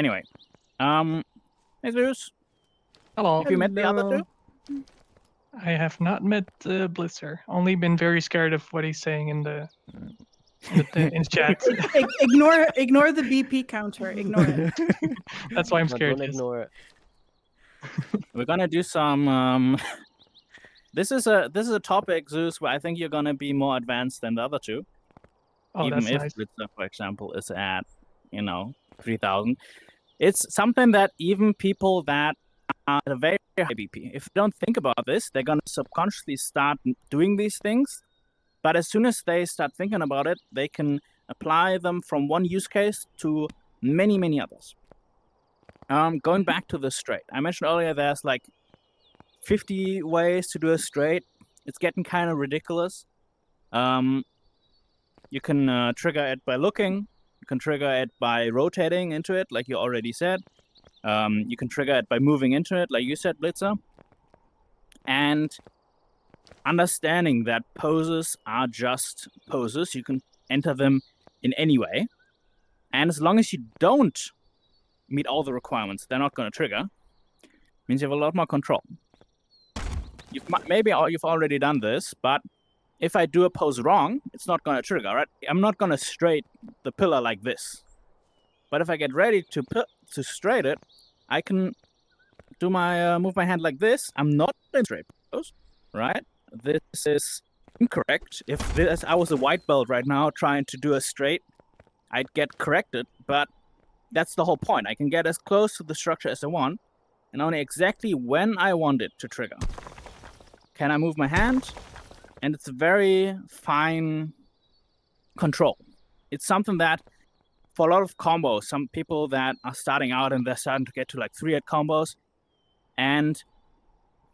Anyway, Jesus, Hello. have you met the other two? I have not met Blitzer. Only been very scared of what he's saying in the chat. Ignore the BP counter. Ignore it. That's why I'm No, scared. don't yes. ignore it. We're gonna do some. This is a topic, Zeus, where I think you're gonna be more advanced than the other two. Oh, Even that's if nice. Blitzer, for example, is at 3,000. It's something that even people that are at a very high BP, if they don't think about this, they're gonna subconsciously start doing these things. But as soon as they start thinking about it, they can apply them from one use case to many, many others. Going back to the straight, I mentioned earlier there's like 50 ways to do a straight. It's getting kind of ridiculous. You can trigger it by looking. You can trigger it by rotating into it, like you already said. You can trigger it by moving into it, like you said, Blitzer. And understanding that poses are just poses. You can enter them in any way. And as long as you don't meet all the requirements, they're not going to trigger. Means you have a lot more control. Maybe you've already done this, but if I do a pose wrong, it's not going to trigger, right? I'm not going to straight the pillar like this. But if I get ready to straight it, I can do my move my hand like this. I'm not in straight pose, right? This is incorrect. If I was a white belt right now trying to do a straight, I'd get corrected, but that's the whole point. I can get as close to the structure as I want, and only exactly when I want it to trigger. Can I move my hand? And it's a very fine control. It's something that, for a lot of combos, some people that are starting out and they're starting to get to like 3-hit combos, and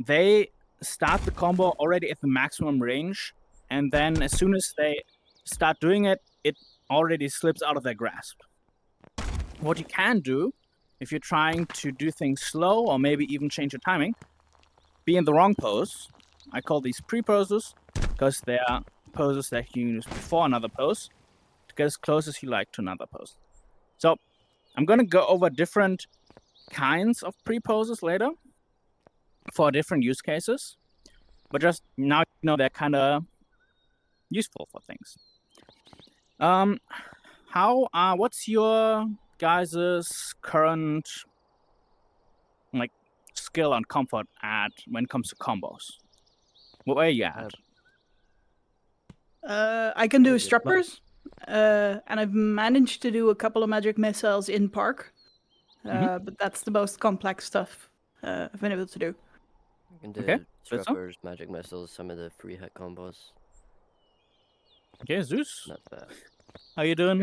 they start the combo already at the maximum range, and then as soon as they start doing it, it already slips out of their grasp. What you can do, if you're trying to do things slow or maybe even change your timing, be in the wrong pose. I call these pre-poses because they are poses that you use before another pose to get as close as you like to another pose. So I'm going to go over different kinds of pre-poses later for different use cases, but just now you know they're kind of useful for things. What's your guys' current skill and comfort at when it comes to combos? Where are you at? I can do struppers, and I've managed to do a couple of magic missiles in park, but that's the most complex stuff I've been able to do. You can do Okay, struppers, magic missiles, some of the free hit combos. Okay, Zeus, Not bad. how you doing?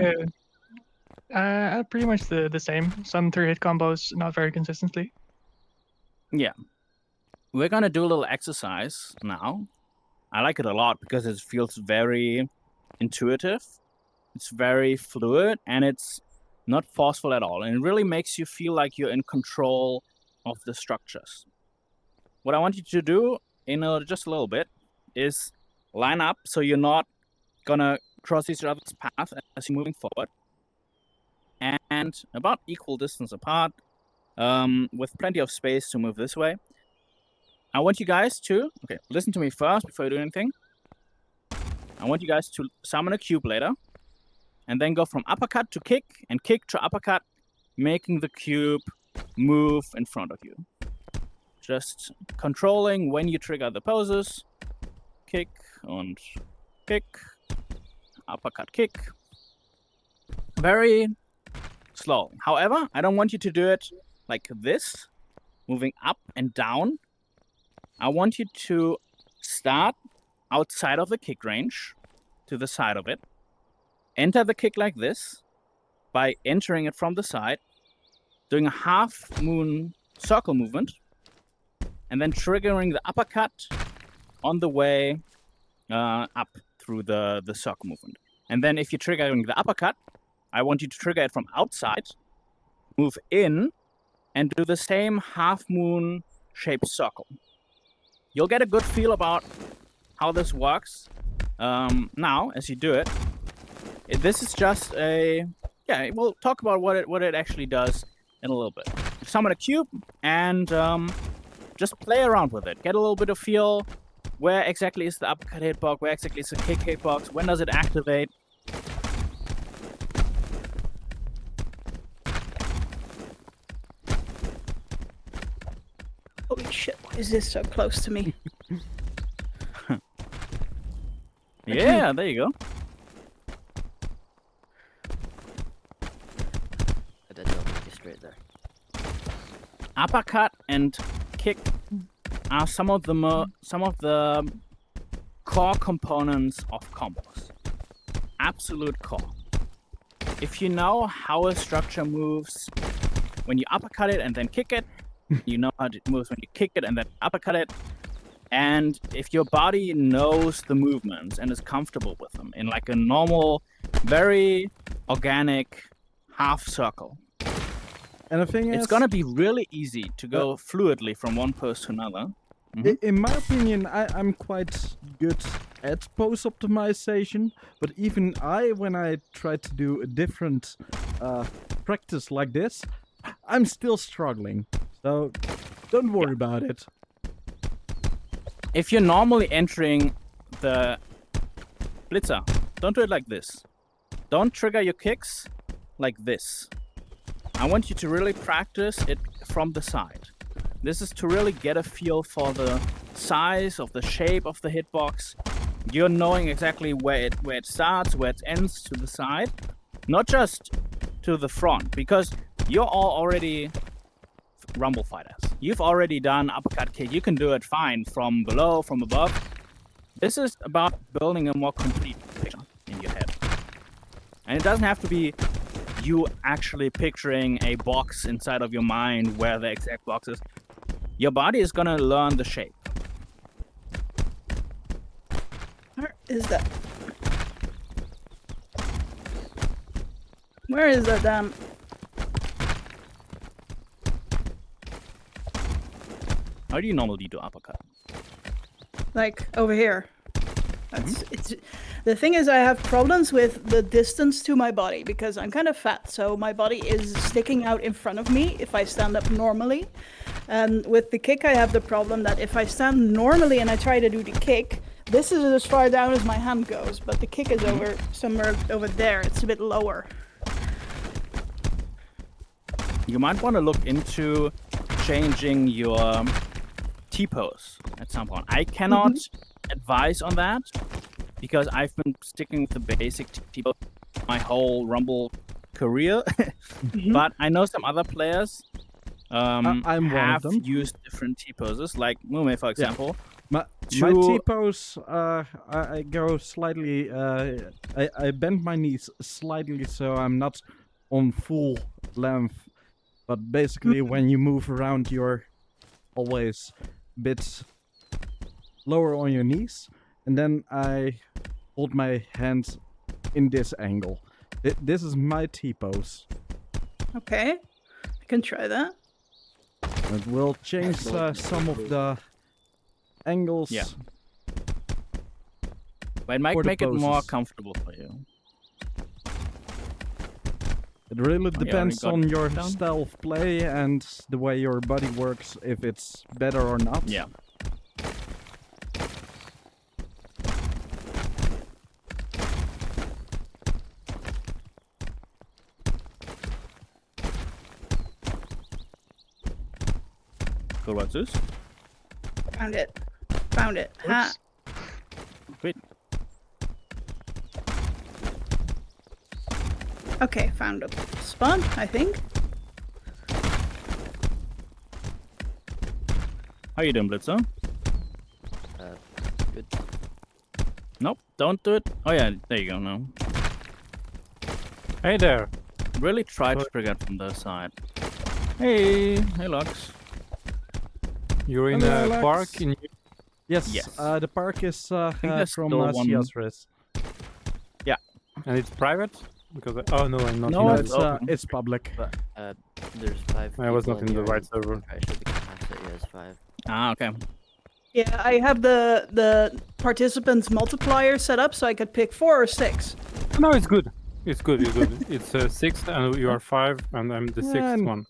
Pretty much the same. Some 3-hit combos, not very consistently. Yeah. We're going to do a little exercise now. I like it a lot because it feels very intuitive. It's very fluid, and it's not forceful at all. And it really makes you feel like you're in control of the structures. What I want you to do in just a little bit is line up so you're not going to cross each other's path as you're moving forward. And about equal distance apart, with plenty of space to move this way. I want you guys to, listen to me first before you do anything. I want you guys to summon a cube later, and then go from uppercut to kick, and kick to uppercut, making the cube move in front of you. Just controlling when you trigger the poses. Kick and kick, uppercut, kick. Very slow. However, I don't want you to do it like this, moving up and down. I want you to start outside of the kick range, to the side of it. Enter the kick like this by entering it from the side, doing a half moon circle movement, and then triggering the uppercut on the way up through the circle movement. And then if you're triggering the uppercut, I want you to trigger it from outside, move in, and do the same half moon shaped circle. You'll get a good feel about how this works now as you do it. This is just we'll talk about what it actually does in a little bit. Summon a cube and just play around with it. Get a little bit of feel. Where exactly is the uppercut hitbox? Where exactly is the kick hitbox? When does it activate? Holy shit, why is this so close to me? Yeah, there you go. I did not make it straight there. Uppercut and kick are some of the core components of combos. Absolute core. If you know how a structure moves when you uppercut it and then kick it, you know how it moves when you kick it and then uppercut it. And if your body knows the movements and is comfortable with them in like a normal, very organic half circle, And the thing is, it's gonna be really easy to go fluidly from one pose to another. in my opinion, I'm quite good at pose optimization, but even when I try to do a different practice like this, I'm still struggling. So don't worry about it. If you're normally entering the blitzer, don't do it like this. Don't trigger your kicks like this. I want you to really practice it from the side. This is to really get a feel for the size of the shape of the hitbox. You're knowing exactly where it starts, where it ends to the side, not just to the front, because you're all already Rumble fighters. You've already done uppercut kick. You can do it fine from below, from above. This is about building a more complete picture in your head. And it doesn't have to be you actually picturing a box inside of your mind where the exact box is. Your body is gonna learn the shape. Where is that? Where is that damn? How do you normally do uppercut? Like over here. It's the thing is I have problems with the distance to my body because I'm kind of fat, so my body is sticking out in front of me if I stand up normally. And with the kick I have the problem that if I stand normally and I try to do the kick, this is as far down as my hand goes, but the kick is over somewhere over there. It's a bit lower. You might want to look into changing your T-pose at some point. I cannot advise on that because I've been sticking with the basic T-pose my whole Rumble career. But I know some other players I'm one of have them. used different T-poses, like Mume, for example. My to- T-pose, I go slightly, I bend my knees slightly so I'm not on full length. But basically when you move around you're always a bit lower on your knees. And then I hold my hands in this angle. This is my T-pose. Okay, I can try that. It will change some of the angles. Yeah. But it might For the make it more poses. comfortable for you. It really already depends got on your down? style of play and the way your body works, if it's better or not. Yeah. Cool, what's this? Found it. Found it. Ha. Great. Okay, found a spot, I think. How you doing, Blitzer? Good. Nope, don't do it. Oh yeah, there you go, no. Hey there. Really try to trigger from the side. Hey Lux. You're in Hello, a Alex. park in Yes, Yes. the park is think there's from still one- Ciasris. and it's private? Because oh no, I'm not No, in it's the open. It's public. There's 5 I was people not in the here, right and server. Actually, the capacity is 5. Ah, okay. Yeah, I have the participants multiplier set up so I could pick 4 or 6. No, it's good. It's good. It's good. It's 6 and you are 5 and I'm the 6th And one.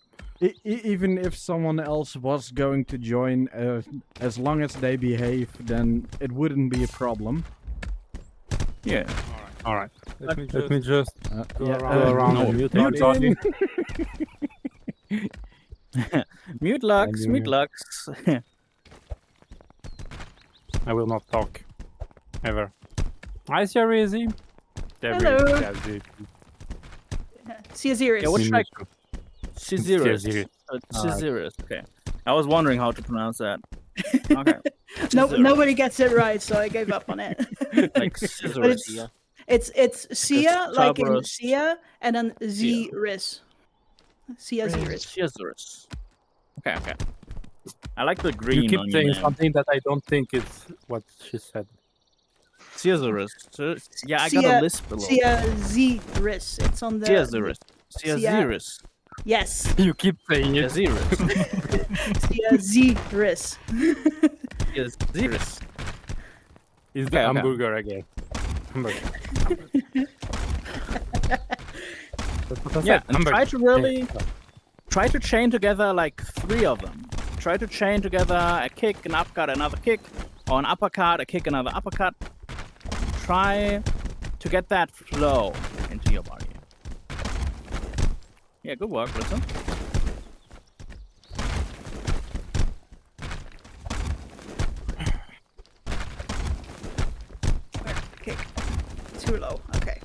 Even if someone else was going to join, as long as they behave, then it wouldn't be a problem. Yeah. All right. Let me just go Yeah, around no, and mute everybody. Mute Lux, And, mute Lux. I will not talk ever. Hi, Rizzy. Hello. See you, Zirius. Yeah, what should I? Caesarius. Caesarius. Caesarius. Okay. I was wondering how to pronounce that. Okay. No, Caesarius. nobody gets it right, so I gave up on it. Like But Caesarius. it's Sia, like in Cerberus. Sia, and then Z-Riz. Sia Z-Riz. Caesarius. Okay, okay. I like the green You keep on saying your name. something that I don't think is what she said. Caesarius. Yeah, I got Sia- a list below. Sia Z-Riz. It's on the... Caesarius. Caesarius. Yes. You keep saying it. Caesarius. Sia Z-Riz. Caesarius. Is Okay, the okay. hamburger again? Hamburger. That's what I Yeah, said, and hamburger. try to really try to chain together like 3 of them. Try to chain together a kick, an uppercut, another kick, or an uppercut, a kick, another uppercut. Try to get that flow into your body. Yeah, good work, listen. Kick. Too low. Okay.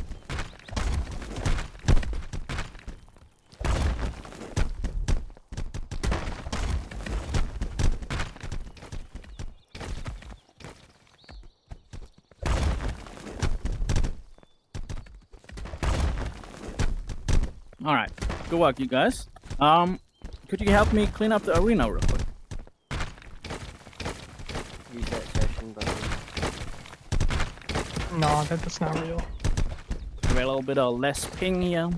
All right, good work, you guys. Could you help me clean up the arena real quick? Reset session button. No, that's not real. Give me a little bit of less ping here.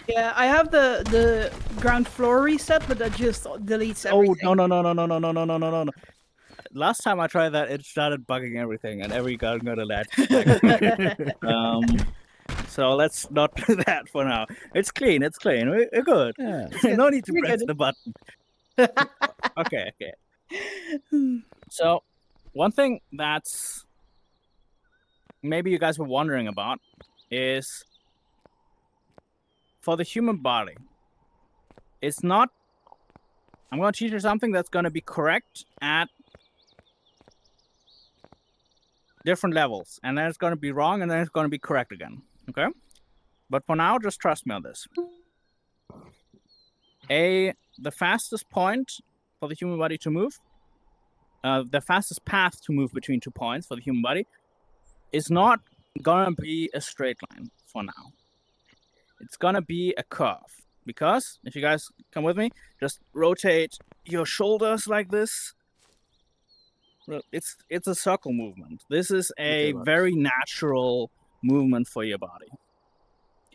Yeah, I have the ground floor reset, but that just deletes everything. Oh no. Last time I tried that, it started bugging everything, and every gun got a latch. So let's not do that for now. It's clean. It's clean. We're good. Yeah. No need to We're press good. the button. Okay. So, one thing that's maybe you guys were wondering about is for the human body. It's not. I'm going to teach you something that's going to be correct at different levels, and then it's going to be wrong, and then it's going to be correct again. Okay? But for now, just trust me on this. The fastest point for the human body to move, the fastest path to move between 2 points for the human body is not going to be a straight line for now. It's going to be a curve. Because, if you guys come with me, just rotate your shoulders like this. It's a circle movement. This is a very natural movement for your body.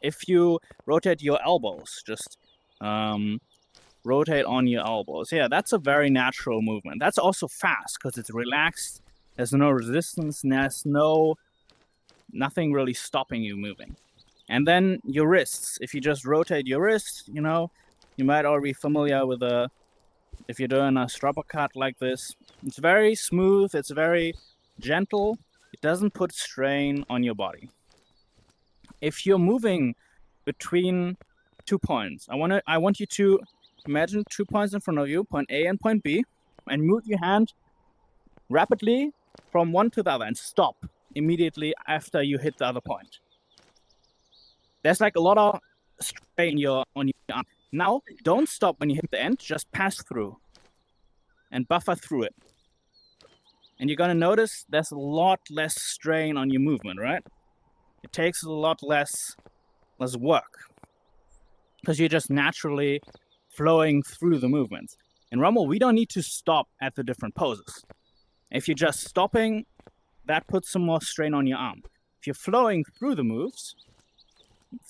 If you rotate your elbows, just rotate on your elbows. Yeah, that's a very natural movement. That's also fast because it's relaxed. There's no resistance. There's nothing really stopping you moving. And then your wrists. If you just rotate your wrists, you might already be familiar with if you're doing a strapper cut like this. It's very smooth. It's very gentle. It doesn't put strain on your body. If you're moving between 2 points, I want you to imagine 2 points in front of you, point A and point B, and move your hand rapidly from one to the other and stop immediately after you hit the other point. There's like a lot of strain on your arm. Now, don't stop when you hit the end. Just pass through and buffer through it. And you're going to notice there's a lot less strain on your movement, right? It takes a lot less work because you're just naturally flowing through the movements. In Rumble, we don't need to stop at the different poses. If you're just stopping, that puts some more strain on your arm. If you're flowing through the moves,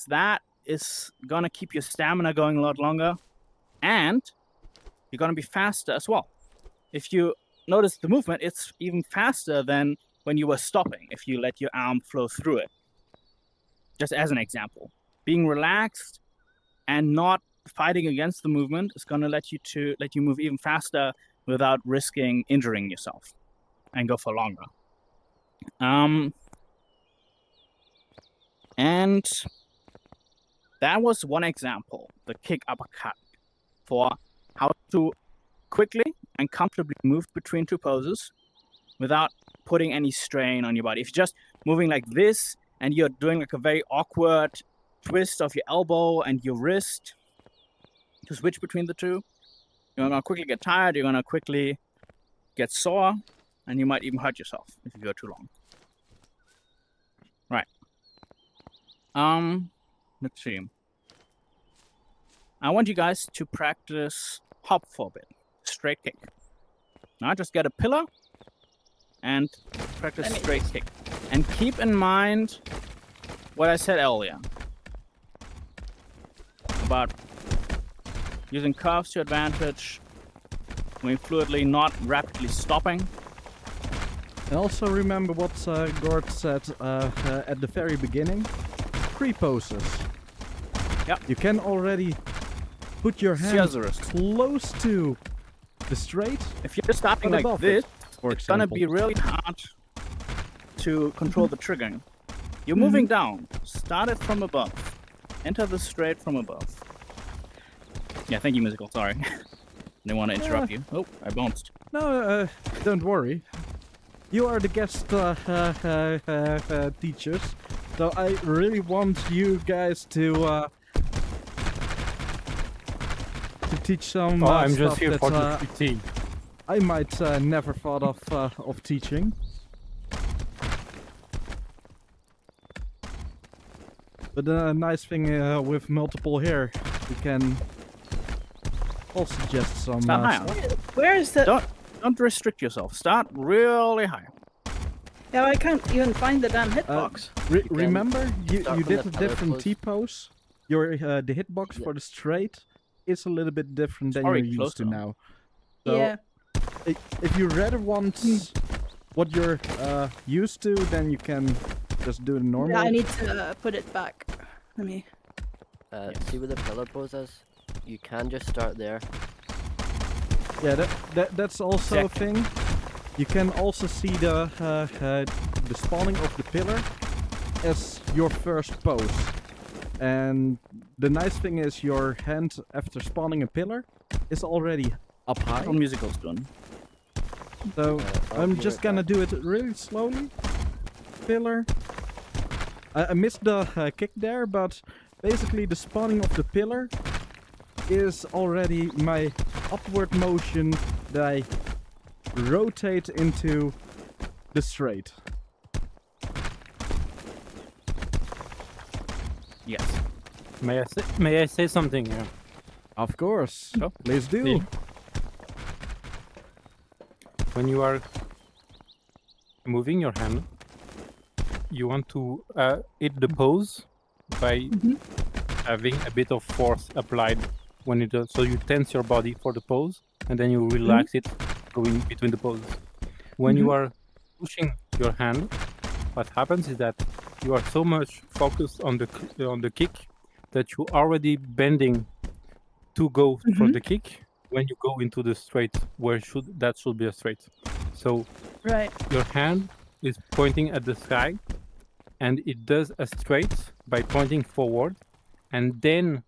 that is going to keep your stamina going a lot longer, and you're going to be faster as well. If you notice the movement, it's even faster than when you were stopping, if you let your arm flow through it. Just as an example. Being relaxed and not fighting against the movement is going to let you move even faster without risking injuring yourself and go for longer. And that was one example, the kick uppercut, for how to quickly and comfortably move between two poses without putting any strain on your body. If you're just moving like this and you're doing like a very awkward twist of your elbow and your wrist to switch between the two, you're going to quickly get tired, you're going to quickly get sore, and you might even hurt yourself if you go too long. Right. Let's see. I want you guys to practice hop for a bit. Straight kick. Now just get a pillar and practice straight kick. And keep in mind what I said earlier about using curves to advantage, moving fluidly, not rapidly stopping. And also remember what Gort said at the very beginning. Pre-poses. Yep. You can already put your hand Scissors. close to the straight. If you're starting But like above this, it, for it's gonna example. be really hard to control the triggering. You're moving down. Start it from above. Enter the straight from above. Yeah, thank you, Musical. Sorry. Didn't want to interrupt you. Oh, I bounced. No, don't worry. You are the guest teachers, so I really want you guys to teach some Oh, I'm just stuff here that for the critique. I might never thought of teaching. But the nice thing with multiple here, you can all suggest some Start higher. stuff. Where is the? Don't restrict yourself. Start really high. Yeah, I can't even find the damn hitbox. Remember, you start from did the a pillar different pose. T-pose. Your the hitbox Yeah. for the straight is a little bit different than already you're close used to though. now. So Yeah. if you rather want what you're used to, then you can just do the normal. Yeah, I need to put it back. Let me. See where the pillar pose is? You can just start there. Yeah, that's also a thing. You can also see the spawning of the pillar as your first pose. And the nice thing is your hand after spawning a pillar is already up high. What Musical's doing. So I'll I'm be just right gonna back. do it really slowly. Pillar. I missed the kick there, but basically the spawning of the pillar is already my upward motion that I rotate into the straight. Yes. May I say something here? Of course. Sure. Please do. Yeah. When you are moving your hand, you want to hit the pose by having a bit of force applied when you do. So you tense your body for the pose, and then you relax it going between the poses. When you are pushing your hand, what happens is that you are so much focused on the kick that you already bending to go for the kick when you go into the straight where should be a straight. So Right. your hand is pointing at the sky and it does a straight by pointing forward, and then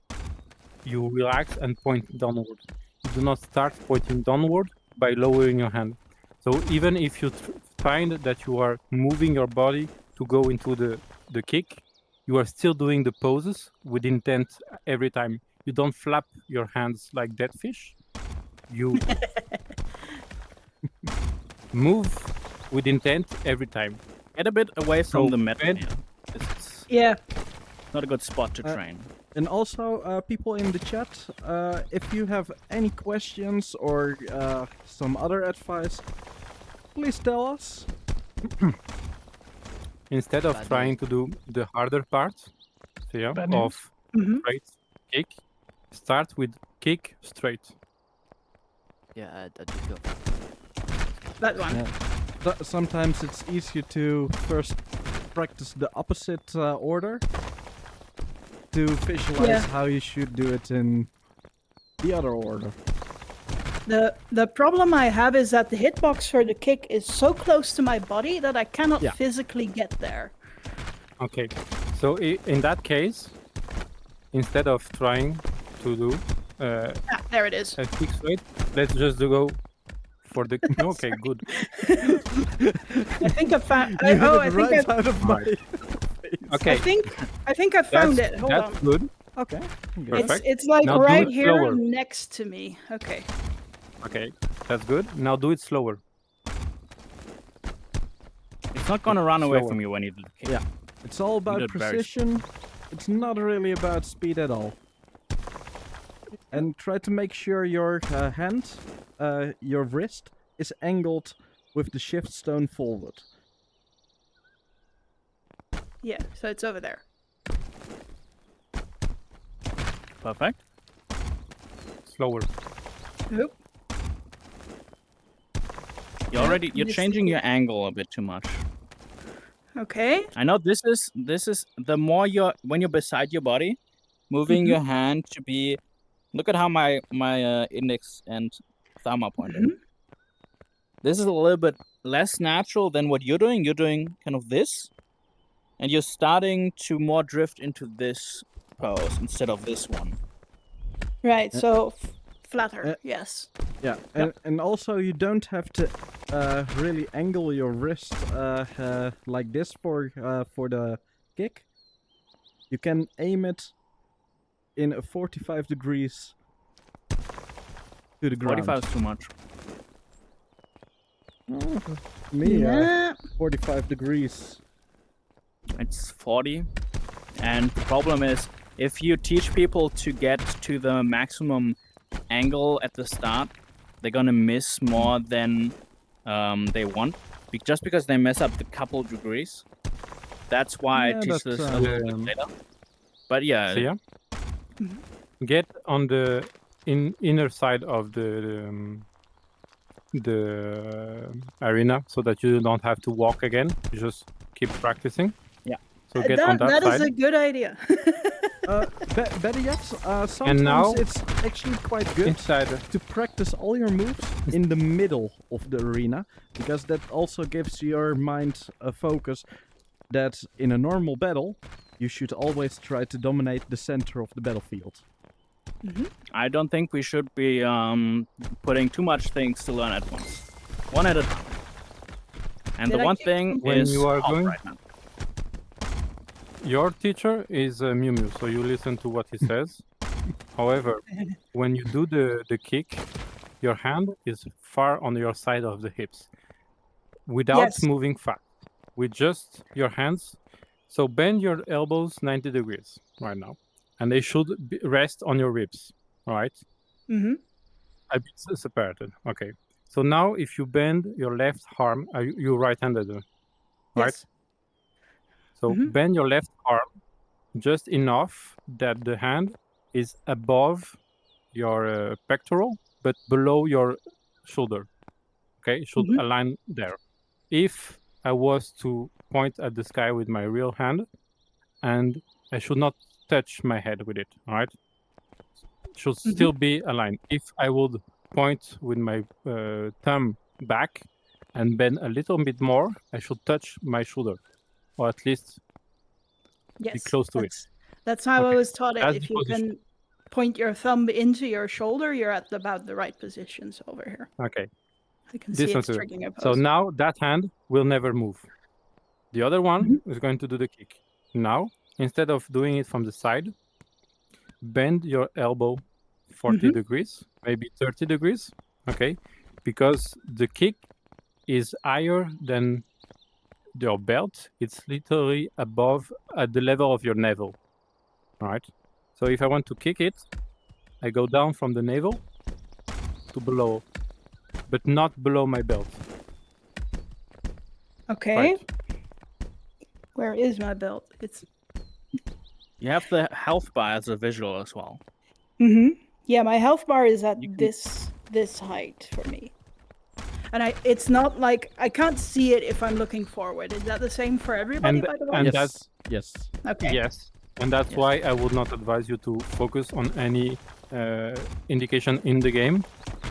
you relax and point downward. You do not start pointing downward by lowering your hand. So even if you find that you are moving your body to go into the kick, you are still doing the poses with intent every time. You don't flap your hands like dead fish. You move with intent every time. Get a bit away from So the metal. bend- here. It's Yeah. not a good spot to Uh, train. And also, people in the chat, if you have any questions or some other advice, please tell us. Instead of Bad trying to do the harder part, so yeah, Bad news. of Mhm. straight kick, start with kick straight. Yeah, I just go. That one. Yeah. Sometimes it's easier to first practice the opposite order to visualize Yeah. how you should do it in the other order. The problem I have is that the hitbox for the kick is so close to my body that I cannot Yeah. physically get there. Okay, so in that case, instead of trying to do Ah, there it is. a fixed weight, let's just go for the. Okay, good. I think I found. You had I it think right I, out of my face. Okay, I think I found that's, it. Hold that's on. good. Okay. Perfect. It's like Now do right it here slower. next to me. Okay. Okay, that's good. Now do it slower. It's not gonna run away Slower. from you when you do the kick. Yeah. It's all about did very precision. It's not really about speed at all. And try to make sure your hand, your wrist, is angled with the shift stone forward. Yeah. So it's over there. Perfect. Slower. Oop. You're This- changing your angle a bit too much. Okay. I know this is the more when you're beside your body, moving your hand to be. Look at how my index and thumb are pointing. This is a little bit less natural than what you're doing. You're doing kind of this, and you're starting to more drift into this pose instead of this one. Right. So flatter. Yes. Yeah, and also you don't have to really angle your wrist like this for the kick. You can aim it in a 45 degrees to the ground. 45 is too much. Me, Nah. 45 degrees. It's 40. And the problem is, if you teach people to get to the maximum angle at the start, they're gonna miss more than they want, just because they mess up the couple degrees. That's why Yeah, I teach that's, this a little bit later. But yeah, See ya. Get on the inner side of the arena so that you don't have to walk again. You just keep practicing. Yeah. So get on that That side. is a good idea. Better yet, sometimes now- it's actually quite good Inside. to practice all your moves in the middle of the arena, because that also gives your mind a focus that in a normal battle, you should always try to dominate the center of the battlefield. I don't think we should be putting too much things to learn at once. One at a time. And Did the I one kick thing something? When is you are off going- right now. Your teacher is Mew Mew, so you listen to what he says. However, when you do the kick, your hand is far on your side of the hips, without Yes. moving fast, with just your hands. So bend your elbows 90 degrees right now, and they should rest on your ribs, right? Mm-hmm. A bit separated. Okay. So now, if you bend your left arm, you're right-handed, right? Yes. So bend your left arm just enough that the hand is above your pectoral, but below your shoulder. Okay, it should align there. If I was to point at the sky with my real hand, and I should not touch my head with it, all right? It should still be aligned. If I would point with my thumb back and bend a little bit more, I should touch my shoulder, or at least Yes. close to it. That's how I Okay, was taught it. that's If the you position. can point your thumb into your shoulder, you're at about the right positions over here. Okay. I can see it Distance. triggering a pose. So now that hand will never move. The other one is going to do the kick. Now, instead of doing it from the side, bend your elbow 40 degrees, maybe 30 degrees, okay? Because the kick is higher than your belt. It's literally above at the level of your navel, all right? So if I want to kick it, I go down from the navel to below, but not below my belt. Okay. Right. Where is my belt? It's. You have the health bar as a visual as well. Yeah, my health bar is at You can- this height for me. And it's not like I can't see it if I'm looking forward. Is that the same for everybody, by the way? and yes. that's Yes. Okay. yes, and that's Yes. why I would not advise you to focus on any indication in the game.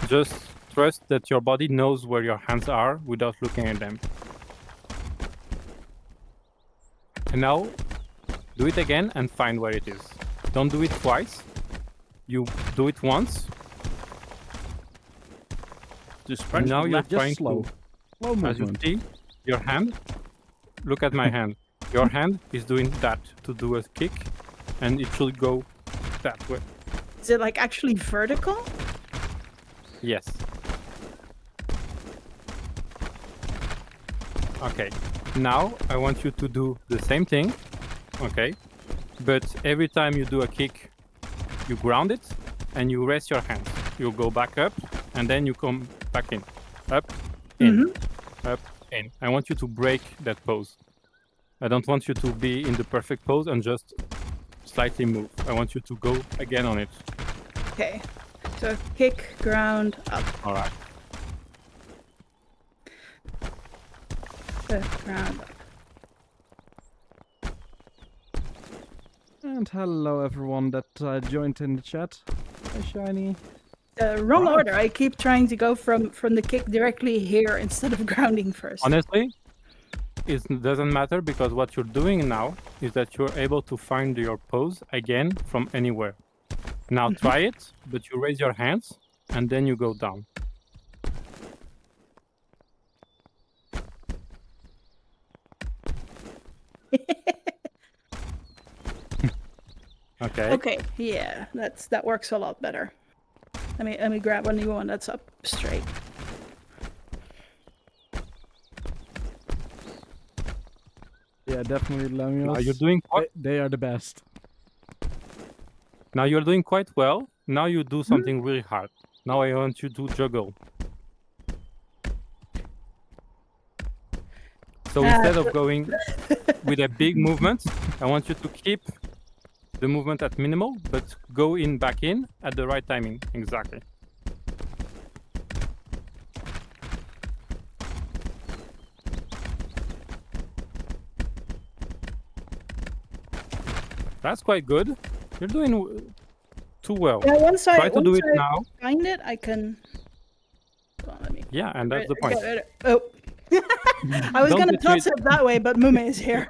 Just trust that your body knows where your hands are without looking at them. And now, do it again and find where it is. Don't do it twice. You do it once. Just And punch now the you're left. trying slow. to, Slow as you movement. see, your hand. Look at my hand. Your hand is doing that to do a kick, and it should go that way. Is it like actually vertical? Yes. Okay. Now I want you to do the same thing. Okay. But every time you do a kick, you ground it and you raise your hands. You go back up and then you come back in. Up, in, up, in. I want you to break that pose. I don't want you to be in the perfect pose and just slightly move. I want you to go again on it. Okay. So kick, ground, up. All right. Ground up. And hello everyone that joined in the chat. Hi Shiny. Wrong order. I keep trying to go from the kick directly here instead of grounding first. Honestly, it doesn't matter because what you're doing now is that you're able to find your pose again from anywhere. Now try it, but you raise your hands and then you go down. Okay. Okay, yeah, that works a lot better. Let me grab a new one that's up straight. Yeah, definitely Lemios. Now you're doing quite, They are the best. now you're doing quite well. Now you do something really hard. Now I want you to juggle. So instead of going with a big movement, I want you to keep the movement at minimal, but go in back in at the right timing. Exactly. That's quite good. You're doing too well. Yeah, once I Try to do it once I now. find it, I can. Hold on, let me. Yeah, and that's the point. Oh. I was Don't gonna get toss rid- it that way, but Mume is here.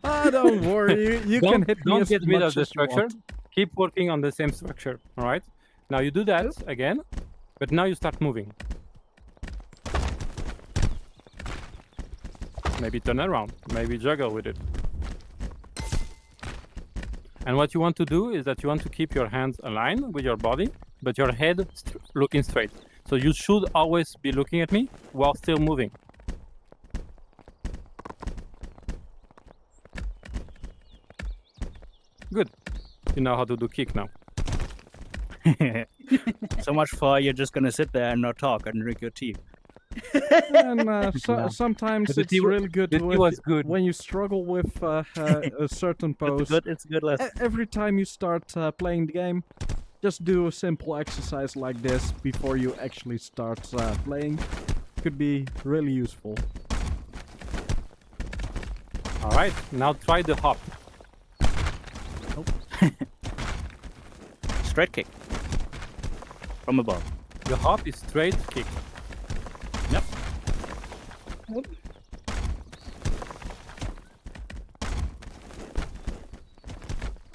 Ah, don't worry. You can hit me Don't as get rid much of the as you structure. want. Keep working on the same structure. All right. Now you do that again, but now you start moving. Maybe turn around. Maybe juggle with it. And what you want to do is that you want to keep your hands aligned with your body, but your head looking straight. So you should always be looking at me while still moving. Good. You know how to do kick now. So much for you're just gonna sit there and not talk and drink your tea. And Yeah. sometimes But the it's tea wa- really good the tea with, was good. when you struggle with a certain pose. It's good lesson. Every time you start playing the game, just do a simple exercise like this before you actually start playing. Could be really useful. All right. Now try the hop. Straight kick. From above. The hop is straight kick. Yep. Oop.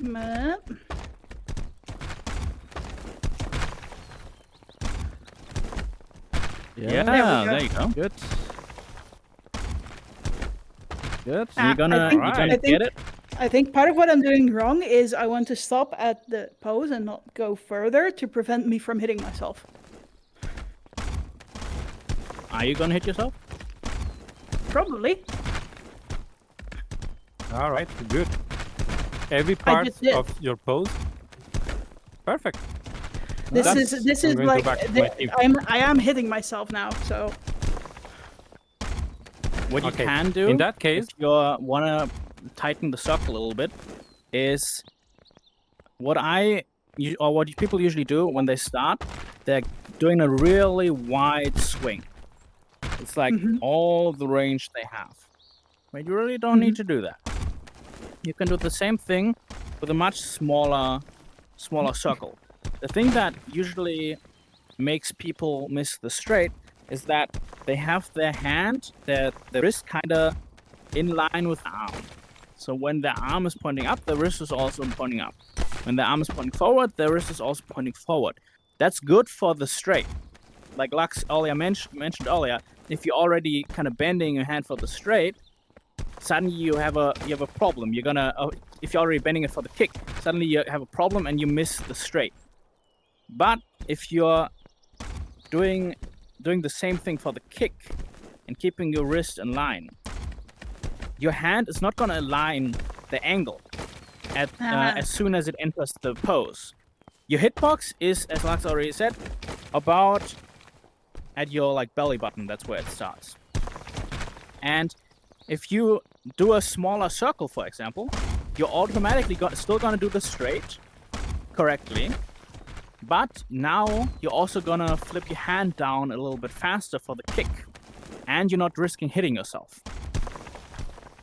Map. Yeah, go. there you go. Good. Good. Ah, You're gonna, I think- you're I gonna think- get it. I think part of what I'm doing wrong is I want to stop at the pose and not go further to prevent me from hitting myself. Are you gonna hit yourself? Probably. All right. Good. Every part just did. of your pose. Perfect. This That's- is I'm going to like back to my team. I am hitting myself now. So What you Okay, can do in that case, if you wanna tighten the sock a little bit is what people usually do when they start, they're doing a really wide swing. It's like all the range they have. But you really don't need to do that. You can do the same thing with a much smaller circle. the thing that usually makes people miss the straight is that they have their hand, their wrist kind of in line with the arm. So when the arm is pointing up, the wrist is also pointing up. When the arm is pointing forward, the wrist is also pointing forward. That's good for the straight. Like Lux earlier mentioned earlier, if you're already kind of bending your hand for the straight, suddenly you have a problem. You're gonna if you're already bending it for the kick, suddenly you have a problem and you miss the straight. But if you're doing the same thing for the kick and keeping your wrist in line, your hand is not gonna align the angle as soon as it enters the pose. Your hitbox is, as Lux already said, about at your like belly button. That's where it starts. And if you do a smaller circle, for example, you're automatically still gonna do the straight correctly, but now you're also gonna flip your hand down a little bit faster for the kick, and you're not risking hitting yourself.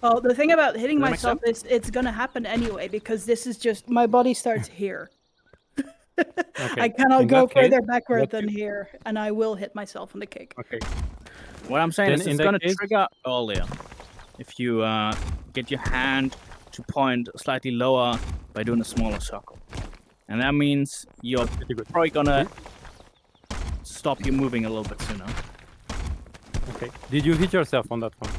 Well, the thing about hitting Does that make myself is it's gonna happen anyway, because this is just my body starts here. Okay. I cannot In go that case, further backward what than here, and I will hit myself on the kick. Okay. What I'm saying Then is in it's that gonna case- trigger earlier if you get your hand to point slightly lower by doing a smaller circle. And that means you're Pretty good. probably gonna stop you moving a little bit sooner. Okay. Did you hit yourself on that one?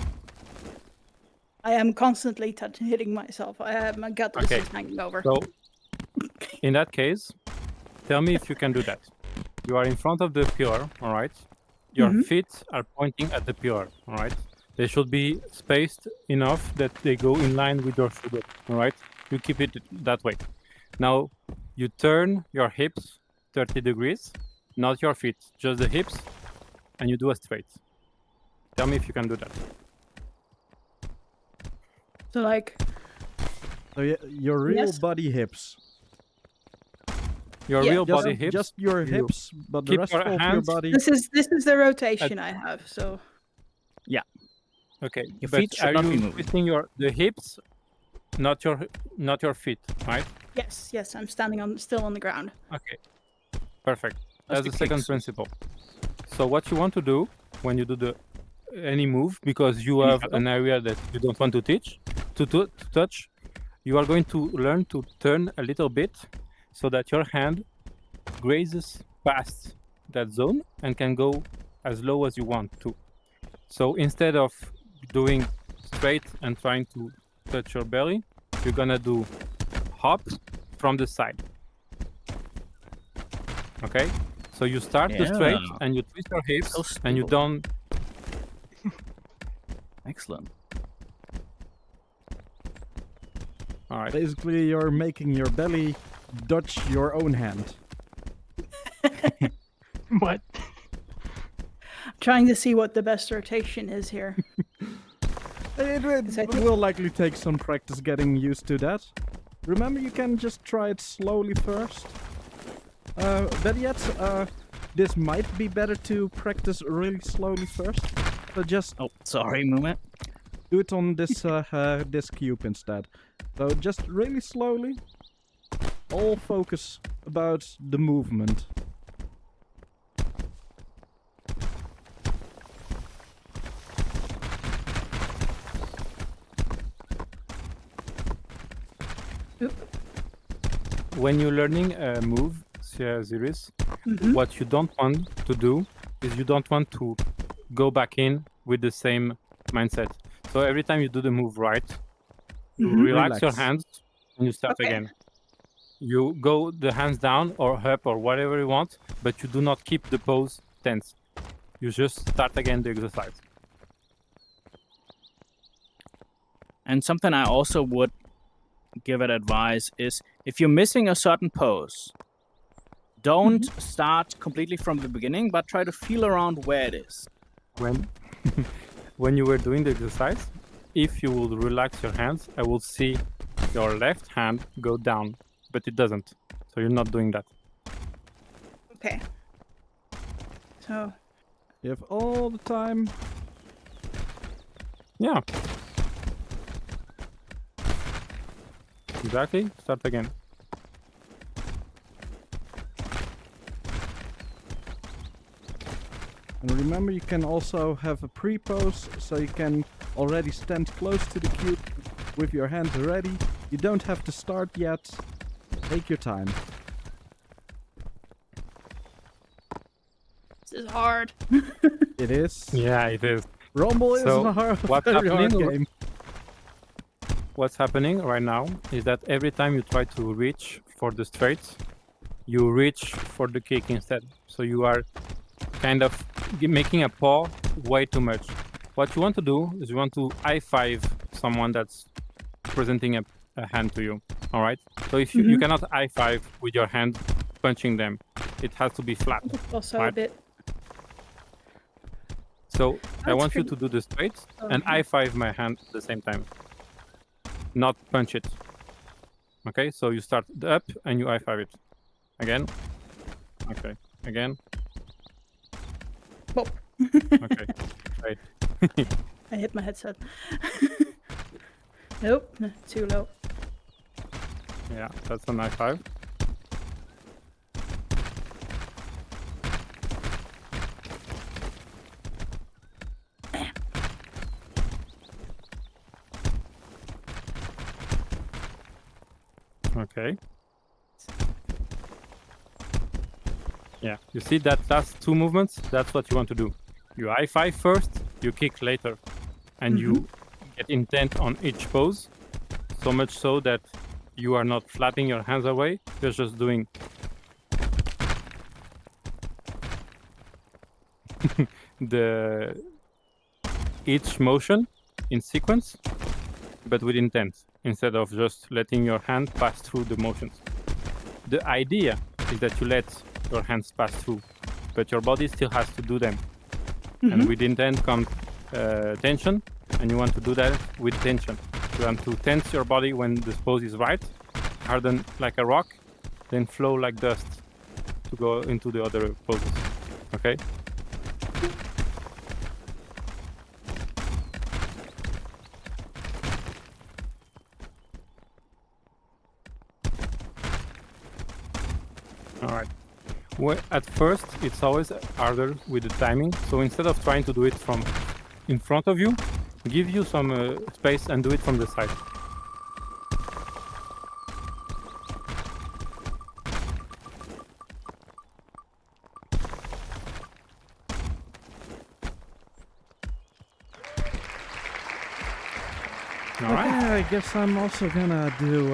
I am constantly hitting myself. I have my gut Okay. is just hanging over. So, in that case, tell me if you can do that. You are in front of the pillar, all right? Your Mhm. feet are pointing at the pillar, all right? They should be spaced enough that they go in line with your shoulder, all right? You keep it that way. Now, you turn your hips 30 degrees, not your feet, just the hips, and you do a straight. Tell me if you can do that. So like, So your real Yes. body hips. Your Yeah, real Just, body hips. just your you hips, but the keep rest your of your hands- body. this is the rotation I have. So Okay, Your but feet should are not be you moving. twisting the hips, not your feet, right? yes, I'm standing still on the ground. Okay, perfect. That's That's the the second kicks. principle. So what you want to do when you do any move, because you have an area that you don't want to touch, you are going to learn to turn a little bit so that your hand grazes past that zone and can go as low as you want to. So instead of doing straight and trying to touch your belly, you're gonna do hop from the side. Okay? So you start the straight Yeah. and you twist your hips So and you stable. don't. Excellent. All right. Basically, you're making your belly dodge your own hand. What? Trying to see what the best rotation is here. It I think- will likely take some practice getting used to that. Remember, you can just try it slowly first. Better yet, this might be better to practice really slowly first. So just Oh, sorry, movement. do it on this this cube instead. So just really slowly. All focus about the movement. When you're learning a move, Ziris, Mhm. what you don't want to do is you don't want to go back in with the same mindset. So every time you do the move right, you Mhm. relax your Relax. hands and you start Okay. again. You go the hands down or up or whatever you want, but you do not keep the pose tense. You just start again the exercise. And something I also would give it advice is if you're missing a certain pose, don't start completely from the beginning, but try to feel around where it is. When when you were doing the exercise, if you will relax your hands, I will see your left hand go down, but it doesn't. So you're not doing that. Okay. So You have all the time. Yeah. Exactly. Start again. And remember, you can also have a pre-pose, so you can already stand close to the cube with your hands ready. You don't have to start yet. Take your time. This is hard. It is. Yeah, it is. Rumble is So, a hard, what's very hard happening? game. What's happening right now is that every time you try to reach for the straights, you reach for the kick instead. So you are kind of making a paw way too much. What you want to do is you want to high five someone that's presenting a hand to you. All right. So if you, you cannot high five with your hand punching them, it has to be flat. Also a Right. bit. So I That's want you pretty- to do the straights and Okay. high five my hand at the same time, not punch it. Okay. So you start the up and you high five it again. Okay. Again. Bop. Okay. Right. I hit my headset. Nope, too low. Yeah, that's a high five. Okay. Yeah, you see that last two movements? That's what you want to do. You high five first, you kick later, and you get intent on each pose, so much so that you are not flapping your hands away, you're just doing the each motion in sequence, but with intent, instead of just letting your hand pass through the motions. The idea is that you let your hands pass through, but your body still has to do them. And with intent comes tension, and you want to do that with tension. You want to tense your body when the pose is right, harden like a rock, then flow like dust to go into the other poses. Okay? Alright. At first, it's always harder with the timing, so instead of trying to do it from in front of you, give you some space and do it from the side. Alright. Okay, I guess I'm also gonna do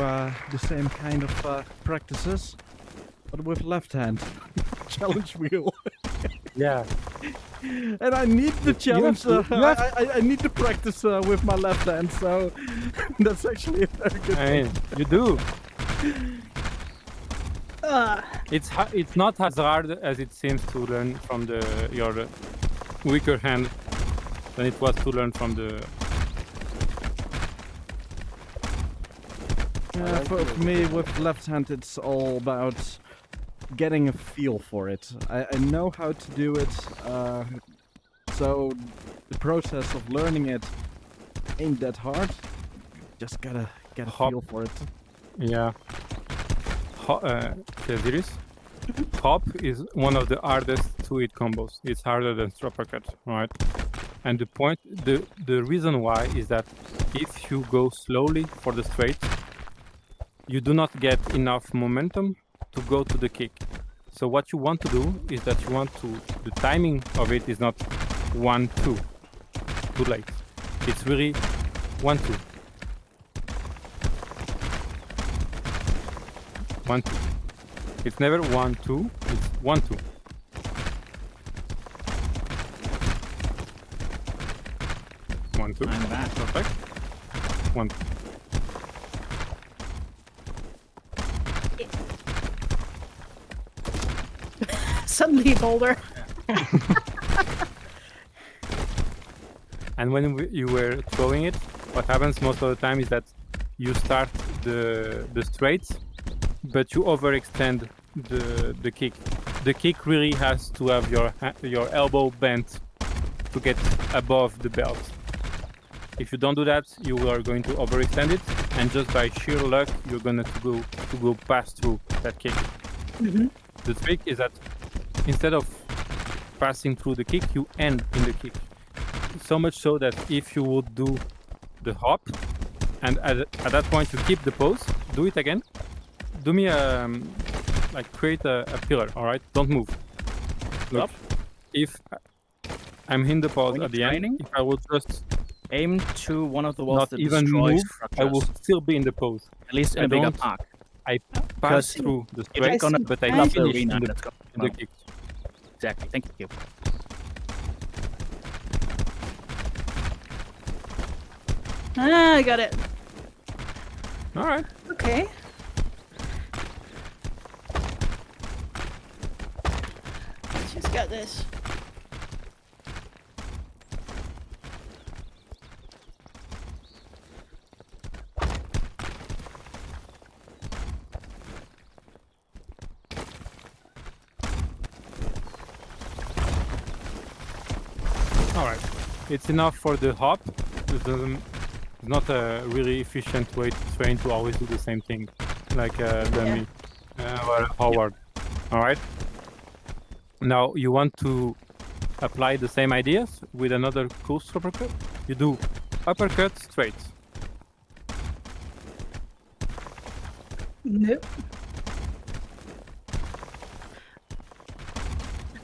the same kind of practices, but with left hand. Challenge wheel. Yeah. And I need the challenge. I need to practice with my left hand, so that's actually a very good I thing. mean, you do. Ah, It's not as hard as it seems to learn from your weaker hand than it was to learn from the. Yeah, for me, with left hand, it's all about getting a feel for it. I know how to do it, so the process of learning it ain't that hard. Just gotta get a Hop. feel for it. Yeah. Serious? Hop is one of the hardest 2-hit combos. It's harder than uppercut, right? And the reason why is that if you go slowly for the straight, you do not get enough momentum to go to the kick. So what you want to do is that the timing of it is not 1-2, too late. It's really 1-2. 1-2. It's never 1-2, it's 1-2. One, two. I'm back. Perfect. 1. suddenly boulder. And when you were throwing it, what happens most of the time is that you start the straights, but you overextend the kick. The kick really has to have your elbow bent to get above the belt. If you don't do that, you are going to overextend it, and just by sheer luck, you're going to go pass through that kick. Mm-hmm. The trick is that instead of passing through the kick, you end in the kick. So much so that if you would do the hop, and at that point you keep the pose, do it again. Do me like create a pillar, all right? Don't move. Look, if I'm in the pose When at the you're end, training, if I would just aim to one of the walls not that even destroys move, I will structures, still be in the pose. at least in I a bigger don't- park. I Because pass through the If straight, it's gonna but I love the finish arena, in that's the gonna kick. exactly. Thank you. Ah, I got it. All right. Okay. She's got this. All right. It's enough for the hop. It's not a really efficient way to train to always do the same thing, like dummy or Howard. All right. Now you want to apply the same ideas with another coast uppercut. You do uppercut straight. Nope.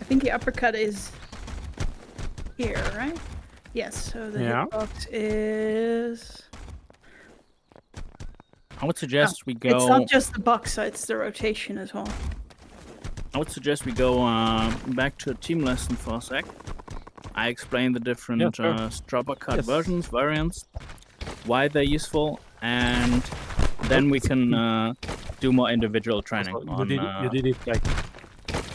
I think the uppercut is here, right? Yes, so the Yeah. hitbox is... I would suggest we It's go. not just the box, it's the rotation as well. I would suggest we go back to a team lesson for a sec. I explain the different Yeah, sure. strap cut Yes. versions, variants, why they're useful, and then we can do more individual training. Also, on, you did it like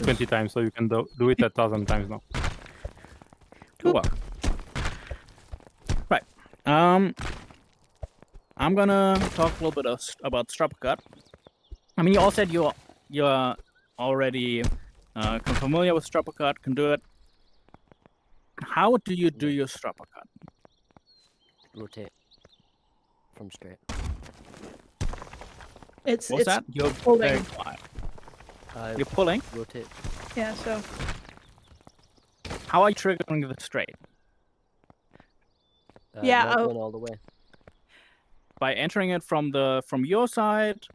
20 times, so you can do it 1,000 times now. Good work. Right. I'm gonna talk a little bit about strap cut. I mean, you all said you're already familiar with strap cut, can do it. How do you do your strap cut? Rotate from straight. It's What's that? You're pulling. very quiet. You're pulling. Rotate. Yeah, so How are you triggering the straight? Yeah, Not oh. going all the way. By entering it from your side,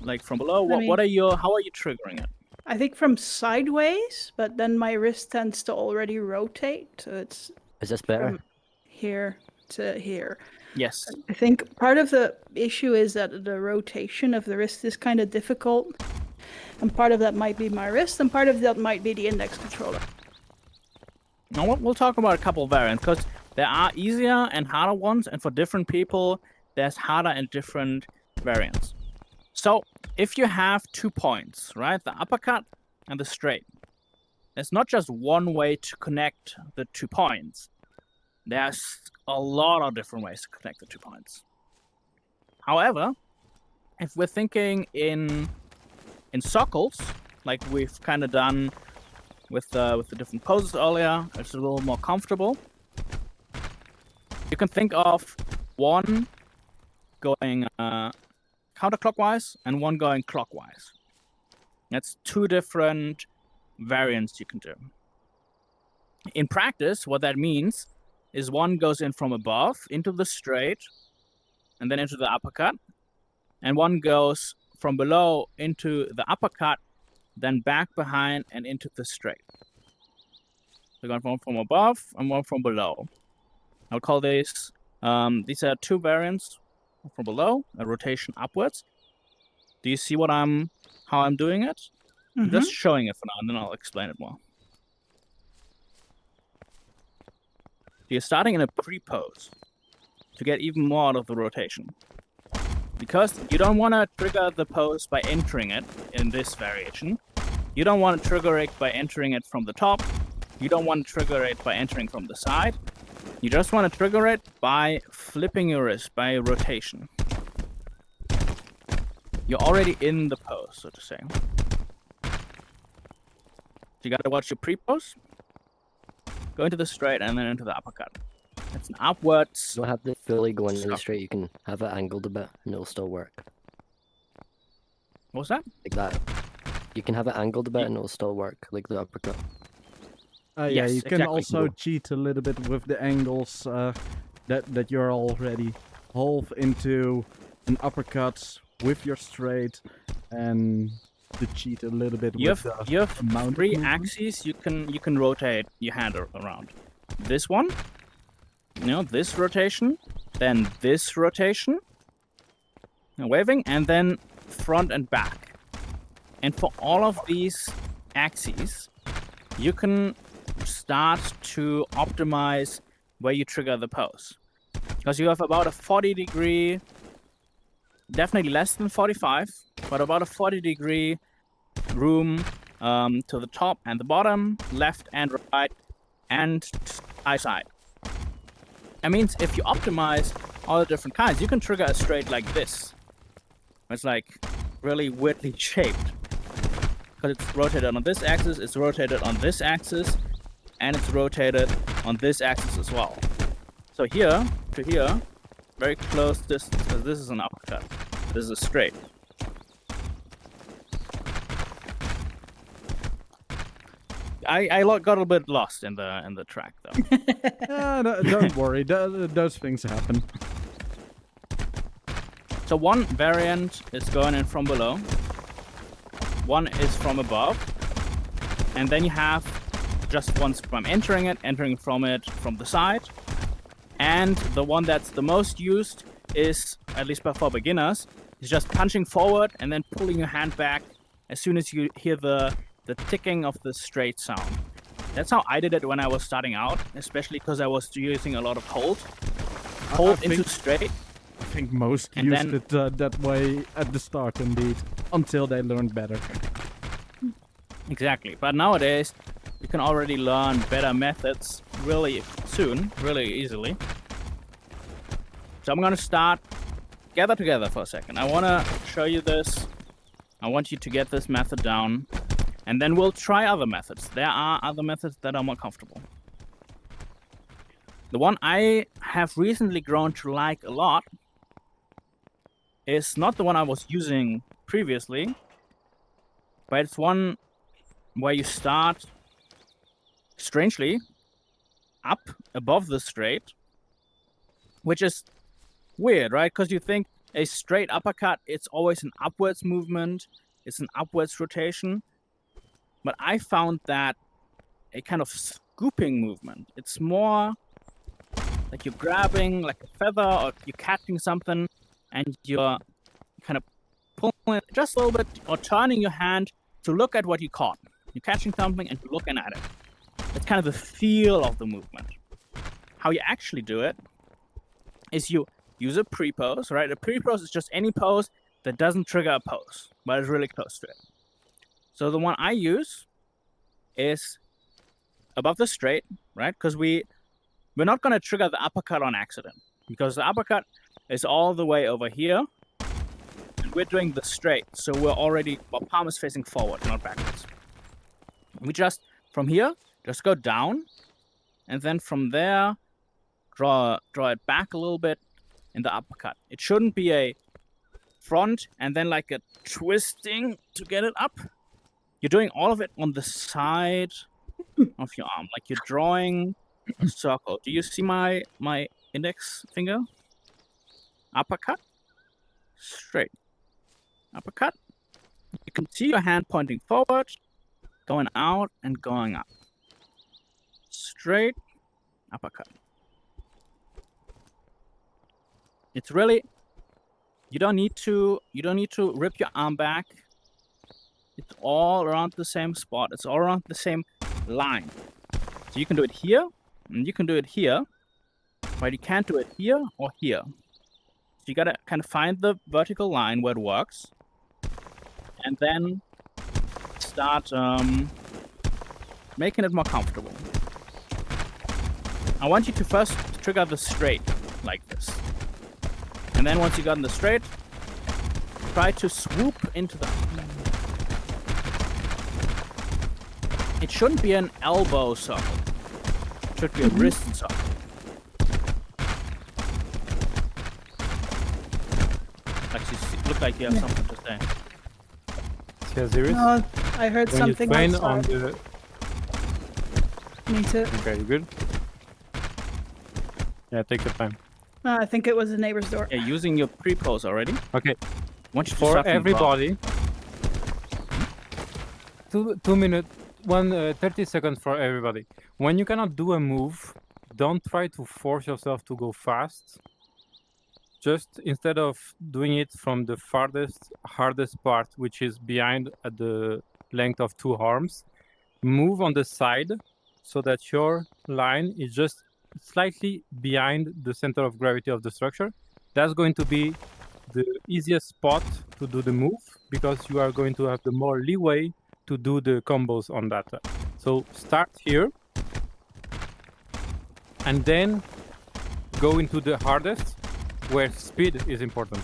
like from below. I What are how are you triggering it? I think from sideways, but then my wrist tends to already rotate, so it's Is this better? from here to here. Yes. I think part of the issue is that the rotation of the wrist is kind of difficult, and part of that might be my wrist, and part of that might be the index controller. Now we'll talk about a couple of variants because there are easier and harder ones, and for different people, there's harder and different variants. So if you have 2 points, right, the uppercut and the straight, there's not just one way to connect the 2 points. There's a lot of different ways to connect the 2 points. However, if we're thinking in circles, like we've kind of done with the different poses earlier, it's a little more comfortable. You can think of one going counterclockwise and one going clockwise. That's 2 different variants you can do. In practice, what that means is one goes in from above into the straight and then into the uppercut, and one goes from below into the uppercut, then back behind and into the straight. So going from above and one from below. I'll call these are 2 variants from below, a rotation upwards. Do you see how I'm doing it? I'm just showing it for now, and then I'll explain it more. You're starting in a pre-pose to get even more out of the rotation. Because you don't want to trigger the pose by entering it in this variation. You don't want to trigger it by entering it from the top. You don't want to trigger it by entering from the side. You just want to trigger it by flipping your wrist, by rotation. You're already in the pose, so to say. You gotta watch your pre-pose. Go into the straight and then into the uppercut. It's an upwards. You don't have to fully go in really Stop. straight. You can have it angled a bit and it'll still work. What's that? Like that. You can have it angled a bit and it'll still work, like the uppercut. Yeah, Yes, you can exactly. also cheat a little bit with the angles that you're already half into an uppercut with your straight, and to cheat a little bit You with have, the you have amount of 3 movement. axes you can rotate your hand around. This one, this rotation, then this rotation, waving, and then front and back. And for all of these axes, you can start to optimize where you trigger the pose. Because you have about a 40-degree, definitely less than 45, but about a 40-degree room to the top and the bottom, left and right, and side. That means if you optimize all the different kinds, you can trigger a straight like this. It's like really weirdly shaped. Because it's rotated on this axis, it's rotated on this axis, and it's rotated on this axis as well. So here to here, very close distance, because this is an uppercut. This is a straight. I got a bit lost in the track though. Don't worry, those things happen. So one variant is going in from below, one is from above, and then you have just once from entering from it from the side, and the one that's the most used is, at least for beginners, is just punching forward and then pulling your hand back as soon as you hear the ticking of the straight sound. That's how I did it when I was starting out, especially because I was using a lot of hold into straight. I think most And used then- it that way at the start, indeed, until they learned better. Exactly, but nowadays you can already learn better methods really soon, really easily. So I'm gonna start, gather together for a second. I wanna show you this. I want you to get this method down, and then we'll try other methods. There are other methods that are more comfortable. The one I have recently grown to like a lot is not the one I was using previously, but it's one where you start, strangely, up above the straight, which is weird, right? Because you think a straight uppercut, it's always an upwards movement, it's an upwards rotation. But I found that a kind of scooping movement. It's more like you're grabbing like a feather, or you're catching something, and you're kind of pulling it just a little bit, or turning your hand to look at what you caught. You're catching something and you're looking at it. It's kind of the feel of the movement. How you actually do it is you use a pre-pose, right? A pre-pose is just any pose that doesn't trigger a pose, but is really close to it. So the one I use is above the straight, right? Because we're not going to trigger the uppercut on accident, because the uppercut is all the way over here, and we're doing the straight, so our palm is facing forward, not backwards. We just, from here, just go down, and then from there, draw it back a little bit in the uppercut. It shouldn't be a front and then like a twisting to get it up. You're doing all of it on the side of your arm, like you're drawing a circle. Do you see my index finger? Uppercut, straight, uppercut. You can see your hand pointing forward, going out and going up. Straight, uppercut. It's really, you don't need to rip your arm back. It's all around the same spot. It's all around the same line. So you can do it here, and you can do it here, but you can't do it here or here. So you gotta kind of find the vertical line where it works, and then start making it more comfortable. I want you to first trigger the straight like this. And then once you got in the straight, try to swoop into the uppercut. It shouldn't be an elbow circle. It should be a wrist circle. Like look like you have something to say. Yeah, there is. No, I heard When you something train outside. on the Me too. Okay, you good? Yeah, take your time. I think it was the neighbor's door. Yeah, using your pre-pose already. Okay, Want you to for start from above. everybody. 2 minutes, 30 seconds for everybody. When you cannot do a move, don't try to force yourself to go fast. Just instead of doing it from the hardest part, which is behind at the length of 2 arms, move on the side so that your line is just slightly behind the center of gravity of the structure. That's going to be the easiest spot to do the move because you are going to have the more leeway to do the combos on that. So start here and then go into the hardest where speed is important.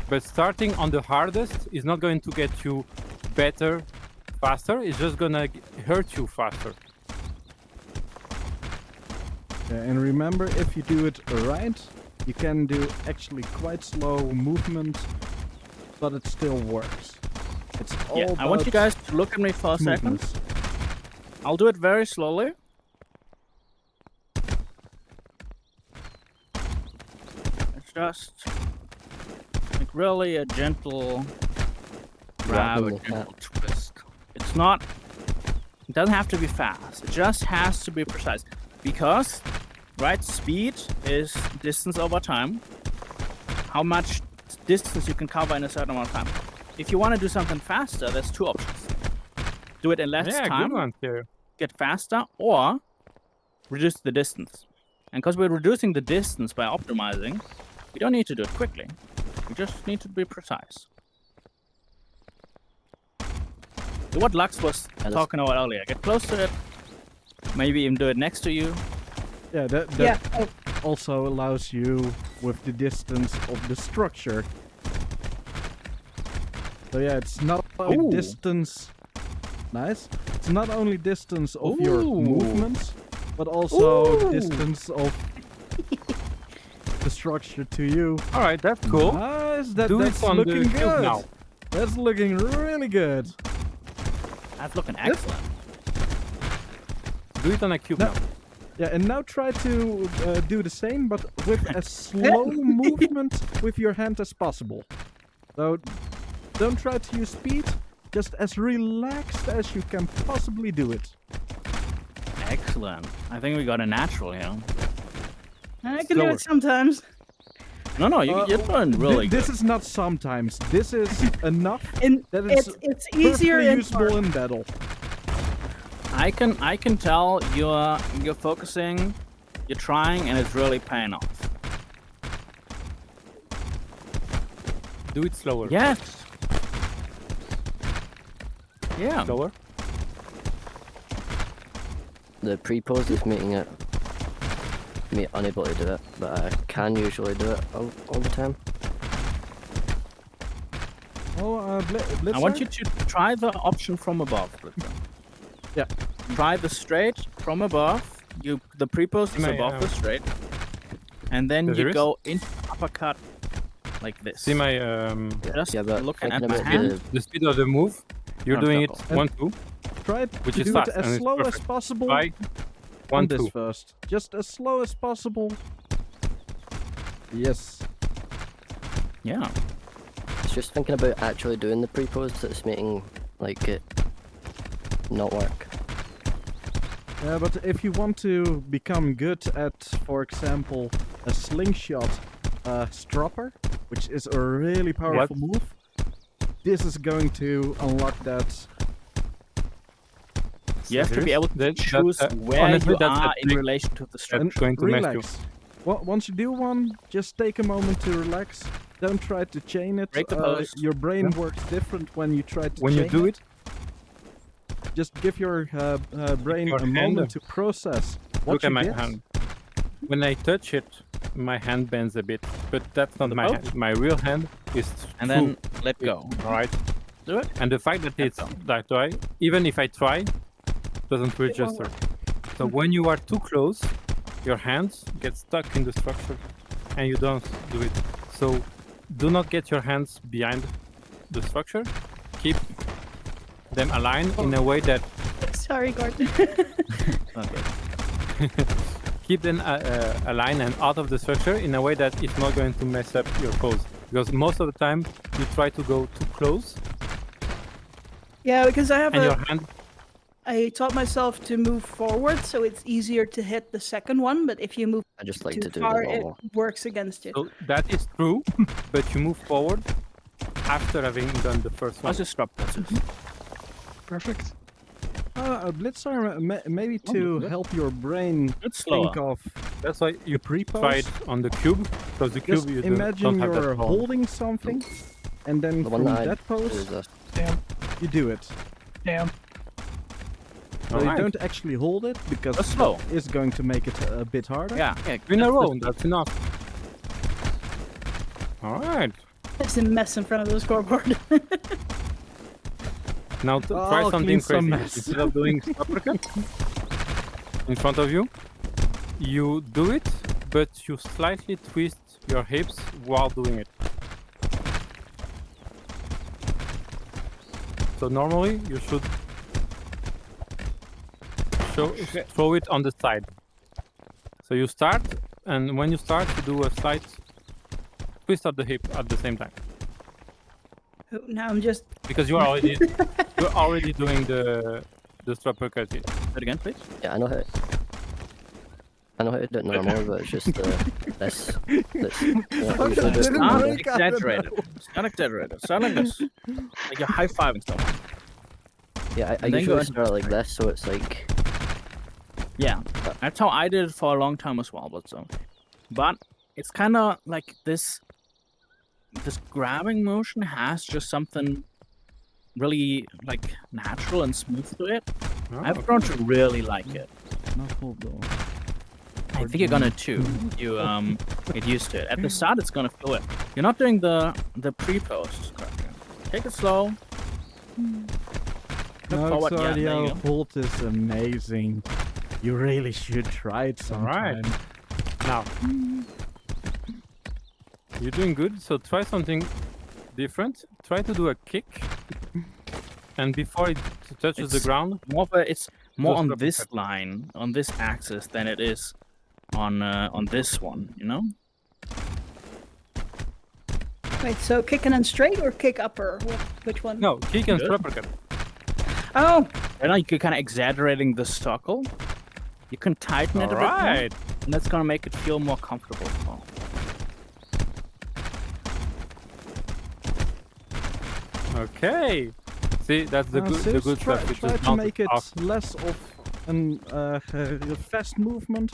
But starting on the hardest is not going to get you better faster, it's just gonna hurt you faster. Yeah, and remember, if you do it right, you can do actually quite slow movement, but it still works. It's all Yeah, I want you about guys to look at me for a second. smoothness. I'll do it very slowly. It's just like really a gentle grab, a Rapping the gentle twist. It's not. It doesn't have to be fast. It just has to be precise. Because, right, speed is distance over time. How much distance you can cover in a certain amount of time. If you want to do something faster, there's 2 options. Do it in less Yeah, time, good one here. get faster, or reduce the distance. And because we're reducing the distance by optimizing, we don't need to do it quickly. We just need to be precise. So what Lux was talking about earlier. Get close to it. Maybe even do it next to you. Yeah, that Yeah. Oh, also allows you with the distance of the structure. So yeah, it's not only Ooh. distance. Nice. It's not only distance of your Ooh. movements, but also Ooh. distance of the structure to you. All right, that's cool. Nice. Do it That's on the looking cube good. now. That's looking really good. That's looking excellent. Do it on a cube No. now. Yeah, and now try to do the same, but with as slow movement with your hand as possible. So don't try to use speed, just as relaxed as you can possibly do it. Excellent. I think we got a natural here. I can do Slower. it sometimes. No, you're doing really This good. is not sometimes. This is enough And that it's it's easier perfectly in usable in battle. I can tell you're focusing, you're trying, and it's really paying off. Do it slower. Yes. Yeah. Slower. The pre-pose is making it me unable to do it, but I can usually do it all the time. Oh, I want you to try the option from above. Blitzer. Yeah. Try the straight from above. The pre-pose is My, above the straight, and then there you is? go into uppercut like this. See my Just Yeah, but looking at thinking my about hand. the the speed of the move. You're On doing it circle. 1, 2, try which to is do fast it and as it's slow as perfect. possible. Try on 1, this 2. first. Just as slow as possible. Yes. Yeah. It's just thinking about actually doing the pre-pose that's making like it not work. Yeah, but if you want to become good at, for example, a slingshot stropper, which is a really powerful move, this is going to unlock that. You have to be able to That- choose that's, where honestly, you that's a are in trick relation to the that's structure. going to mess you. Relax. Once you do one, just take a moment to relax. Don't try to chain it. Break the pose. Your brain Yeah. works different when you try to When you chain do it, Just give your brain your a hand moment up. to process what look you at my did. hand. When I touch it, my hand bends a bit, but that's not The my boat? hand. My real hand is And then let go. all right. Do it. And the fact that Let it's go. that way, even if I try, doesn't register. So when you are too close, your hands get stuck in the structure, and you don't do it. So do not get your hands behind the structure. Keep them aligned in a way that Sorry, Gort. Okay. Keep them aligned and out of the structure in a way that it's not going to mess up your pose. Because most of the time you try to go too close Yeah, because I have and your hand. I taught myself to move forward, so it's easier to hit the second one. But if you move I just like too to do far, the it normal. works against it. So that is true, but you move forward after having done the first one. Let's just drop this. Perfect. Blitzer, maybe to good. help your brain It's think slower. of That's why you pre-pose. try it on the cube, because the cube Just you imagine don't have you're that problem. holding something, and then The from one that I that do pose, is this. Damn. you do it. Damn. So you Alright. don't actually hold it, because That's slow. that is going to make it a bit harder. Yeah. In a row, that's enough. Alright. It's a mess in front of the scoreboard. Now try Oh, something clean some crazy. mess. Instead of doing uppercut in front of you, you do it, but you slightly twist your hips while doing it. So normally you should throw it on the side. So you start, and when you start, you do a slight twist of the hip at the same time. Now I'm just. Because you're already doing the uppercut. Do it again, please. Yeah, I know how to do it normal, but it's just this. Yeah, I usually do it Didn't normal. break out. Exaggerated. It's not exaggerated. Sound like this. Like you're high-fiving someone. Yeah, I And then go usually into start like this, so it's like Yeah. That's how I did it for a long time as well. But it's kind of like this grabbing motion has just something really like natural and smooth to it. I've grown to really like it. Not hold on. I think you're gonna too. You get used to it. At the start, it's gonna feel it. You're not doing the pre-post. Take it slow. Look No, forward. Yeah, there you Xardio, go. hold is amazing. You really should try it sometime. Alright. Now, you're doing good, so try something different. Try to do a kick, and before it touches the It's ground, It's more Just on drop this it. line, on this axis, than it is on this one. You know? Wait, so kick and then straight or kick upper? Which one? no, kick and Good. uppercut. Oh, And now you're kind of exaggerating the suckle. You can tighten it a bit more, Alright. and that's gonna make it feel more comfortable. Oh. Okay. See, that's the good Sis, try, stuff. It's try just to bounces make it off. less of a fast movement,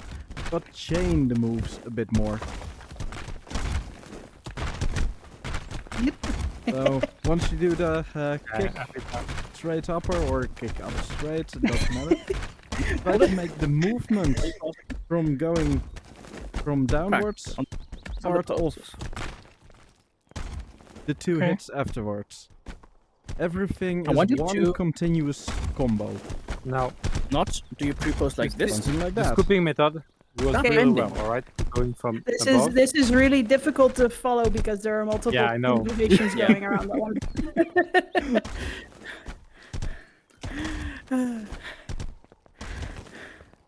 but chain the moves a bit more. So once you do the kick straight upper or kick up straight, it doesn't matter. Try to make the movement from going from downwards on part the of poses. the two Okay. hits afterwards. Everything I want is you one to- continuous combo. Now, Not do you pre-post like this? Something like the that. scooping method was Okay. really well. All right, going from above. this is really difficult to follow because there are multiple Yeah, I know. combinations Yeah. going around that one.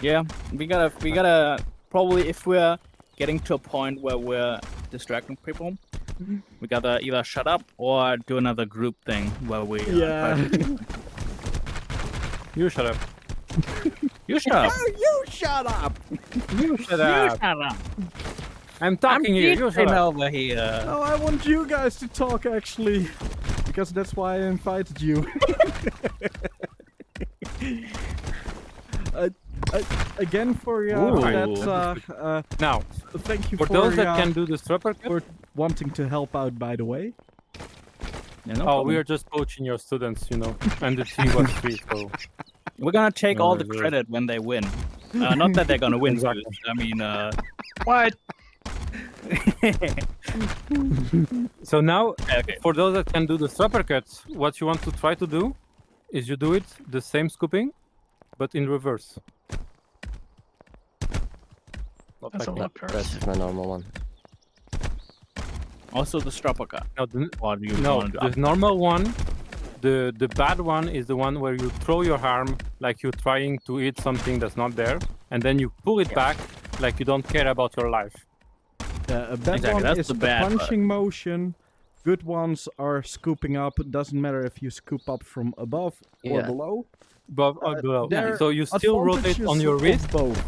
Yeah, we gotta probably, if we're getting to a point where we're distracting people, we gotta either shut up or do another group thing where we Yeah. You shut up. You shut up. You shut up! You shut You up. shut up. I'm talking here. You shut eating up. over here. No, I want you guys to talk actually, because that's why I invited you. Again for Ooh. that. Now, Thank you for those that can do the uppercut, for wanting to help out. By the way, Yeah, no oh, problem. we are just coaching your students, you know, and the team was free, so We're gonna take all the good. credit when they win. Not that they're gonna win. Exactly. I mean, What? So now, okay. for those that can do the uppercut, what you want to try to do is you do it the same scooping, but in reverse. Not That's like a that. lot first. That's just my normal one. Also the strapper cut. No, Or do you no, wanna do the normal one, The bad one is the one where you throw your arm like you're trying to eat something that's not there, and then you pull it back like you don't care about your life. A bad Exactly, one that's is the the bad part. punching motion. Good ones are scooping up. It doesn't matter if you scoop up from above or Yeah. below. Above or below. There So you still rotate advantages on your of wrist, both.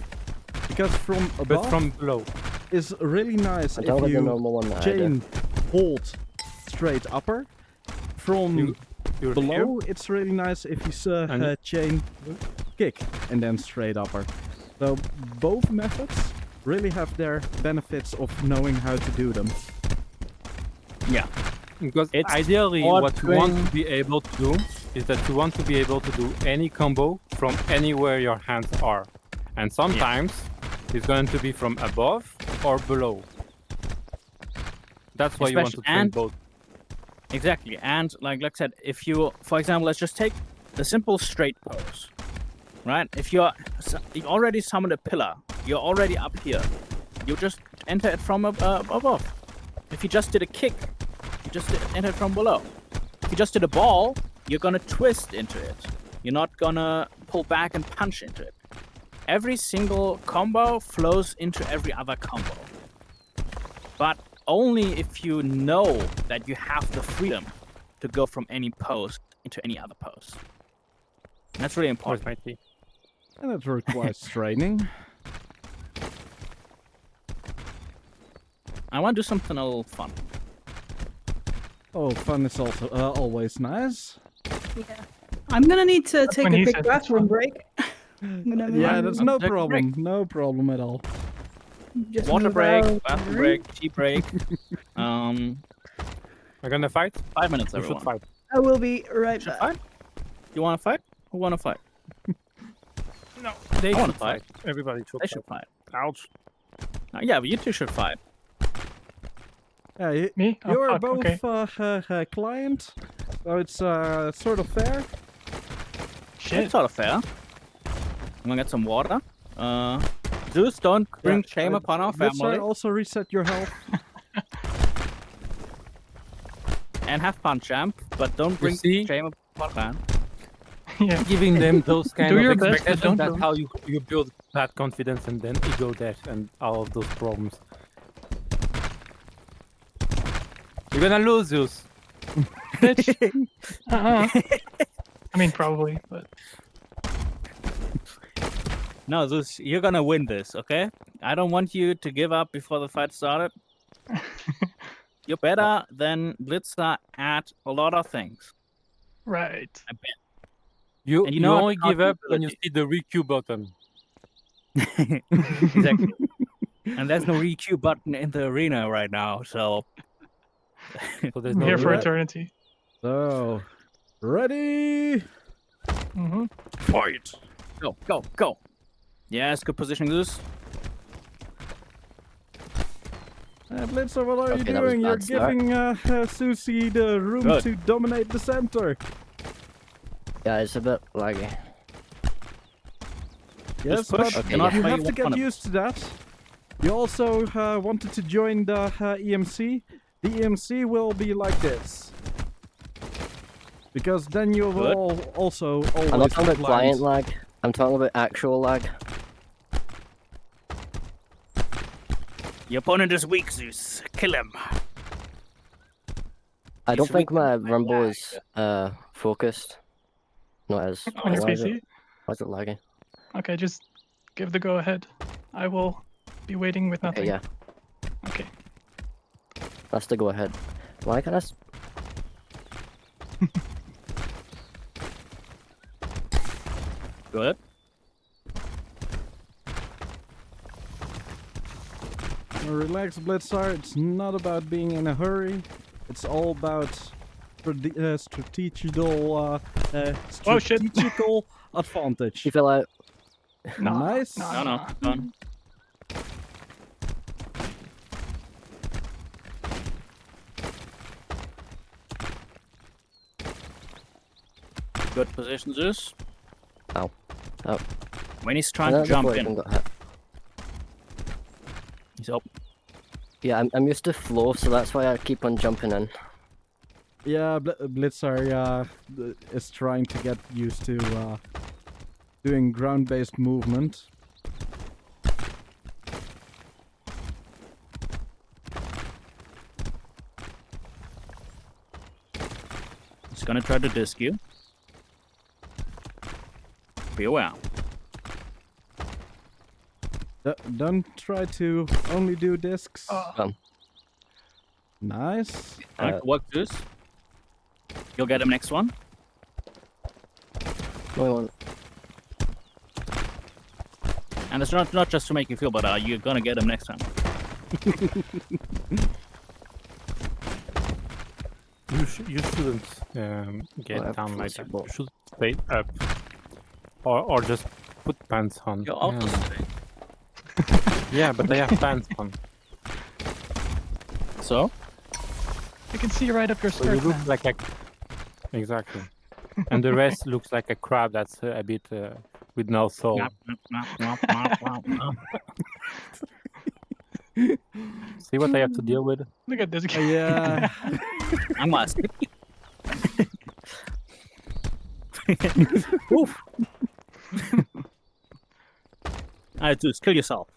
Because from but above from below. is really nice I if don't like the you normal one that I do. chain hold straight upper. From You're below, it's really nice if you And- chain kick and then straight upper. So both methods really have their benefits of knowing how to do them. Yeah. Because It's ideally, odd what you want thing- to be able to do is that you want to be able to do any combo from anywhere your hands are. And sometimes it's going to be from above or below. That's why you want to Especially- train and- both. Exactly, and like I said, if you, for example, let's just take the simple straight pose, right? If you've already summoned a pillar, you're already up here. You just enter it from above. If you just did a kick, you just enter it from below. If you just did a ball, you're gonna twist into it. You're not gonna pull back and punch into it. Every single combo flows into every other combo, but only if you know that you have the freedom to go from any pose into any other pose. And that's really Or important. it might be. And it requires training. I want to do something a little fun. Oh, fun is also always nice. Yeah. I'm gonna need to take when a he big said that's bathroom fun. break. I'm gonna Yeah, move that's I'm no taking a break. problem. No problem at all. just Water move break, out bathroom the break, tea break. We're gonna fight? 5 minutes, We should everyone. fight. I will be right Should back. fight? You want to fight? Who want to fight? No, they I wanna should fight. Everybody should They should fight. fight. Ouch. Yeah, but you two should fight. Yeah, Me? Oh, you're fuck, both okay. client, so it's sort of fair. Shit. It's sort of fair. I'm gonna get some water. Zeus, don't bring shame upon our Let's family. also reset your health. And have fun, champ. But don't bring see? shame upon our family. Yeah. Giving them those kind Do of your best, but expectations, don't that's lose. how you build that confidence and then ego death and all of those problems. You're gonna lose, Zeus. Bitch. I mean, probably, but No, Zeus, you're gonna win this, okay? I don't want you to give up before the fight started. You're better than Blitzer at a lot of things. right. I bet. You And you know what only give up when you accountability- see the requeue button. Exactly. And there's no requeue button in the arena right now, so So there's I'm no here for regret. eternity. So, ready? Hmm. Fight! go, go, go. Yes, good position, Zeus. Blitzer, what are you Okay, that was doing? You're bad start. giving Susie the room Good. to dominate the center. Yeah, it's a bit laggy. Yes, push. but Okay, Not yeah. you where have you to get want 'em. used to that. You also wanted to join the EMC. The EMC will be like this. Because then you Good. will also always I'm not talking about be client blind. lag. I'm talking about actual lag. Your opponent is weak, Zeus. Kill him. I don't He's think weak my in my rumble lag. is focused. No, it is. On your Why is it- PC? Why is it lagging? Okay, just give the go ahead. I will be waiting with nothing. Okay, yeah. Okay. That's the go ahead. Why can't I? Good. Relax, Blitzer. It's not about being in a hurry. It's all about strategical Oh, shit. strategical advantage. She fell out. Nah, Nice. nah, No, nah. done. Good position, Zeus. Ow. Ow. When he's trying No, to jump before I in, even got hit. he's up. Yeah, I'm used to flow, so that's why I keep on jumping in. Yeah, Blitzer is trying to get used to doing ground-based movement. He's gonna try to disc you. Be aware. Don't try to only do discs. Nice. Alright, work this. You'll get him next one. No one. And it's not just to make you feel better, you're gonna get him next time. You shouldn't get Well, down like that. possible. You should stay up. Or just put pants on. You're also sitting. Yeah, but they have pants on. So? I can see right up your So you skirt. look Man. like a... Exactly. And the rest looks like a crab that's a bit with no soul. Nyop, nyop, nyop, nyop, nyop, nyop. See what I have to deal with? Look at this guy. Yeah. I must. Oof. Alright, dude, kill yourself.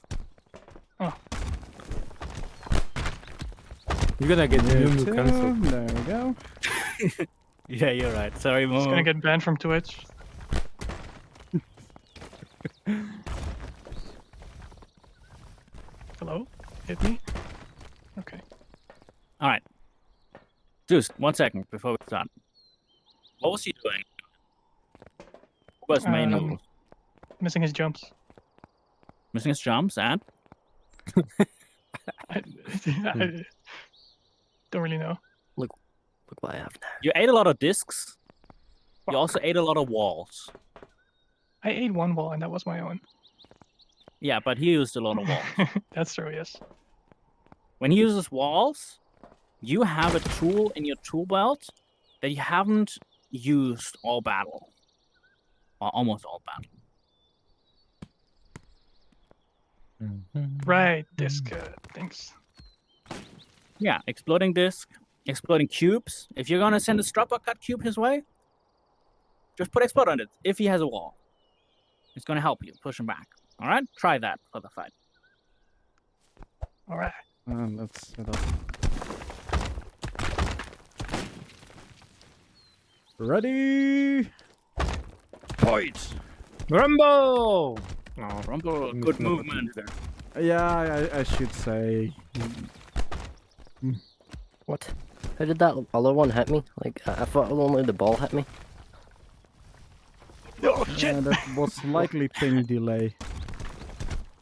You're gonna get There new cancelled. we go. Yeah, you're right. Sorry, He's Momo. gonna get banned from Twitch. Hello? Hit me? Okay. Alright. Zeus, 1 second before we start. What was he doing? What was main move? Missing his jumps. Missing his jumps and? I don't really know. Look what I have now. You ate a lot of discs. You also ate a lot of walls. I ate one wall and that was my own. Yeah, but he used a lot of walls. That's true, yes. When he uses walls, you have a tool in your tool belt that you haven't used all battle. Or almost all battle. Right, disc things. Yeah, exploding disc, exploding cubes. If you're gonna send a strapper cut cube his way, just put explode on it. If he has a wall, it's gonna help you push him back. All right, try that for the fight. All right. Let's set up. Ready? Fight! Rumble! No, Rumble, I'm good not gonna movement. do that. Yeah, I should say. What? How did that other one hit me? Like, I thought only the ball hit me. Oh, shit! That was likely ping delay.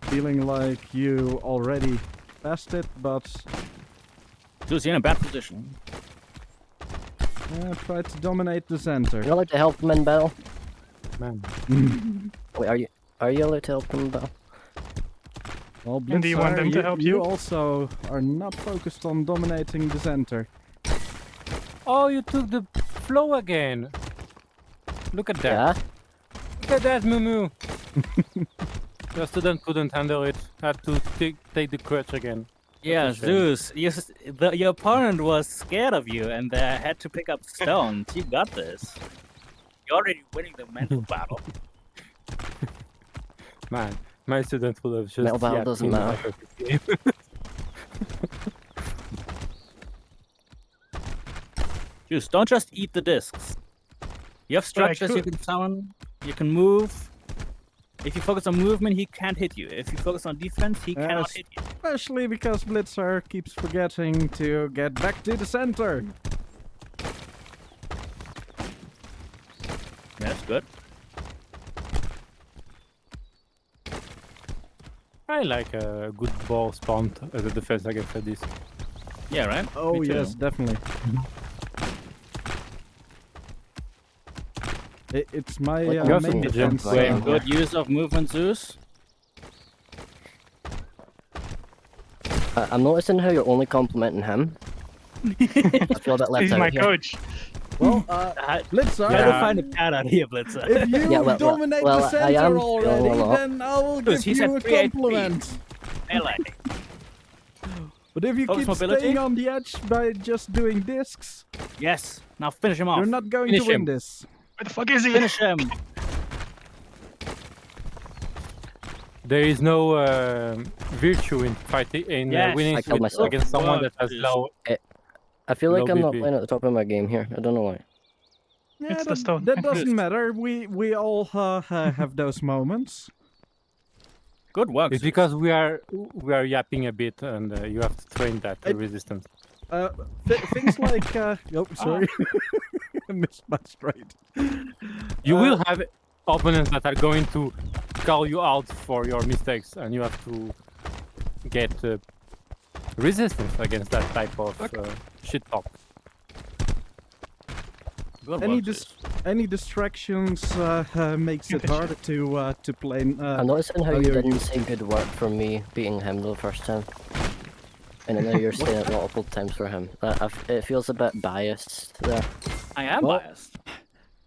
Feeling like you already passed it, but Zeus, you're in a bad position. try to dominate the center. Are you allowed to help him in battle? Man. Wait, are you allowed to help him in battle? Well, And do you want them Blitzer, to help you you? also are not focused on dominating the center. Oh, you took the flow again. Look at that. Yeah? Look at that, Mumu. Your student couldn't handle it. Had to take the crutch again. Yeah, a shame. Zeus, your opponent was scared of you and had to pick up stones. You got this. You're already winning the mental battle. Man, my student would have just Metal battle yapped doesn't in matter. out of the game. Zeus, don't just eat the discs. You have structures you could. can summon, you can move. If you focus on movement, he can't hit you. If you focus on defense, he cannot Yes. hit you. Especially because Blitzer keeps forgetting to get back to the center. That's good. I like a good ball spawn as a defense against this. Yeah, right? Oh Me too. yes, definitely. It's my Like, you also main need to jump defense. right Same in. good use of movement, Zeus. I'm noticing how you're only complimenting him. I feel a bit left He's out my here. coach. Well, Blitzer, Gotta Yeah. find a cat out here, Blitzer. if you Yeah, well, dominate well, the I center am already, going up. then I will Because give he's at you a 3 HP. compliment. Melee. But if you Focus keep mobility. staying on the edge by just doing discs, Yes. Now finish him off. you're not going Finish to win him. this. Where the fuck is he? Finish him. There is no virtue in fighting in Yes. winning I killed myself. against someone that has Work. low. I feel like Low I'm not BP. playing at the top of my game here. I don't know why. Yeah, It's the that, stone. that doesn't matter. We all have those moments. Good work. It's Zeus. because we are yapping a bit, and you have to train that resistance. Things like oh, sorry, I missed my straight. You will have opponents that are going to call you out for your mistakes, and you have to get resistance against that type of shit talk. Good Any work, Zeus. any distractions makes it harder to play. I'm noticing how oh, you you're didn't say good work for me beating him the first time. And then now you're saying it multiple times for him. It feels a bit biased there. I am Well, biased.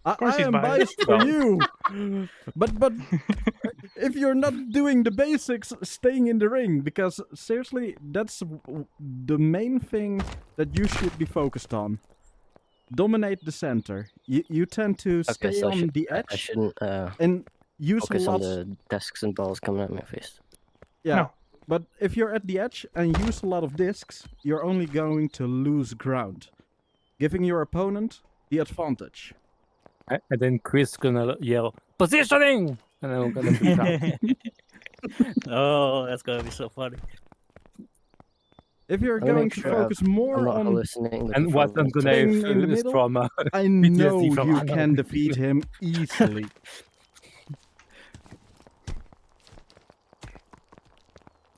I he's am biased. biased for you, but if you're not doing the basics, staying in the ring, because seriously, that's the main thing that you should be focused on. Dominate the center. You tend to Okay, stay so on the I edge shouldn't and use a focus on lot. the discs and balls coming at my face. Yeah, No. but if you're at the edge and use a lot of discs, you're only going to lose ground, giving your opponent the advantage. And then Chris gonna yell positioning, and I'm gonna be proud. Oh, that's gonna be so funny. If you're I'm gonna going make to sure focus more I'm not on, hallucinating. The And what's not performance. gonna Staying have in the is middle? from I know PTSD from you Anna. can defeat him easily.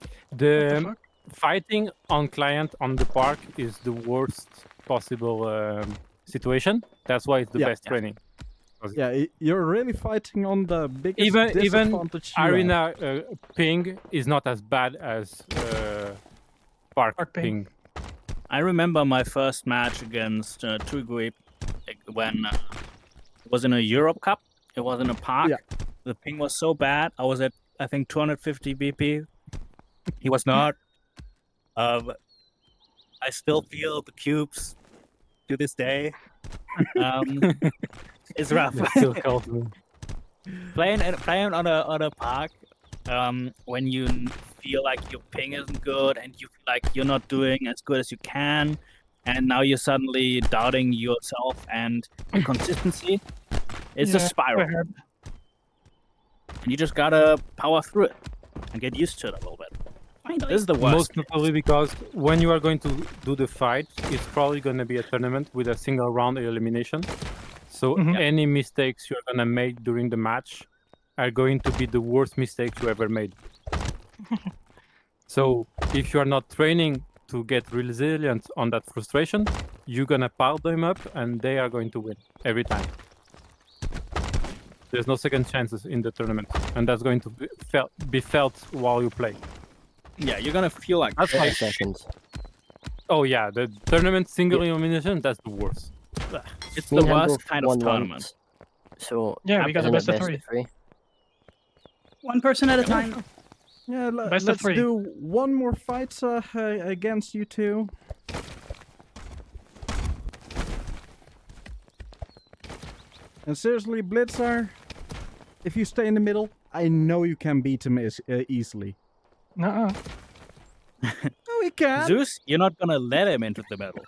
What the The fuck? fighting on client on the park is the worst possible situation. That's why it's the Yeah. best training. Yeah, you're really fighting on the biggest Even disadvantage you have. arena ping is not as bad as park Park ping. ping. I remember my first match against Tugui when it was in a Europe Cup. It was in a park. Yeah. The ping was so bad. I was at, I think, 250 BP. He was not. I still feel the cubes to this day. It's rough. It's still called me. playing on a park when you feel like your ping isn't good and you feel like you're not doing as good as you can, and now you're suddenly doubting yourself and your consistency. It's a Yeah, spiral, I heard. and you just gotta power through it and get used to it a little bit. This is the worst. Most probably because when you are going to do the fight, it's probably going to be a tournament with a single round elimination. So Mhm. any mistakes you're going to make during the match are going to be the worst mistakes you ever made. So if you are not training to get resilient on that frustration, you're going to pile them up and they are going to win every time. There's no second chances in the tournament, and that's going to be felt while you play. Yeah, you're gonna feel like That's 30 why. seconds. Oh yeah, the tournament single elimination, that's the worst. it's Me the and him worst both kind of won tournament. once. So Yeah, we got the in best of three. One person at a time. Yeah, Best of let's three. do one more fight against you two. And seriously, Blitzer, if you stay in the middle, I know you can beat him easily. Nuh-uh. No, he can. Zeus, you're not gonna let him into the middle.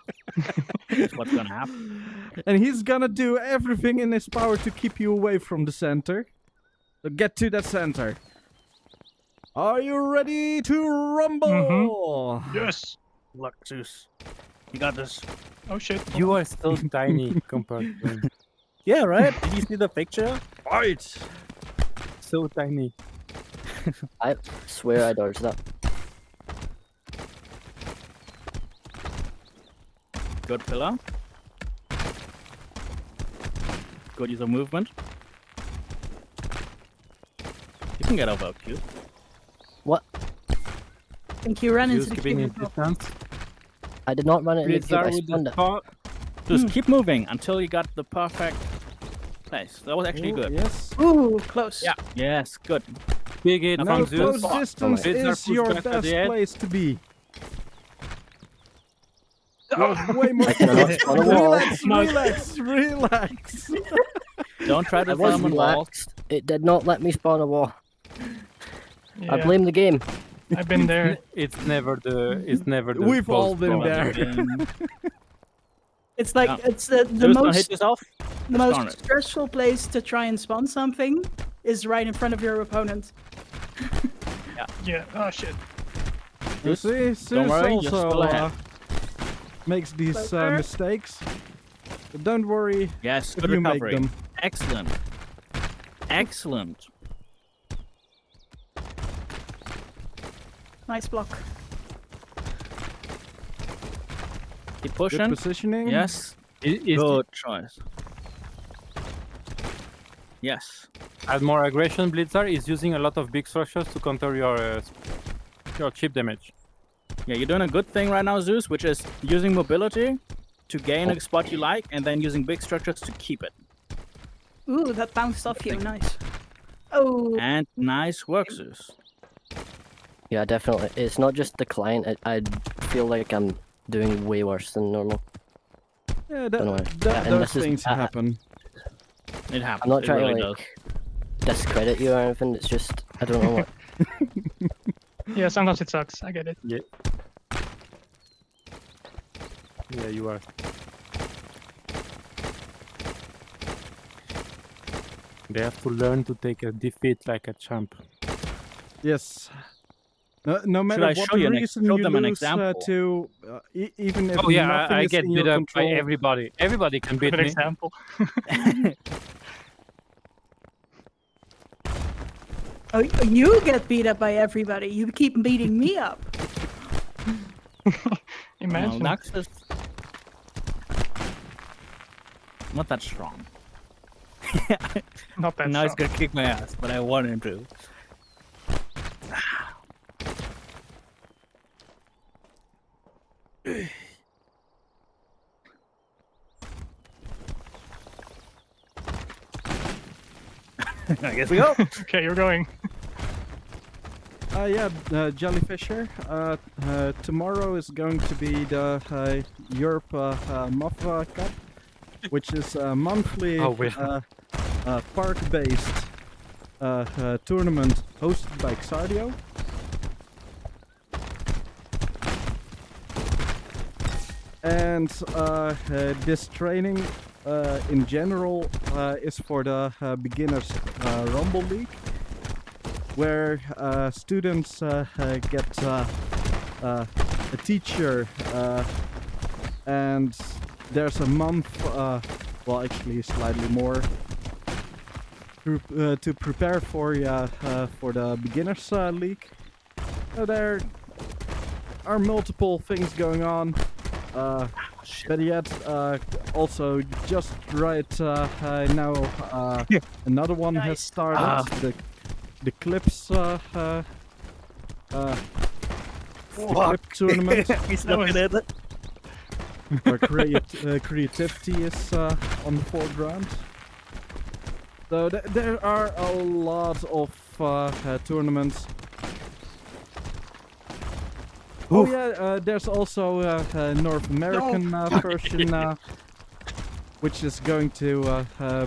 That's what's gonna happen. And he's gonna do everything in his power to keep you away from the center. So get to that center. Are you ready to rumble? Yes. Look, Zeus, you got this. Oh shit. You are still tiny compared to him. Yeah, right? Did you see the picture? Fight! So tiny. I swear I dodged that. Good pillar. Good use of movement. You can get over Q. What? I think you ran You into the skipping in cube. distance. I did not run it in the cube. Blizzard I with spawned the it. top. Just keep moving until you got the perfect place. That was actually Oh, good. Yes. Ooh, close. Yeah. Yes, good. Big hit Now No, from Zeus. close Zeus. distance Blizzard is push your back at best the edge. place to be. You're way more. I cannot spawn a wall. Relax. Don't try to I was farm on walls. relaxed. It did not let me spawn a wall. Yeah, I blame the game. I've been there. It's never the. We've all been post-spawn. there. It's like No. it's the Just don't hit most yourself. the darn most it. stressful place to try and spawn something is right in front of your opponent. Yeah. Oh shit. You see, Zeus worry, you're still also ahead. makes these Closer. mistakes. But don't worry Yes, if good you recovery. make them. Excellent. Excellent. Nice block. Keep Good pushing. positioning. Yes. Is Good choice. Yes. add more aggression, Blitzer is using a lot of big structures to counter your chip damage. Yeah, you're doing a good thing right now, Zeus, which is using mobility to gain a spot you like, and then using big structures to keep it. Ooh, that bounced off you. Nice. Oh, And nice work, Zeus. Yeah, definitely. It's not just the client. I feel like I'm doing way worse than normal. Yeah, Don't know why. And those this is- things I- happen. It happens. I'm not it trying really to like does. discredit you or anything. It's just I don't know what. Yeah, sometimes it sucks. I get it. Yeah, you are. They have to learn to take a defeat like a champ. Yes. No matter I what show the you an reason show you them an lose example? to, even if Oh yeah, nothing I is get in beat your up control. by everybody. Everybody can beat Good me. example. oh, you get beat up by everybody. You keep beating me up. Well, Imagine. Lux is not that strong. Not that Now he's strong. gonna kick my ass, but I want him to. I guess we go. Okay, you're going. Yeah, Jellyfisher. Tomorrow is going to be the Europe MOF Cup, which is a monthly Oh, yeah. park-based tournament hosted by Xardio. And this training in general is for the beginners Rumble League, where students get a teacher, and there's a month, well actually slightly more, to prepare for the beginners league. There are multiple things going on. But yet, also just right now, another one has Nice. started. The Clips the Clip tournament, He's looking at it. where creativity is on the foreground. So there are a lot of tournaments. Oh yeah, there's also a North American version, which is going to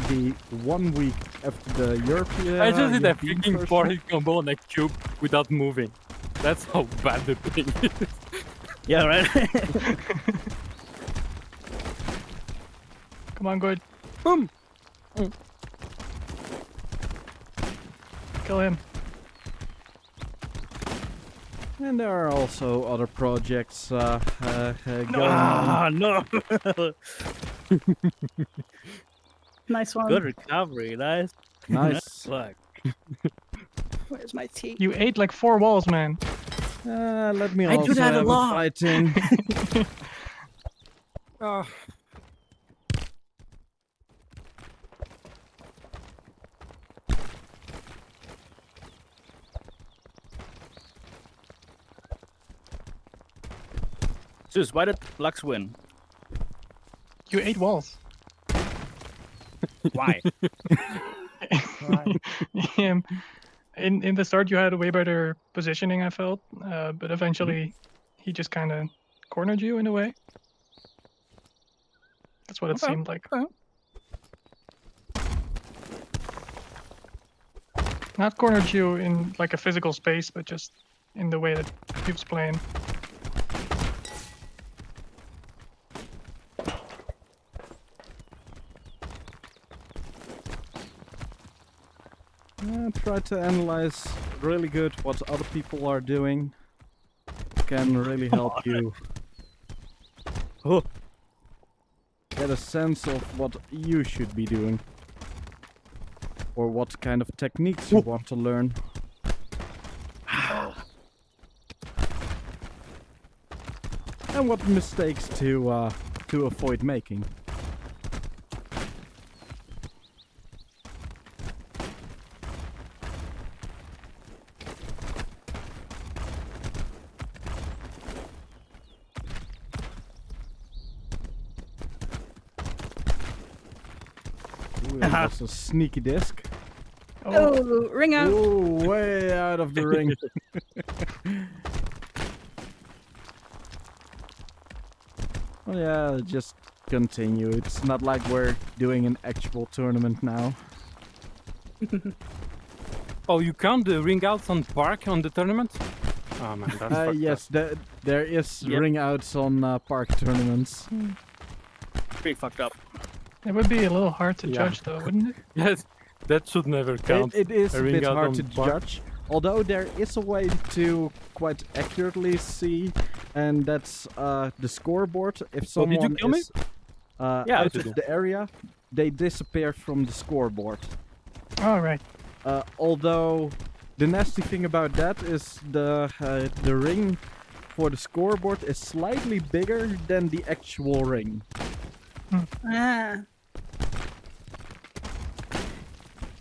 be 1 week after the European. I just did a European freaking version. 40 combo on a cube without moving. That's how bad the thing is. Yeah, right. Come on, good. Boom! Kill him. And there are also other projects going on. Ah, no. Nice one. Good recovery, nice. Nice. Look. Where's my tea? You ate like 4 walls, man. Let me I do also that a have lot. fight in. Oh. Zeus, why did Lux win? You ate walls. Why? In the start, you had a way better positioning, I felt, but eventually he just kind of cornered you in a way. That's what it Okay, seemed like. okay. Not cornered you in like a physical space, but just in the way that he was playing. Try to analyze really good what other people are doing. Can really help you get a sense of what you should be doing. Or what kind of techniques you want to learn. And what mistakes to avoid making. Ooh, that's a sneaky disc. Oh, ring out. Ooh, way out of the ring. Well, yeah, just continue. It's not like we're doing an actual tournament now. Oh, you count the ring outs on park on the tournament? Oh man, that's fucked Yes, there is Yep. ring outs on park tournaments. Pretty fucked up. It would be a little hard to Yeah. judge, though, wouldn't it? up. Yes, that should never count. It is a a ring bit out hard on to park. judge, although there is a way to quite accurately see, and that's the scoreboard. If Oh, did you someone kill me? is Yeah, out I of did. the area, they disappear from the scoreboard. All right. Although the nasty thing about that is the ring for the scoreboard is slightly bigger than the actual ring. Ah.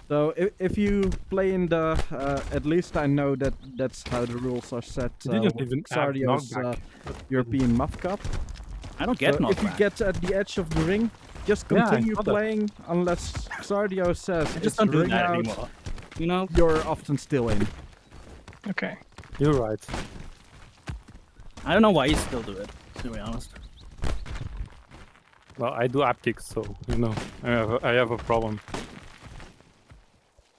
So if you play in the, at least I know that that's how the rules are set You didn't with even have Xardio's knockback. European Muff Cup. I don't get So if you knockback. get at the edge of the ring, just Yeah, I continue saw that. playing unless Xardio says I it's just don't do ring that out. anymore. You know? You're often still in. Okay. You're right. I don't know why you still do it, to be honest. Well, I do haptics, so you know, I have a problem.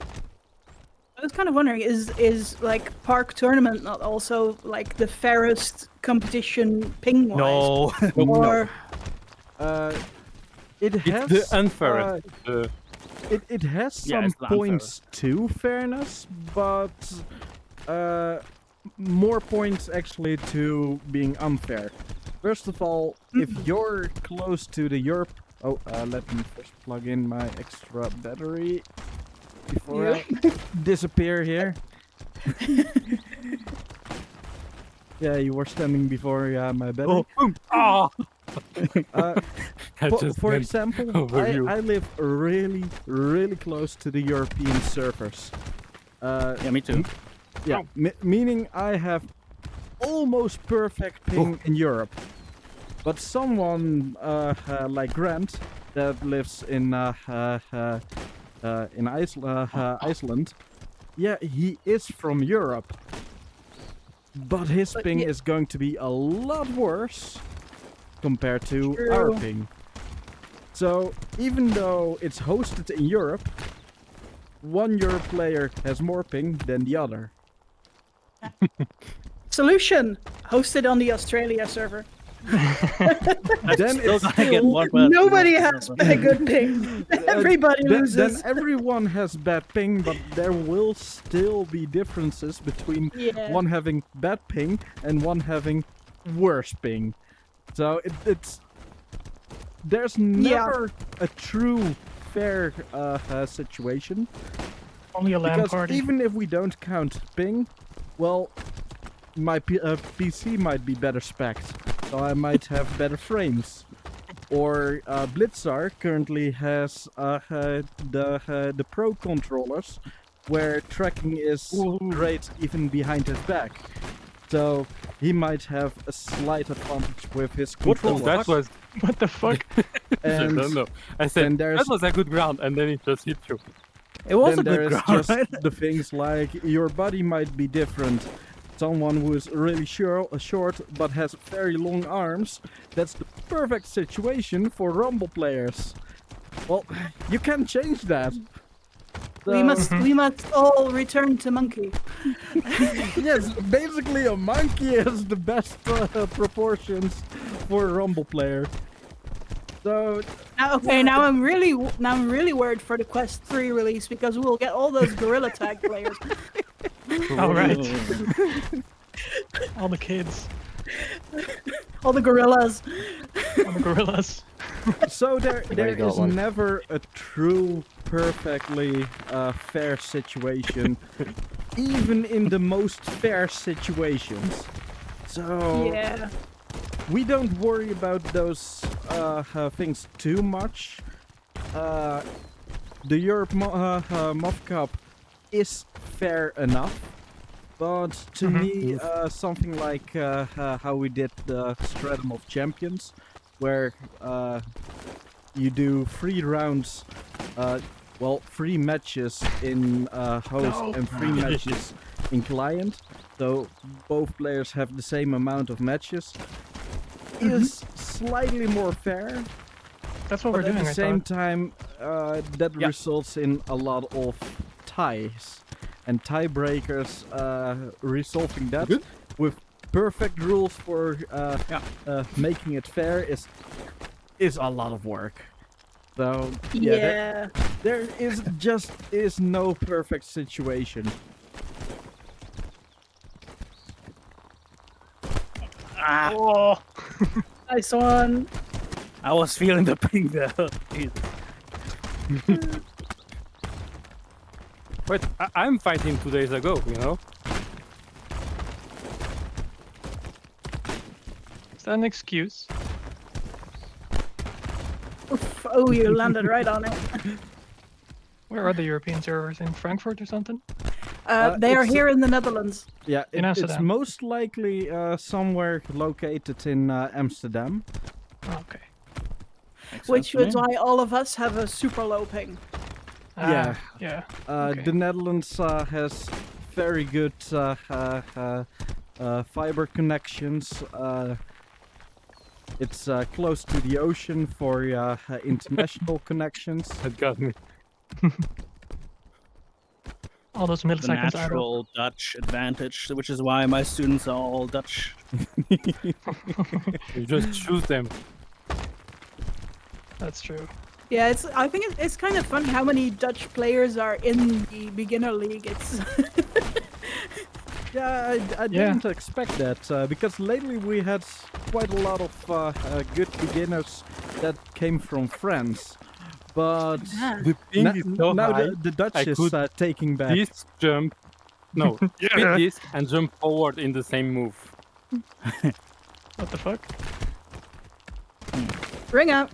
I was kind of wondering, is like park tournament not also like the fairest competition ping-wise? No. Or It It's has the unfair. it has Yeah, some it's the unfair. points to fairness, but more points actually to being unfair. First of all, if you're close to the Europe, let me first plug in my extra battery before I disappear here. Yeah, you were standing before my battery. Oh, I For, just for went example, over you. I live really, really close to the European servers. Yeah, me too. Yeah, meaning I have almost perfect ping in Europe. But someone like Grant that lives in Iceland, yeah, he is from Europe. But his But ping ye- is going to be a lot worse compared to our True. ping. So even though it's hosted in Europe, one Europe player has more ping than the other. Solution hosted on the Australia server. Then Still it's gonna get still- one person. Nobody has a good ping. Everybody Then loses. everyone has bad ping, but there will still be differences between Yeah. one having bad ping and one having worse ping. So it's there's never a true fair situation, Only a LAN because party. even if we don't count ping, well, my PC might be better spec'd, so I might have better frames. Or Blitzar currently has the Pro controllers, where tracking is great even behind his back. So he might have a slight advantage with his Oh, controllers. that was. What the fuck? And no, no. I then said there's- that was a good ground, and then it just hit you. It was then a there good is ground, just right? the things like your body might be different. Someone who is really short but has very long arms, that's the perfect situation for Rumble players. Well, you can change that. We must all return to monkey. Yes, basically a monkey has the best proportions for a Rumble player. So Now I'm really worried for the Quest 3 release because we'll get all those gorilla tag players. All right. All the kids. All the gorillas. All the gorillas. So there already got is one. never a true, perfectly fair situation, even in the most fair situations. So Yeah. we don't worry about those things too much. The Europe MOF Cup is fair enough, but to me, something like how we did the Stratum of Champions, where you do 3 rounds, 3 matches in host and 3 matches in client, so both players have the same amount of matches, is slightly more fair. That's what But we're doing. at the I same thought. time, that results in a lot of ties and tiebreakers, resolving that with perfect rules for making it fair is a lot of work. So Yeah. there is no perfect situation. Oh, Nice one. I was feeling the ping there. Jesus. Wait, I'm fighting 2 days ago, you know? is that an excuse? Oof. Oh, you landed right on it. Where are the European servers? In Frankfurt or something? They are it's- here in the Netherlands. Yeah, In it's Amsterdam. most likely somewhere located in Amsterdam. Oh, okay. Which is why all of us have a super low ping. Ah, yeah. Okay. The Netherlands has very good fiber connections. It's close to the ocean for international connections. That got me. All those The milliseconds add up. natural Dutch advantage, which is why my students are all Dutch. You just choose them. That's true. Yeah, I think it's kind of funny how many Dutch players are in the beginner league. It's Yeah, I didn't expect that because lately we had quite a lot of good beginners that came from France. But The ping is so now high. the Dutch I is could taking back. This jump. No, spin this and jump forward in the same move. What the fuck? ring out.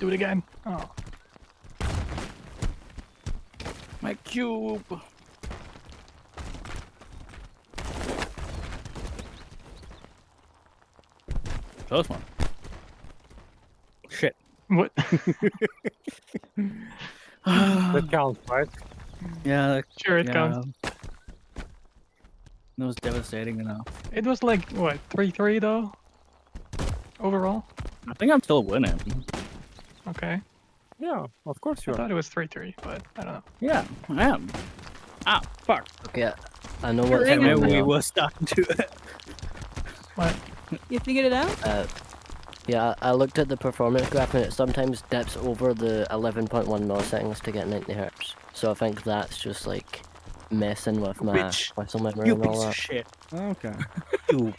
Do it again. Oh. My cube. Close one. Shit. What? That counts, right? Yeah, Sure, it yeah. counts. That was devastating enough. It was like, what, 3-3 though? Overall? I think I'm still winning. Okay. Yeah, of course I you are. thought it was 3-3, but I don't know. Yeah, I am. Ah, fuck. Okay, I know what's Ring Maybe going we on. were starting to. What? You figured it out? Yeah, I looked at the performance graph and it sometimes dips over the 11.1 milliseconds to get 90 hertz. So I think that's just like messing with my Bitch. muscle memory You and all piece of that. shit. Okay. You.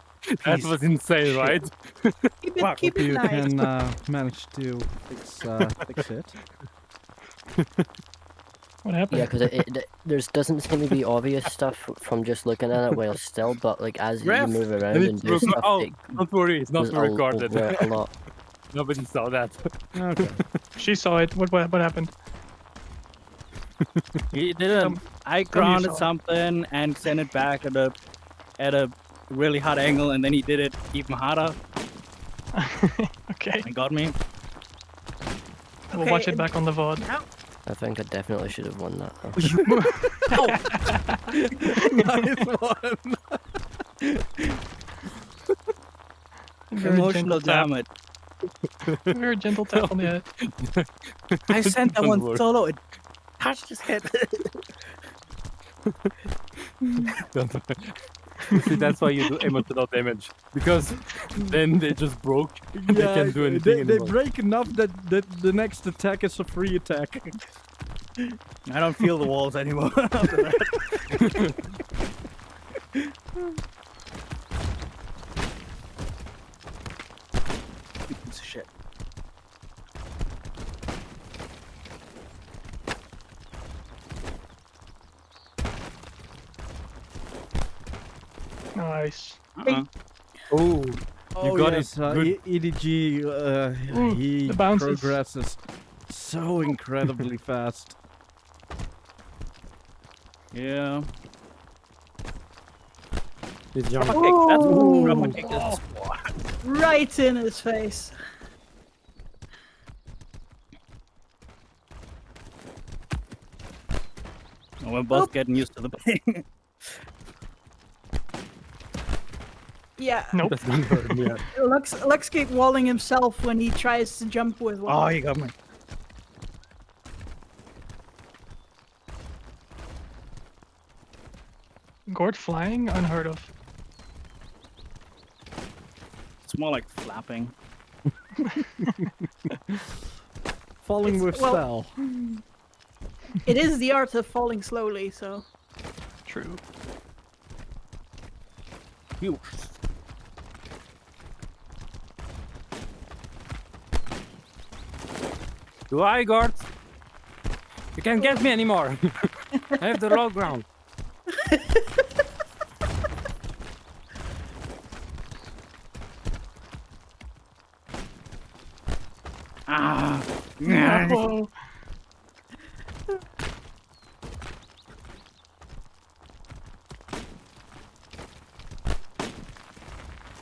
That piece was insane, shit. right? Keep Fuck, it, keep it You nice. can manage to fix it. What happened? Yeah, because there's doesn't seem to be obvious stuff from just looking at it while still, but like as Ref, you move around And and it's do stuff, oh, it don't worry, it's not goes recorded. over a lot. Nobody saw that. Okay. She saw it. What happened? He didn't. I saw grounded it. something and sent it back at a really hard angle, and then he did it even harder Okay. and got me. We'll watch it Okay, back on the VOD. I think I definitely should have won that. Though. Nice one. Very Emotional gentle tap. damage. Very gentle tap on the head. I sent that Don't one worry. solo. It touched his head. Don't worry. See, that's why you do emotional damage, because then they just broke. And they can't do anything they anymore. break enough that the next attack is a free attack. I don't feel the walls anymore after that. You piece of shit. Nice. Oh, Oh, got yes, it. Good. EDG, he the bounces. progresses so incredibly fast. Yeah. It's jump. Drop a kick. That's Ooh. drop a kick. That's Right in his face. We're both getting used to the pain. Yeah, Nope. That's gonna hurt me. Lux keep walling himself when he tries to jump with one. Oh, you got me. Gort flying? Unheard of. It's more like flapping. Falling It's- with well- style. It is the art of falling slowly, so. True. You. Do I, Gort? You can't get me anymore. I have the low ground. Ah. No.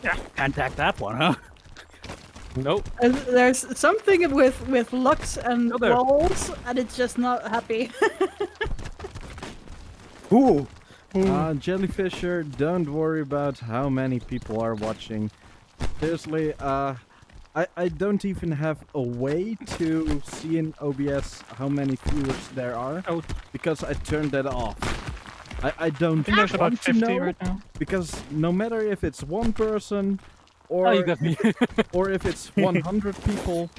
Yeah. Can't attack that one, huh? Nope. There's something with Lux and Oh, there. walls, and it's just not happy. Ooh. Jellyfisher, don't worry about how many people are watching. Seriously, I don't even have a way to see in OBS how many viewers there are, Oh. because I turned that off. I don't I think there's about want to 50 know, right now. because no matter if it's one person or Oh, you got me. or if it's 100 people,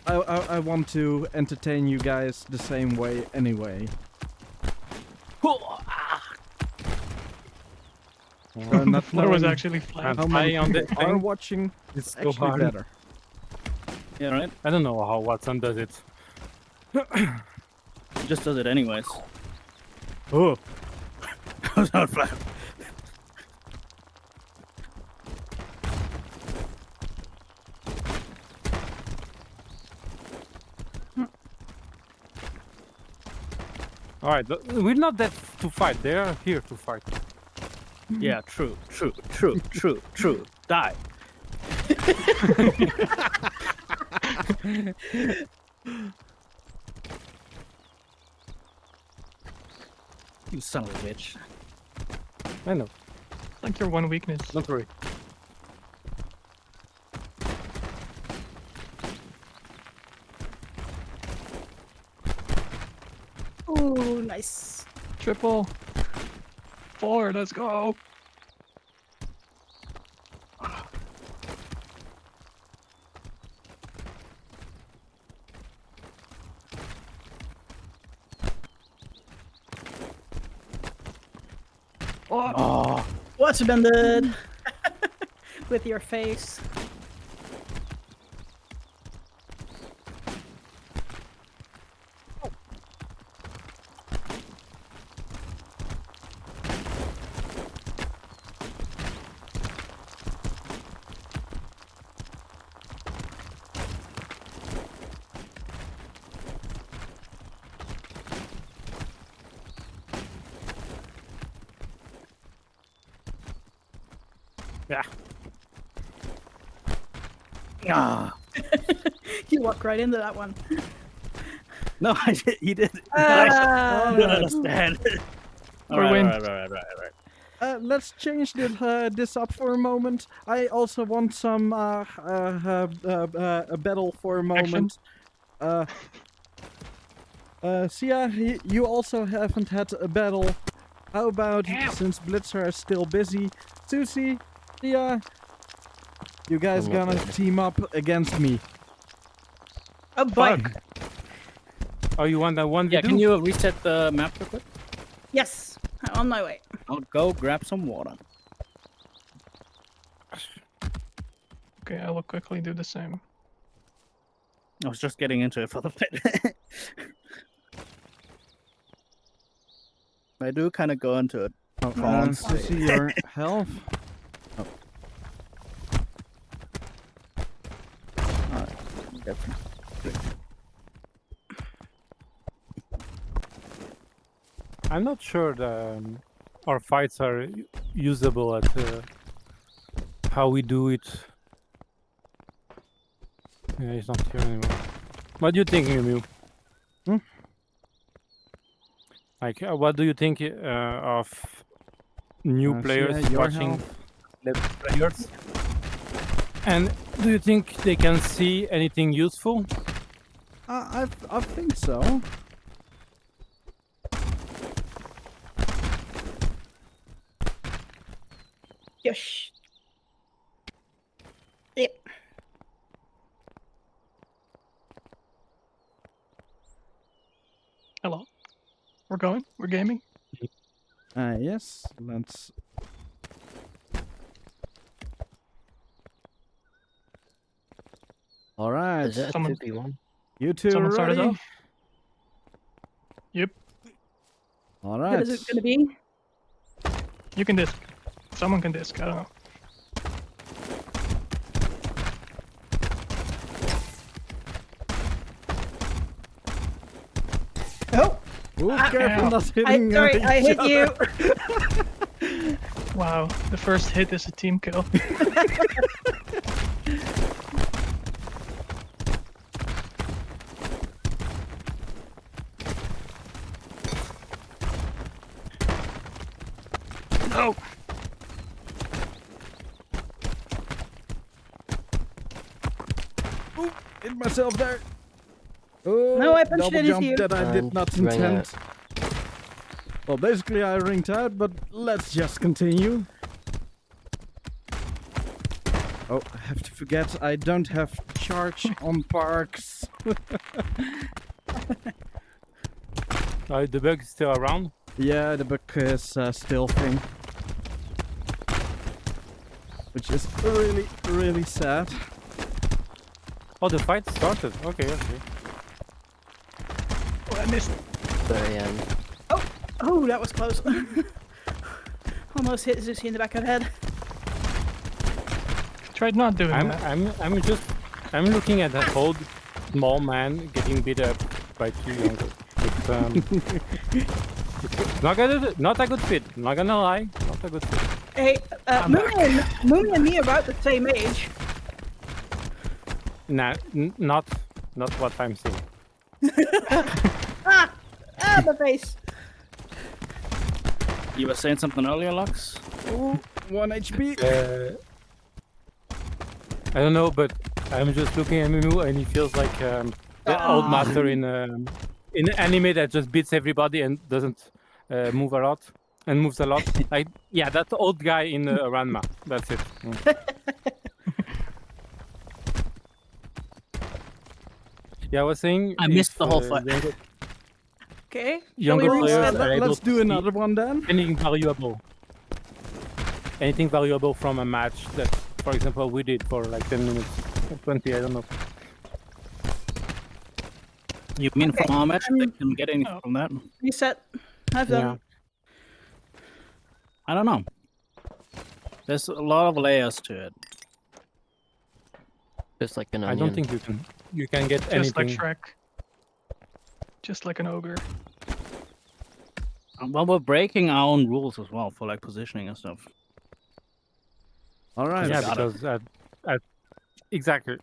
I want to entertain you guys the same way anyway. So not Floor was knowing actually flat. I'm how many flying on this people are thing. watching, It's so actually hard. better. Yeah, right? I don't know how Watson does it. He just does it anyways. Oh. That was not flat. All right, we're not that to fight. They are here to fight. Yeah, true, true, true, true, true. Die. You son of a bitch. I know. Like your one weakness. Don't worry. Ooh, nice. Triple. 4, let's go. Oh, Oh. What's been did with your face? Yeah. Ah. You walk right into that one. No, I did. He did. Ah. I don't understand. Or win. Right. let's change this up for a moment. I also want some a battle for a moment. Sia, you also haven't had a battle. How about, since Blitzer is still busy, Susie, Sia, you guys I'm not gonna ready. team up against me? Oh boy. Fuck. Oh, you want that 1v2? Yeah, can you reset the map real quick? Yes, I'm on my way. I'll go grab some water. Okay, I will quickly do the same. I was just getting into it for the bit. I do kind of go into it. Susie, your health. Get some. I'm not sure our fights are usable at how we do it. Yeah, he's not here anymore. What do you think, Mew Mew? Hmm? Like, what do you think of new players Sia, your watching health. Let's Players? And do you think they can see anything useful? I think so. Yes. Yep. Hello. We're going. We're gaming. Yes, let's... Alright, Is it a Someone- 2v1? you two Someone start us ready? off? Yep. Alright. What is it gonna be? You can disc. Someone can disc. I don't know. Oh, Ooh, careful Ow. not hitting sorry, I each hit you. other. Wow, the first hit is a team kill. No. Hit myself there. Oh, No, I punched double it into jump you. that I did And not ring intend. out. Well, basically I ringed out, but let's just continue. Oh, I have to forget I don't have charge on parks. The bug is still around. Yeah, the bug is still thing. Which is really, really sad. Oh, the fight started. Okay, okay. Oh, I missed. Very end. Oh, that was close. Almost hit Zusi in the back of the head. Tried not doing that. I'm looking at that old small man getting beat up by two younger. It's not a good fit. I'm not gonna lie, not a good fit. Hey, Moon and me are about the same age. Nah, not what I'm saying. Ah, my face. You were saying something earlier, Lux? Ooh, 1 HP. I don't know, but I'm just looking at Mimu and he feels like the old master in an anime that just beats everybody and doesn't move a lot and moves a lot. Like, yeah, that old guy in Ranma. That's it. Yeah, I was saying. I missed if, the whole fight. Okay. Younger Shall we players reset? are able Let's to do see another one then. anything valuable. Anything valuable from a match that, for example, we did for like 10 minutes or 20, I don't know. You mean from our match? They can get anything from that? Reset. I've done. I don't know. There's a lot of layers to it. Just like an I onion. don't think you can get Just anything. like Shrek. Just like an ogre. Well, we're breaking our own rules as well for like positioning and stuff. Alright. Yeah, Got it. because exactly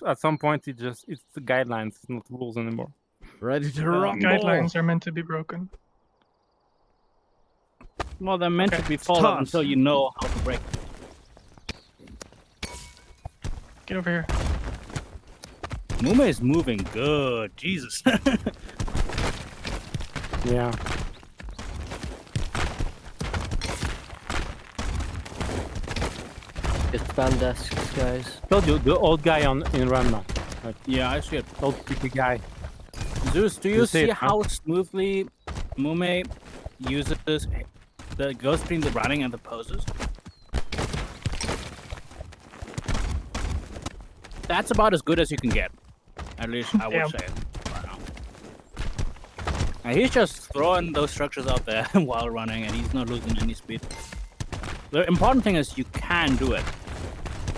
at some point it's the guidelines, it's not rules anymore. Ready to Well, rumble. guidelines are meant to be broken. Well, they're meant Okay. to be followed tough. until you know how to break. Get over here. Mume is moving good. Jesus. Yeah. Expand desks, guys. Told you, the old guy in run now. Yeah, I see it. Old creepy guy. Zeus, do you You see see it, huh? how smoothly Mume uses the goes between the running and the poses? That's about as good as you can get. At least I would Damn. say. Right now. And he's just throwing those structures out there while running, and he's not losing any speed. The important thing is you can do it.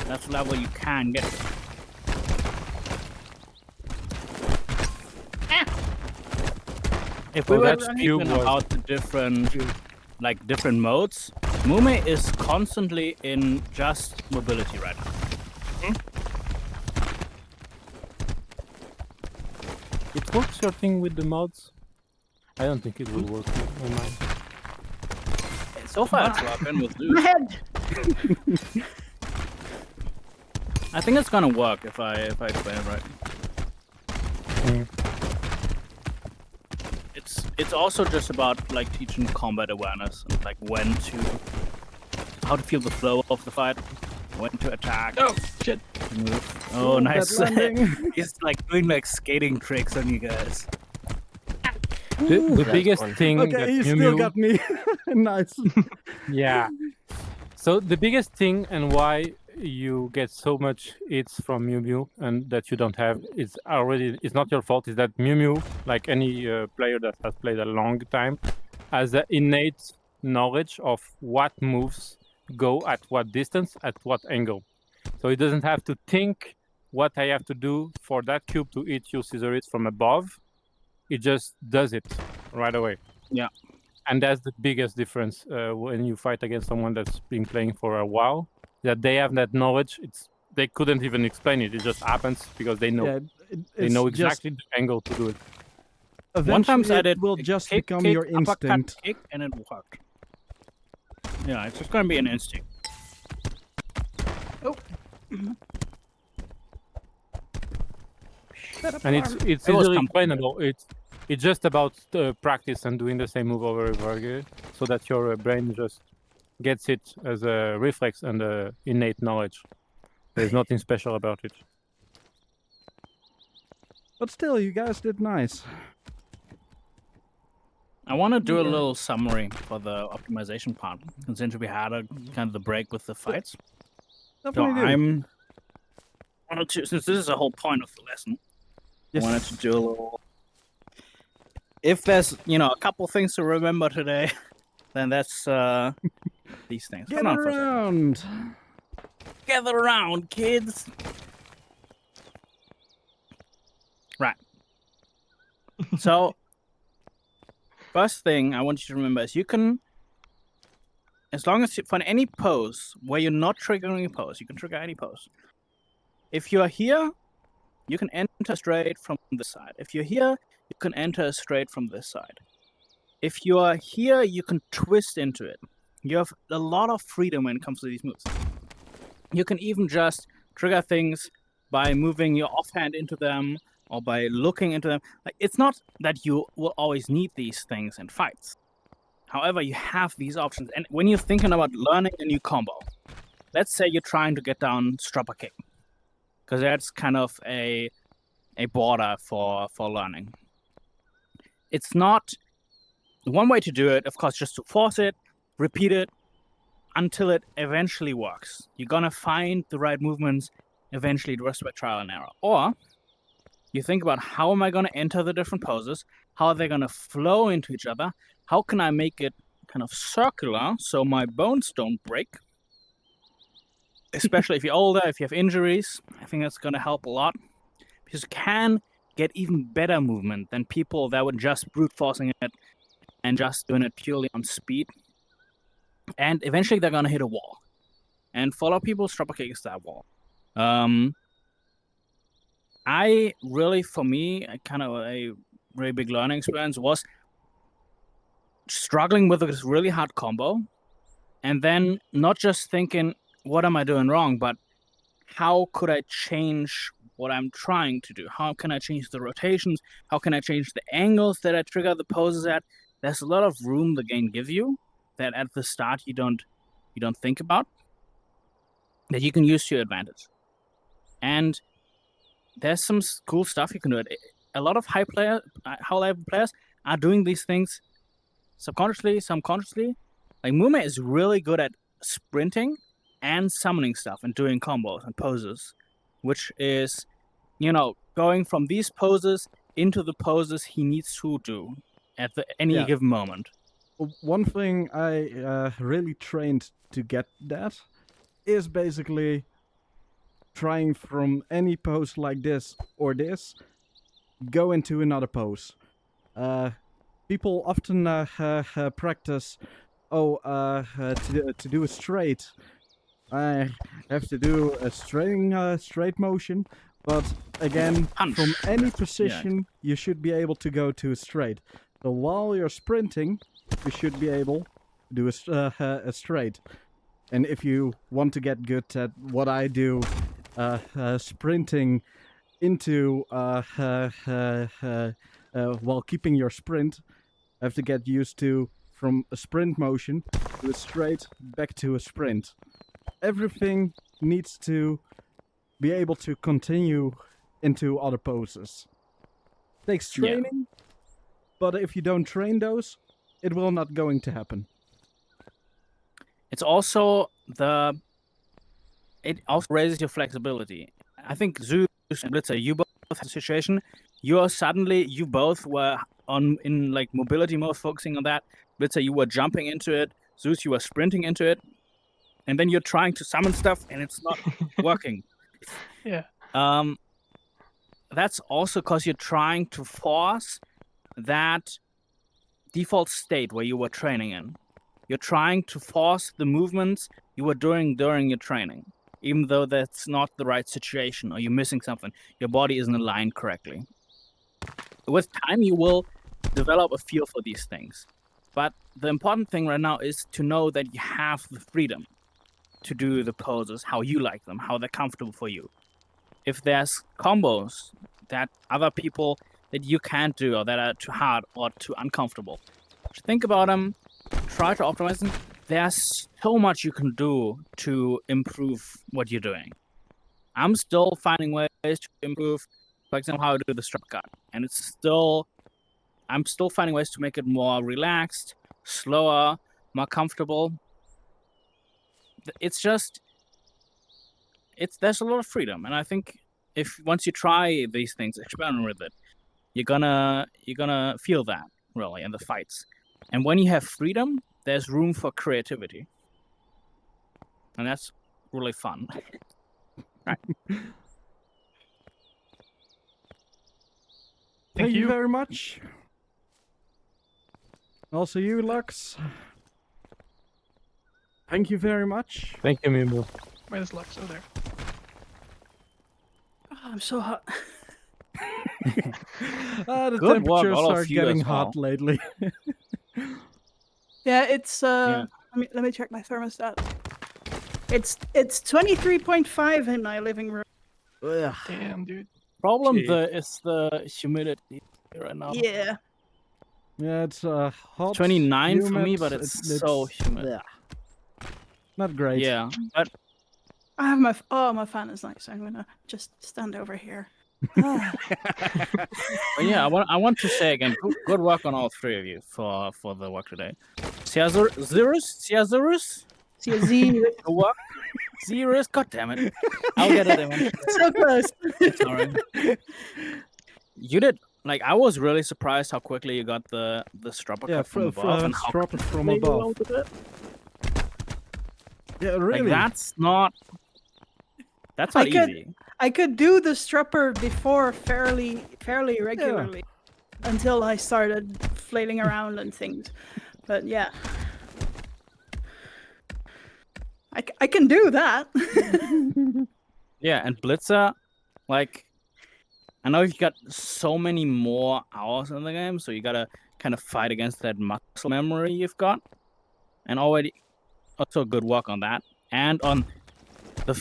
That's the level you can get to. If we Well, were that talking cube was- about the different modes, Mume is constantly in just mobility right now. It works your thing with the mods? I don't think it will work on mine. So far, it's working with My Zeus. head. I think it's gonna work if I explain it right. Mm. It's also just about like teaching combat awareness and like how to feel the flow of the fight, when to attack, Oh, shit. to move. Oh, that nice! landing. He's like doing like skating tricks on you guys. The That's biggest fun. thing that Okay, he Mew still Mew- got me. Nice. Yeah. So the biggest thing and why you get so much hits from Mew Mew and that you don't have, it's not your fault, is that Mew Mew, like any player that has played a long time, has an innate knowledge of what moves go at what distance, at what angle. So it doesn't have to think what I have to do for that cube to hit you scissors from above. It just does it right away. Yeah. And that's the biggest difference when you fight against someone that's been playing for a while. That they have that knowledge. They couldn't even explain it. It just happens because they know. Yeah, They it's know just- exactly the angle to do it. One time Eventually, I did it will a just kick, become kick, your uppercut, instinct. kick, and it worked. Yeah, it's just gonna be an instinct. And it's It was easily comfortable. explainable. It's just about practice and doing the same move over and over again, so that your brain just gets it as a reflex and innate knowledge. There's nothing special about it. But still, you guys did nice. I want to do a Yeah. little summary for the optimization part, since we had a kind of the break with the fights. So Definitely do. since this is the whole point of the lesson, Yes. I wanted to do a little. If there's a couple things to remember today, then that's these things. Get Hold on for a second. around. Gather around, kids. Right. So, first thing I want you to remember is you can, as long as for any pose where you're not triggering a pose, you can trigger any pose. If you are here, you can enter straight from this side. If you're here, you can enter straight from this side. If you are here, you can twist into it. You have a lot of freedom when it comes to these moves. You can even just trigger things by moving your offhand into them or by looking into them. Like, it's not that you will always need these things in fights. However, you have these options. And when you're thinking about learning a new combo, let's say you're trying to get down stropper kick, because that's kind of a border for learning. It's not one way to do it, of course, just to force it, repeat it until it eventually works. You're gonna find the right movements eventually, the rest by trial and error. Or you think about, how am I gonna enter the different poses? How are they gonna flow into each other? How can I make it kind of circular so my bones don't break? Especially if you're older, if you have injuries, I think that's gonna help a lot. Because you can get even better movement than people that would just brute forcing it and just doing it purely on speed. And eventually they're gonna hit a wall. And for a lot of people, stropper kick is that wall. I really, for me, kind of a really big learning experience was struggling with this really hard combo, and then not just thinking, what am I doing wrong, but how could I change what I'm trying to do? How can I change the rotations? How can I change the angles that I trigger the poses at? There's a lot of room the game gives you that at the start you don't think about, that you can use to your advantage. And there's some cool stuff you can do. A lot of high level players are doing these things subconsciously, subconsciously. Like Mume is really good at sprinting and summoning stuff and doing combos and poses, which is, going from these poses into the poses he needs to do at any given moment. One thing I really trained to get that is basically trying from any pose like this or this, go into another pose. People often practice, to do a straight, I have to do a straight motion, but again, Punch. from any position, you should be able to go to a straight. So while you're sprinting, you should be able to do a straight. And if you want to get good at what I do, sprinting into while keeping your sprint, have to get used to from a sprint motion to a straight back to a sprint. Everything needs to be able to continue into other poses. Takes training, but if you don't train those, it will not going to happen. It's also it also raises your flexibility. I think Zeus and Blitzer, you both had a situation. You both were in like mobility mode, focusing on that. Blitzer, you were jumping into it. Zeus, you were sprinting into it, and then you're trying to summon stuff, and it's not working. Yeah. That's also because you're trying to force that default state where you were training in. You're trying to force the movements you were doing during your training, even though that's not the right situation or you're missing something. Your body isn't aligned correctly. With time, you will develop a feel for these things. But the important thing right now is to know that you have the freedom to do the poses how you like them, how they're comfortable for you. If there's combos that other people that you can't do or that are too hard or too uncomfortable, think about them, try to optimize them. There's so much you can do to improve what you're doing. I'm still finding ways to improve, for example, how I do the strap cut. And I'm still finding ways to make it more relaxed, slower, more comfortable. There's a lot of freedom, and I think once you try these things, experiment with it, you're gonna feel that really in the fights. And when you have freedom, there's room for creativity, and that's really fun. Right. Thank you very much. Also you, Lux. Thank you very much. Thank you, Mimbo. Where's Lux? Oh, there. Oh, I'm so hot. The Good work, temperatures all of are you getting as hot well. lately. Yeah, it's let me check my thermostat. It's 23.5 in my living room. Ugh. Damn, dude. Problem Jeez. is the humidity right now. Yeah. Yeah, it's hot. 29 for humid, me, but it's so humid. yeah. Not great. Yeah, but I have my fan is nice. I'm gonna just stand over here. Ah. But yeah, I want to say again, good work on all three of you for the work today. Ciazurus, CZ, good work. Zerus, god damn it. I'll get it eventually. so close. Sorry. You did, like, I was really surprised how quickly you got the stropper Yeah, cut from above and how stropper from quickly you above. loaded it. Yeah, really. Like, that's not easy. I could do the strupper before fairly regularly until I started flailing around and things. But yeah. I can do that. Yeah, and Blitzer, like, I know you've got so many more hours in the game, so you gotta kind of fight against that muscle memory you've got, and also good work on that, and on the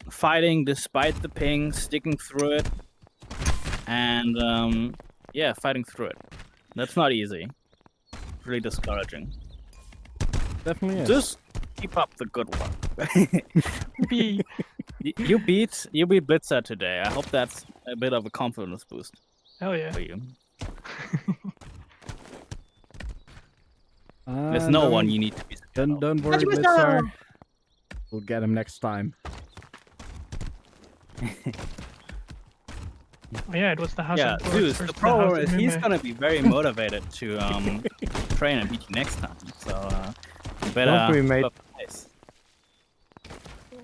fighting despite the ping, sticking through it, and fighting through it. That's not easy. Really discouraging. Definitely is. Just keep up the good work. Be You beat Blitzer today. I hope that's a bit of a confidence boost hell yeah. for you. There's no one you need to be scared of. Don't worry, Blitzer! Blitzer. We'll get him next time. Oh, yeah, it was the house. Yeah, of Lords Zeus, the versus pro House is of he's Mime. gonna be very motivated to train and beat you next time. So you better Don't worry, mate. up the pace.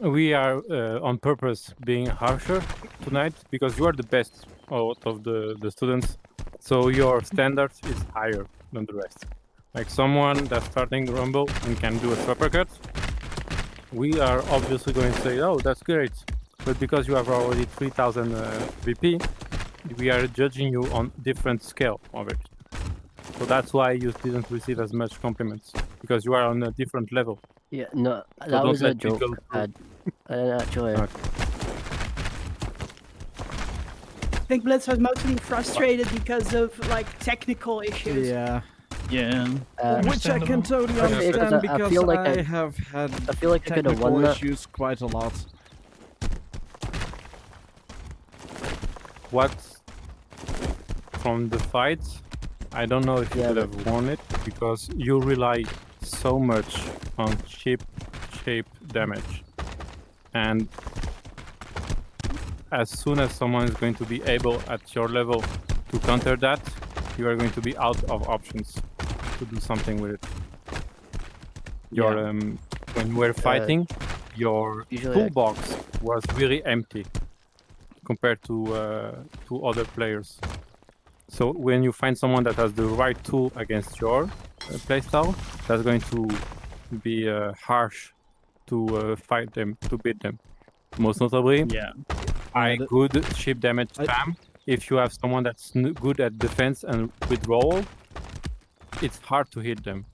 We are on purpose being harsher tonight because you are the best out of the students. So your standards is higher than the rest. Like someone that's starting Rumble and can do a uppercut, we are obviously going to say, oh, that's great. But because you have already 3000 VP, we are judging you on different scale of it. So that's why you didn't receive as much compliments, because you are on a different level. Yeah, no, So that don't was a let me joke. go through. I didn't actually. Okay. I think Blitzer's mostly frustrated because of like technical issues. Yeah. Yeah. Which I can totally Okay, 'cause understand I because feel like I I- have had I feel like I could have technical won that. issues quite a lot. What from the fights, I don't know if you Yeah, could but- have won it because you rely so much on chip shape damage, and as soon as someone is going to be able at your level to counter that, you are going to be out of options to do something with it. Your when we're fighting, your usually I- toolbox was really empty compared to other players. So when you find someone that has the right tool against your playstyle, that's going to be harsh to fight them, to beat them. Most notably, Yeah. the- good chip damage I- spam. If you have someone that's good at defense and withdrawal, it's hard to hit them.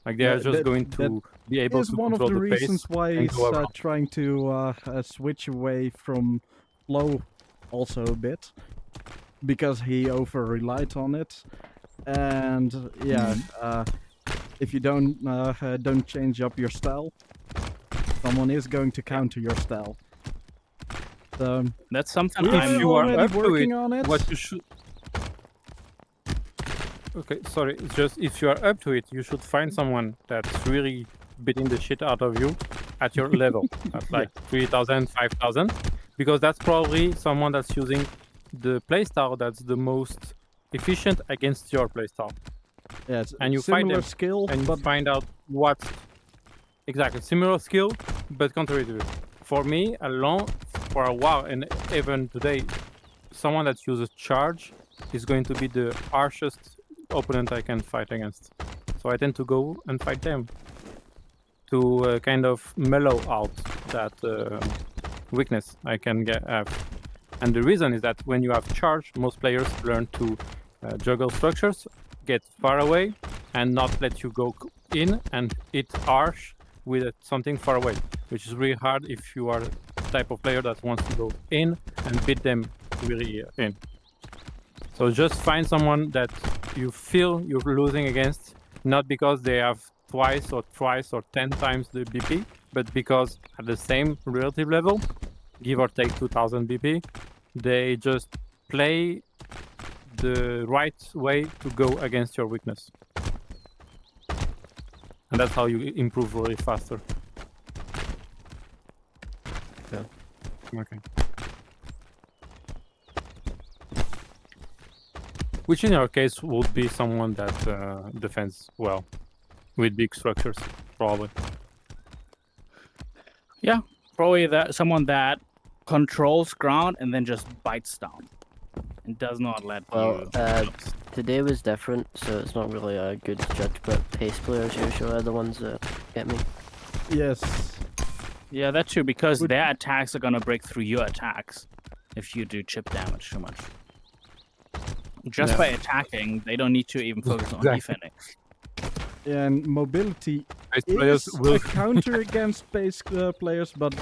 Like they Yeah, are just that- going to be able Is to one of control the the pace. reasons why and he's go around. trying to switch away from flow also a bit, because he over relied on it, and yeah, if you don't change up your style, someone is going to counter your style. So That's something we're I'm you are already up to working it, on it. what you should. Okay, sorry. It's just if you are up to it, you should find someone that's really beating the shit out of you at your level, at like 3000, 5000, because that's probably someone that's using the playstyle that's the most efficient against your playstyle. Yeah, it's and you fight similar them, skill, and you but find out what's exactly similar skill, but contrary to it. For me, for a while, and even today, someone that uses charge is going to be the harshest opponent I can fight against. So I tend to go and fight them to kind of mellow out that weakness I can have. And the reason is that when you have charge, most players learn to juggle structures, get far away, and not let you go in and hit harsh with something far away, which is really hard if you are the type of player that wants to go in and beat them really in. So just find someone that you feel you're losing against, not because they have twice or 10 times the BP, but because at the same relative level, give or take 2000 BP, they just play the right way to go against your weakness. And that's how you improve really faster. Yeah. Okay. Which in your case would be someone that defends well, with big structures, probably. Yeah, probably someone that controls ground and then just bites down and does not let Well, you. today was different, so it's not really a good judge, but pace players usually are the ones that get me. yes, Yeah, that's true, because Would- their attacks are gonna break through your attacks if you do chip damage too much. just Yeah. by attacking, they don't need to even focus on Exactly. defending. And mobility Base players is will a counter against base players, but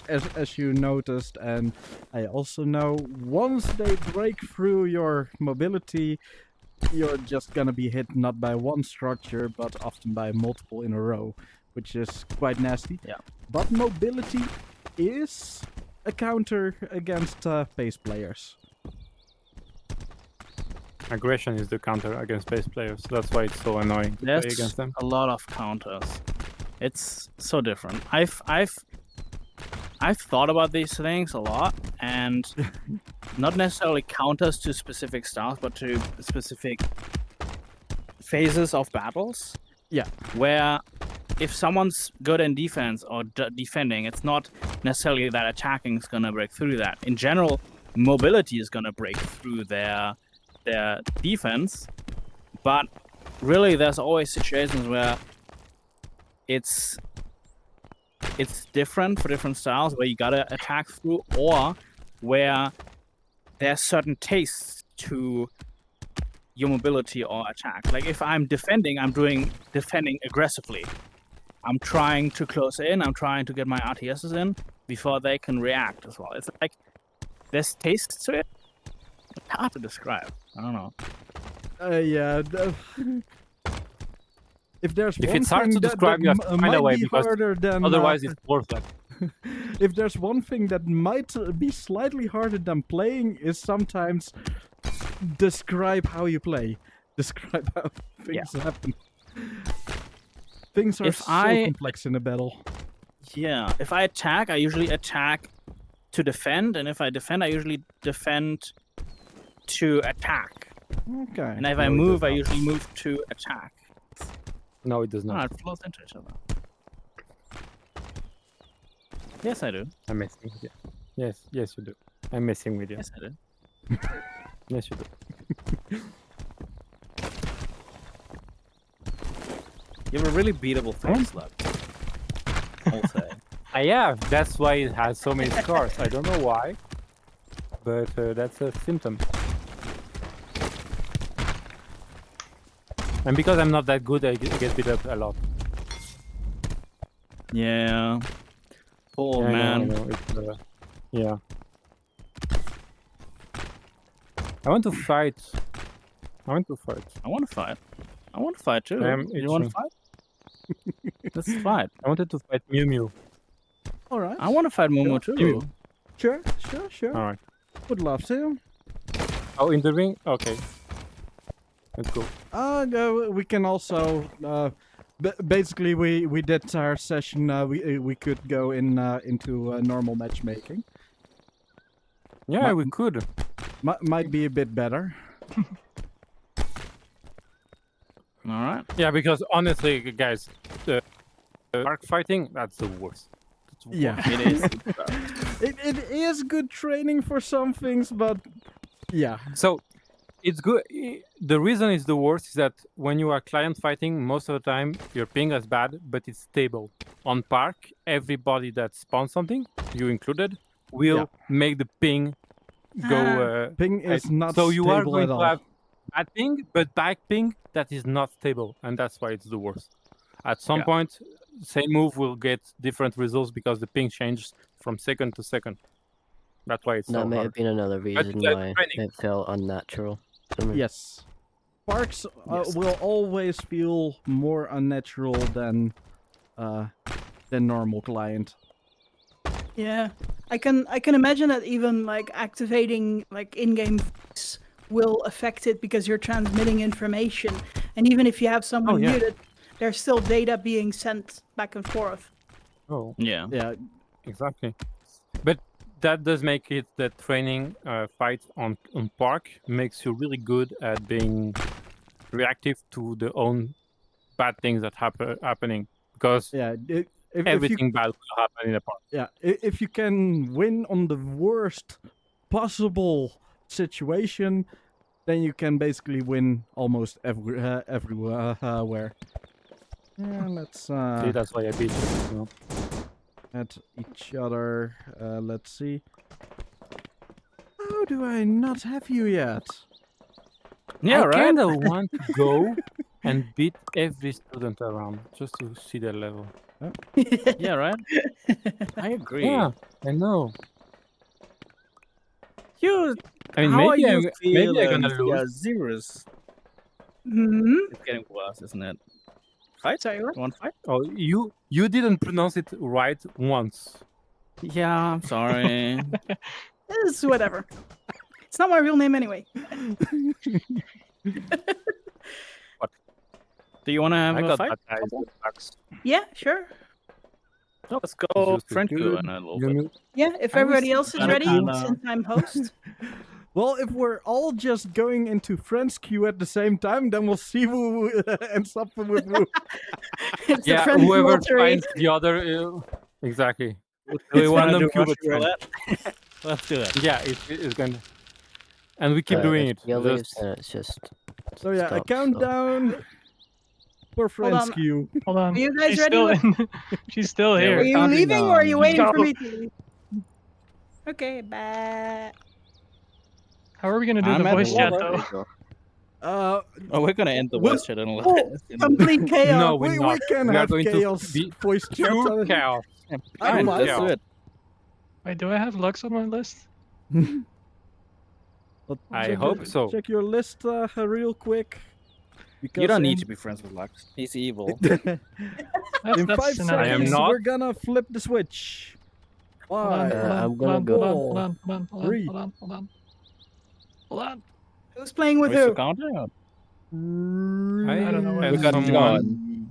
as you noticed, and I also know, once they break through your mobility, you're just gonna be hit not by one structure, but often by multiple in a row, which is quite nasty. Yeah. But mobility is a counter against base players. Aggression is the counter against base players. That's why it's so annoying to play There's against them. a lot of counters. It's so different. I've thought about these things a lot, and not necessarily counters to specific styles, but to specific phases of battles. Yeah. Where if someone's good in defense or defending, it's not necessarily that attacking is gonna break through that. In general, mobility is gonna break through their defense, but really there's always situations where it's different for different styles, where you gotta attack through, or where there's certain tastes to your mobility or attack. Like if I'm defending, I'm doing defending aggressively. I'm trying to close in, I'm trying to get my RTSs in before they can react as well. It's like there's taste to it. It's hard to describe. I don't know. Yeah. If there's If one it's hard thing to that, describe, you have to find a might way, be because harder than Otherwise, it's worthless. if there's one thing that might be slightly harder than playing, is sometimes describe how you play. Describe how things happen. Things are If so I- complex in a battle. Yeah, if I attack, I usually attack to defend, and if I defend, I usually defend to attack. Okay. And if No, I it move, does I not. usually move to attack. No, it does No, not. it flows into each other. Yes, I do. I'm messing with you. Yes, yes, you do. I'm messing with you. Yes, I do. Yes, you do. You have a really beatable face, Lux. I'll say. I have. That's why it has so many scars. I don't know why, but that's a symptom. And because I'm not that good, I get beat up a lot. Yeah. Poor I know, I man. know. It's, yeah. I want to fight. I want to fight. I want to fight. I want to fight too. You it's, want to uh, fight? Let's fight. I wanted to fight Mew Mew. All right. I want to fight Momo Yeah, too. you. Sure. Alright. Would love to. Oh, in the ring? Okay. Let's go. No, we can also. Basically, we did our session. We could go into normal matchmaking. Yeah, we could. Might be a bit better. All right. Yeah, because honestly, guys, the arc fighting, that's the worst. That's the Yeah. worst. It is. It is good training for some things, but yeah. So, it's good. The reason it's the worst is that when you are client fighting, most of the time your ping is bad, but it's stable. On Park, everybody that spawns something, you included, will make the ping go. Ping is not So you are stable going at to all. have bad ping, but back ping that is not stable, and that's why it's the worst. At some Yeah. point, same move will get different results because the ping changes from second to second. That's why it's That so may hard. have been another reason that's why training. it felt unnatural to me. Yes. Sparks Yes. will always feel more unnatural than normal client. Yeah, I can imagine that even like activating like in-game voice will affect it because you're transmitting information, and even if you have someone yeah. muted, there's still data being sent back and forth. Oh, Yeah. Yeah. exactly. But that does make it that training fight on Park makes you really good at being reactive to the own bad things that happening because Yeah. If you everything bad will happen in the Park. Yeah, if you can win on the worst possible situation, then you can basically win almost everywhere. Yeah, let's See, that's why I beat you. know. at each other. Let's see. How do I not have you yet? Yeah, I right. kind of want to go and beat every student around just to see their level. Yeah, right. I agree. Yeah, I know. You. I mean, How are maybe you maybe I'm feeling? gonna lose. Yeah, zeros. Hmm. It's getting worse, isn't it? Fight? Sorry, what? You want fight? Oh, you didn't pronounce it right once. Yeah, I'm sorry. It's whatever. It's not my real name anyway. Do you want to have I a got fight? baptized with Lux. Yeah, sure. No, let's He's go used to French good. queue in a little You bit. knew- Yeah, if I was everybody else is thinking ready, kinda- since I'm host. Well, if we're all just going into friends queue at the same time, then we'll see who ends up with who. It's the Yeah, French whoever lottery. finds the other. Exactly. Do we It's want to random do queue, Russian but French. roulette? Let's do it. Yeah, it's going to. And we keep doing If it. he leaves, Just, then it's just. So yeah, a stops, so- countdown for friends on. queue. Hold on. Are you guys She's ready? still in. She's still Yeah, Are here. we're you counting leaving or are you down. waiting for Go. me to leave? Okay, bye. How are we gonna do I'm the at voice chat war. though? Uh, Oh, we're gonna end the What? voice chat in a Oh, little. complete chaos. no, we, we're not. can We are have going chaos to be voice chat. pure chaos. Fine, like let's do it. it. Wait, do I have Lux on my list? But I check hope your- so. Check your list real quick. You don't need in- to be friends with Lux. He's evil. That's, In that's 5 another I am seconds, thing. not. we're gonna flip the switch. Hold on, 5, hold on, I'm hold gonna on, go. hold on, hold on, hold on, Three. hold on, hold on, hold on. Who's playing with Where's the who? counter? I don't know where I We have got someone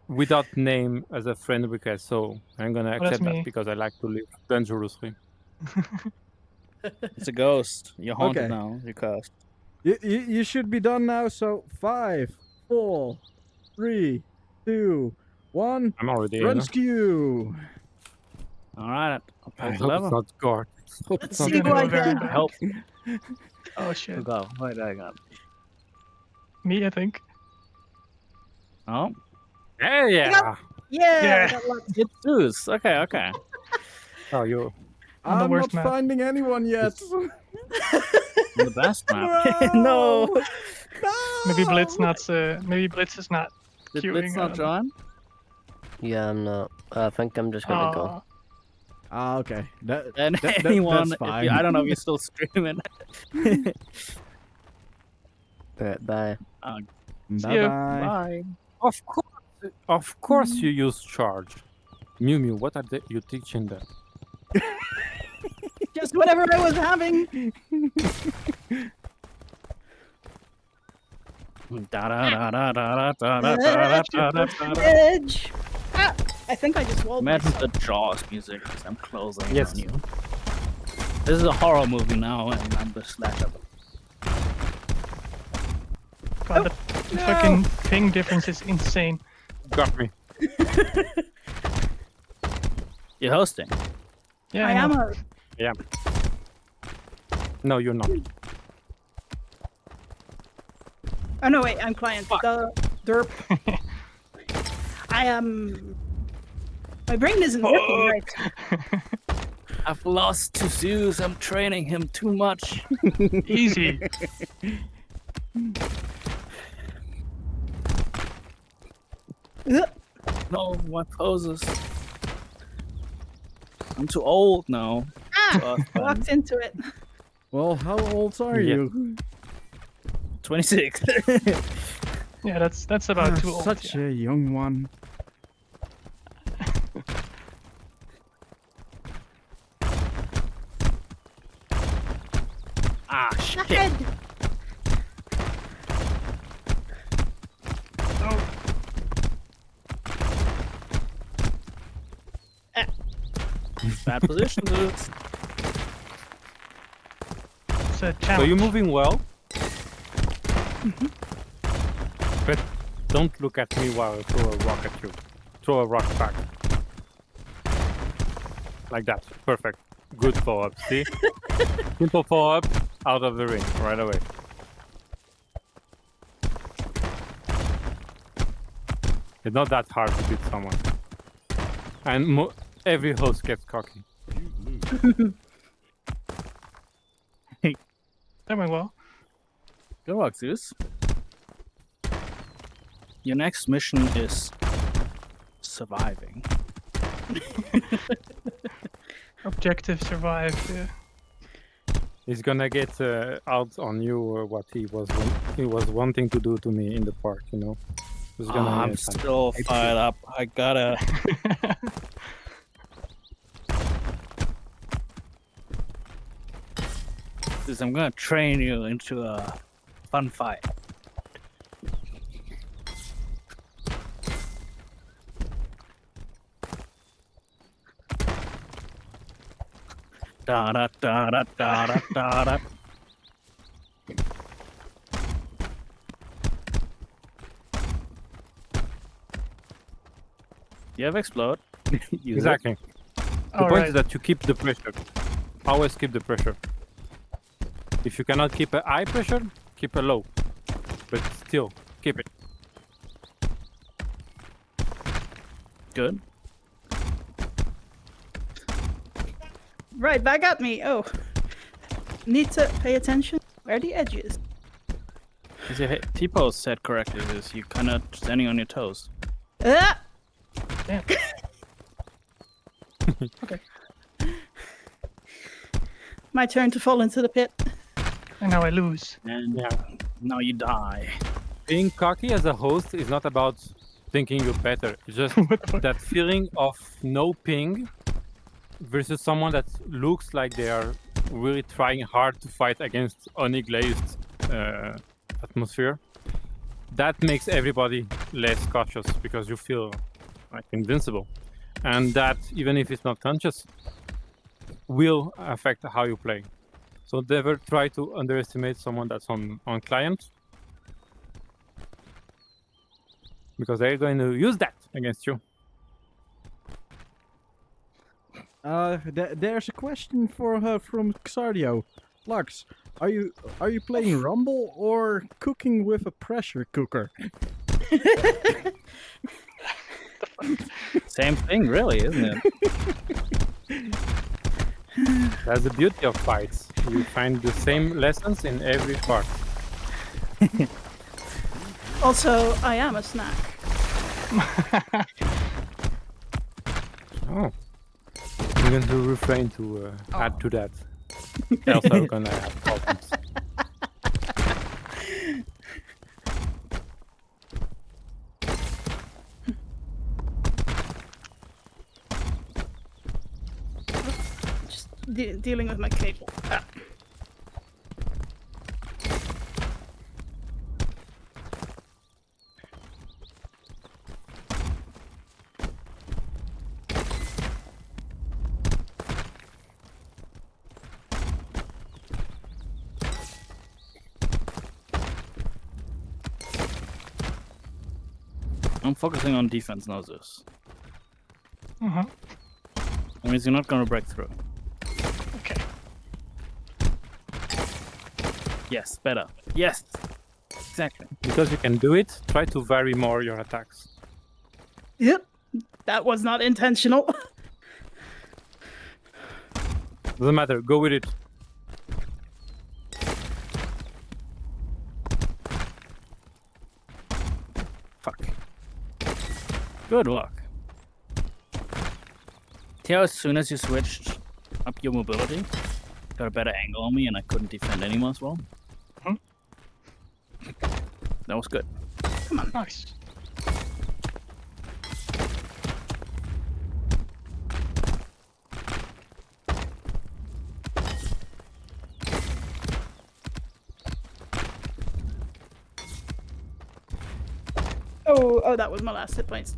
without name as a friend request, so I'm gonna that's accept me. that because I like to live dangerously. It's a ghost. You're haunted Okay. now. You're cursed. You should be done now. So 5, 4, 3, 2, 1. I'm already in. Friends queue. All right. I'll I play the hope level. it's not Gort. Hope Let's it's not see Gonna who go I very get. bad. Help. Oh shit. Go. Wait, I got. Me, I think. Oh, Yeah, yeah. Yeah, Yeah. I got luck. it's Zeus. Okay, okay. Oh, you. On the I'm worst not map. finding anyone yet. The best map. no. No. Maybe Blitz not. Maybe Blitz is not Did queuing. Blitz not join? Yeah, I'm not. I think I'm just gonna go. Aw. Ah, okay. And That- anyone, that's if you, fine. I don't know if you're still streaming. Alright, bye. See ya. Bye-bye. Bye. Of course, you use charge. Mew Mew, what are you teaching them? Just whatever I was having. Edge. Ah, I think I just walled Imagine myself. the Jaws music as I'm closing Yes. on you. This is a horror movie now, and I'm the slasher. God, the fucking ping difference is insane. Got me. You're hosting. Yeah, I I am know. a. Yeah. No, you're not. Oh no, wait, I'm client. The derp. I am. My brain isn't working right. I've lost to Zeus. I'm training him too much. Easy. Ugh. No, my poses. I'm too old now. Ah, walked into it. Well, how old are Yeah. you? 26. Yeah, that's about too old. Such Yeah. a young one. Ah, shit. Head. Bad position, Zeus. It's a So challenge. you're moving well. But don't look at me while I throw a rock at you. Throw a rock back. Like that. Perfect. Good follow-up. See? Simple follow-up. Out of the ring. Right away. It's not that hard to beat someone. And every host gets cocky. That went well. Good work, Zeus. Your next mission is surviving. Objective survive. Yeah. He's gonna get out on you what he was wanting to do to me in the park. You know. He's gonna I'm get some- still fired up. I gotta. I'm gonna train you into a fun fight. Da da da da da da da da. You have explode. Use it. Exactly. The All point right. is that you keep the pressure. Always keep the pressure. If you cannot keep a high pressure, keep a low. But still, keep it. Good. Right, back at me. Oh. Need to pay attention. Where are the edges? As your T-pose said correctly, is you kind of standing on your toes. Ah! Damn. My turn to fall into the pit. And now I lose. And Yeah. now you die. Being cocky as a host is not about thinking you're better. It's just What the fuck? that feeling of no ping versus someone that looks like they are really trying hard to fight against unglazed atmosphere. That makes everybody less cautious because you feel like invincible. And that, even if it's not conscious, will affect how you play. So never try to underestimate someone that's on client, because they're going to use that against you. There's a question for her from Xardio. Lux, are you playing Rumble or cooking with a pressure cooker? Same thing, really, isn't it? That's the beauty of fights. You find the same lessons in every part. Also, I am a snack. Oh. I'm going to refrain to add to that. Else I'm gonna have problems. Just dealing with my cable. Ah. I'm focusing on defense now, Zeus. Uh-huh. That means you're not gonna break through. Okay. Yes, better. Yes! Exactly. Because you can do it, try to vary more your attacks. Yep. That was not intentional. Doesn't matter, go with it. Fuck. Good work. See how as soon as you switched up your mobility, got a better angle on me and I couldn't defend anymore as well? Hmm? That was good. Nice. Oh, that was my last hit points.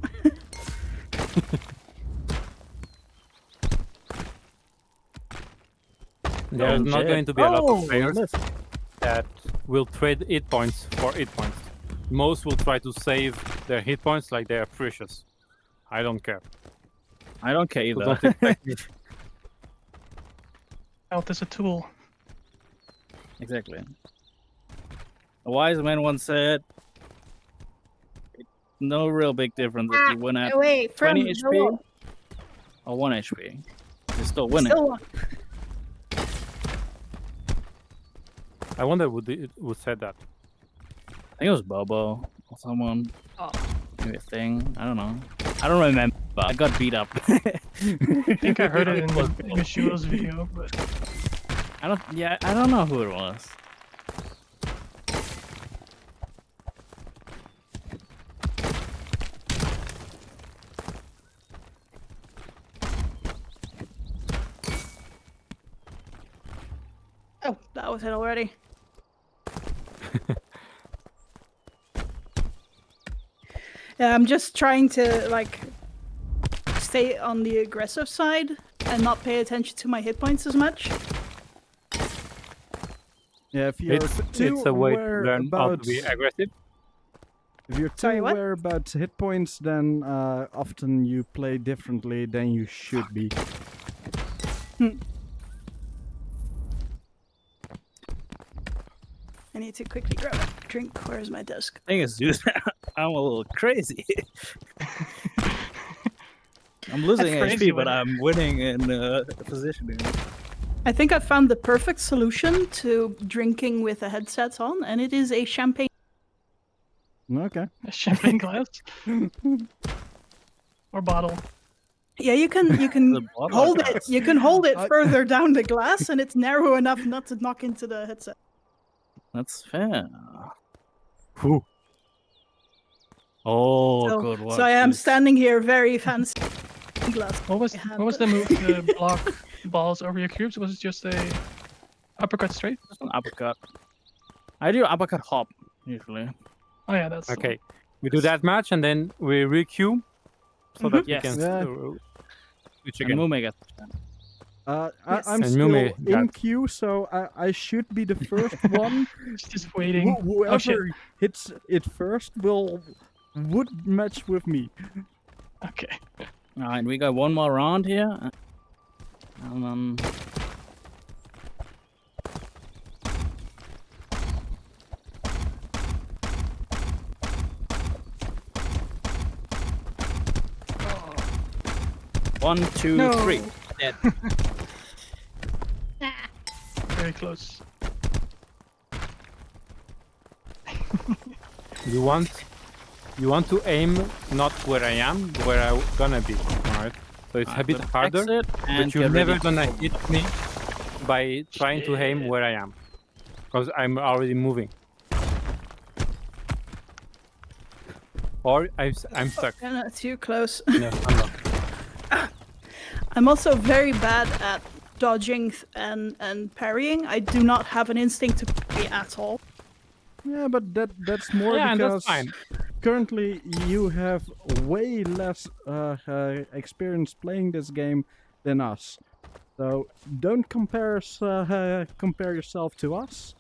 There's not shit. going to be a lot Oh, of players listen. that will trade hit points for hit points. Most will try to save their hit points like they are precious. I don't care. I don't care So either. don't expect me. Health is a tool. Exactly. A wise man once said, no real big difference if you win at Away from 20 the HP wall. or 1 HP. You're still winning. Still one. I wonder who said that. I think it was Bobo or someone. Oh. Maybe a thing. I don't know. I don't remember. I got beat up. I think I heard it in Mishuo's video, but I don't know who it was. Oh, that was it already. Yeah, I'm just trying to like stay on the aggressive side and not pay attention to my hit points as much. Yeah, if you're too It's a way to aware learn how about to be aggressive. if you're too Sorry, what? aware about hit points, then often you play differently than you should be. I need to quickly grab a drink. Where's my desk? I think it's just I'm a little crazy. I'm losing That's crazy, HP, but wasn't it? I'm winning in positioning. I think I found the perfect solution to drinking with a headset on, and it is a champagne. Okay. a champagne glass or bottle. Yeah, you can The bottle hold glass. it. You can hold it I- further down the glass, and it's narrow enough not to knock into the headset. That's fair. Whew. Oh, So, good watch. so I am this. standing here, very fancy glass. What was the move to block balls over your cubes? Was it just a uppercut straight? Just an uppercut. I do uppercut hop usually. Oh yeah, that's the one. Okay, we do that match and then we re-queue so that Yes. we can Yeah. switch And again. Mume gets Yes. I'm And still Yumi in got- queue, so I should be the first one. Just waiting. Whoever Oh shit. hits it first would match with me. Okay. Alright, we got one more round here. And then one, two, No. three. Dead. Very close. You want to aim not where I am, where I'm gonna be. Alright. So it's a bit Then harder, exit and but you're get never ready. gonna hit me by trying to aim where I am. Because I'm already moving. Or I'm stuck. Yeah, no, too close. No, I'm not. I'm also very bad at dodging and parrying. I do not have an instinct to parry at all. Yeah, but that's more Yeah, and because that's fine. currently you have way less experience playing this game than us. So don't compare yourself to us.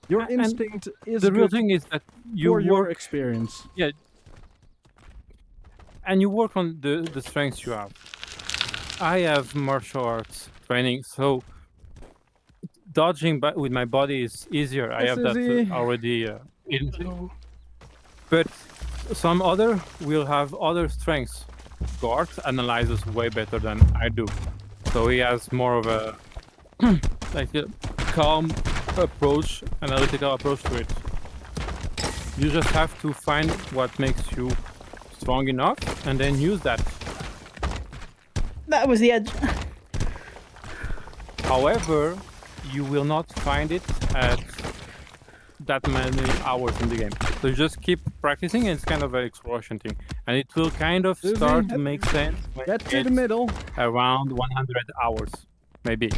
Your And instinct is The real good thing is that you for your work experience. and you work on the strengths you have. I have martial arts training, so dodging with my body is easier. I Yes, have that easy. already in. So But some other will have other strengths. Gort analyzes way better than I do, so he has more of a like a calm approach, analytical approach to it. You just have to find what makes you strong enough and then use that. That was the edge. However, you will not find it at that many hours in the game. So you just keep practicing, and it's kind of an exploration thing. And it will kind of Susie, start to make sense when Get you to the get middle. around 100 hours, maybe.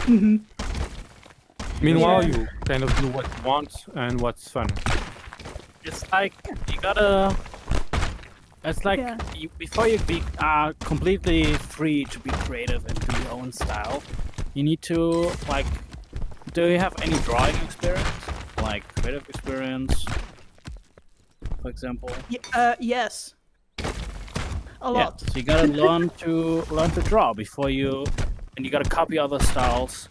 Mhm. Meanwhile, Yeah. you kind of do what you want and what's fun. It's like you gotta. It's like Yeah. before you be completely free to be creative and do your own style, you need to like. Do you have any drawing experience, like creative experience, for example? Yes. A Yeah. lot. So you gotta learn to draw before you, and you gotta copy other styles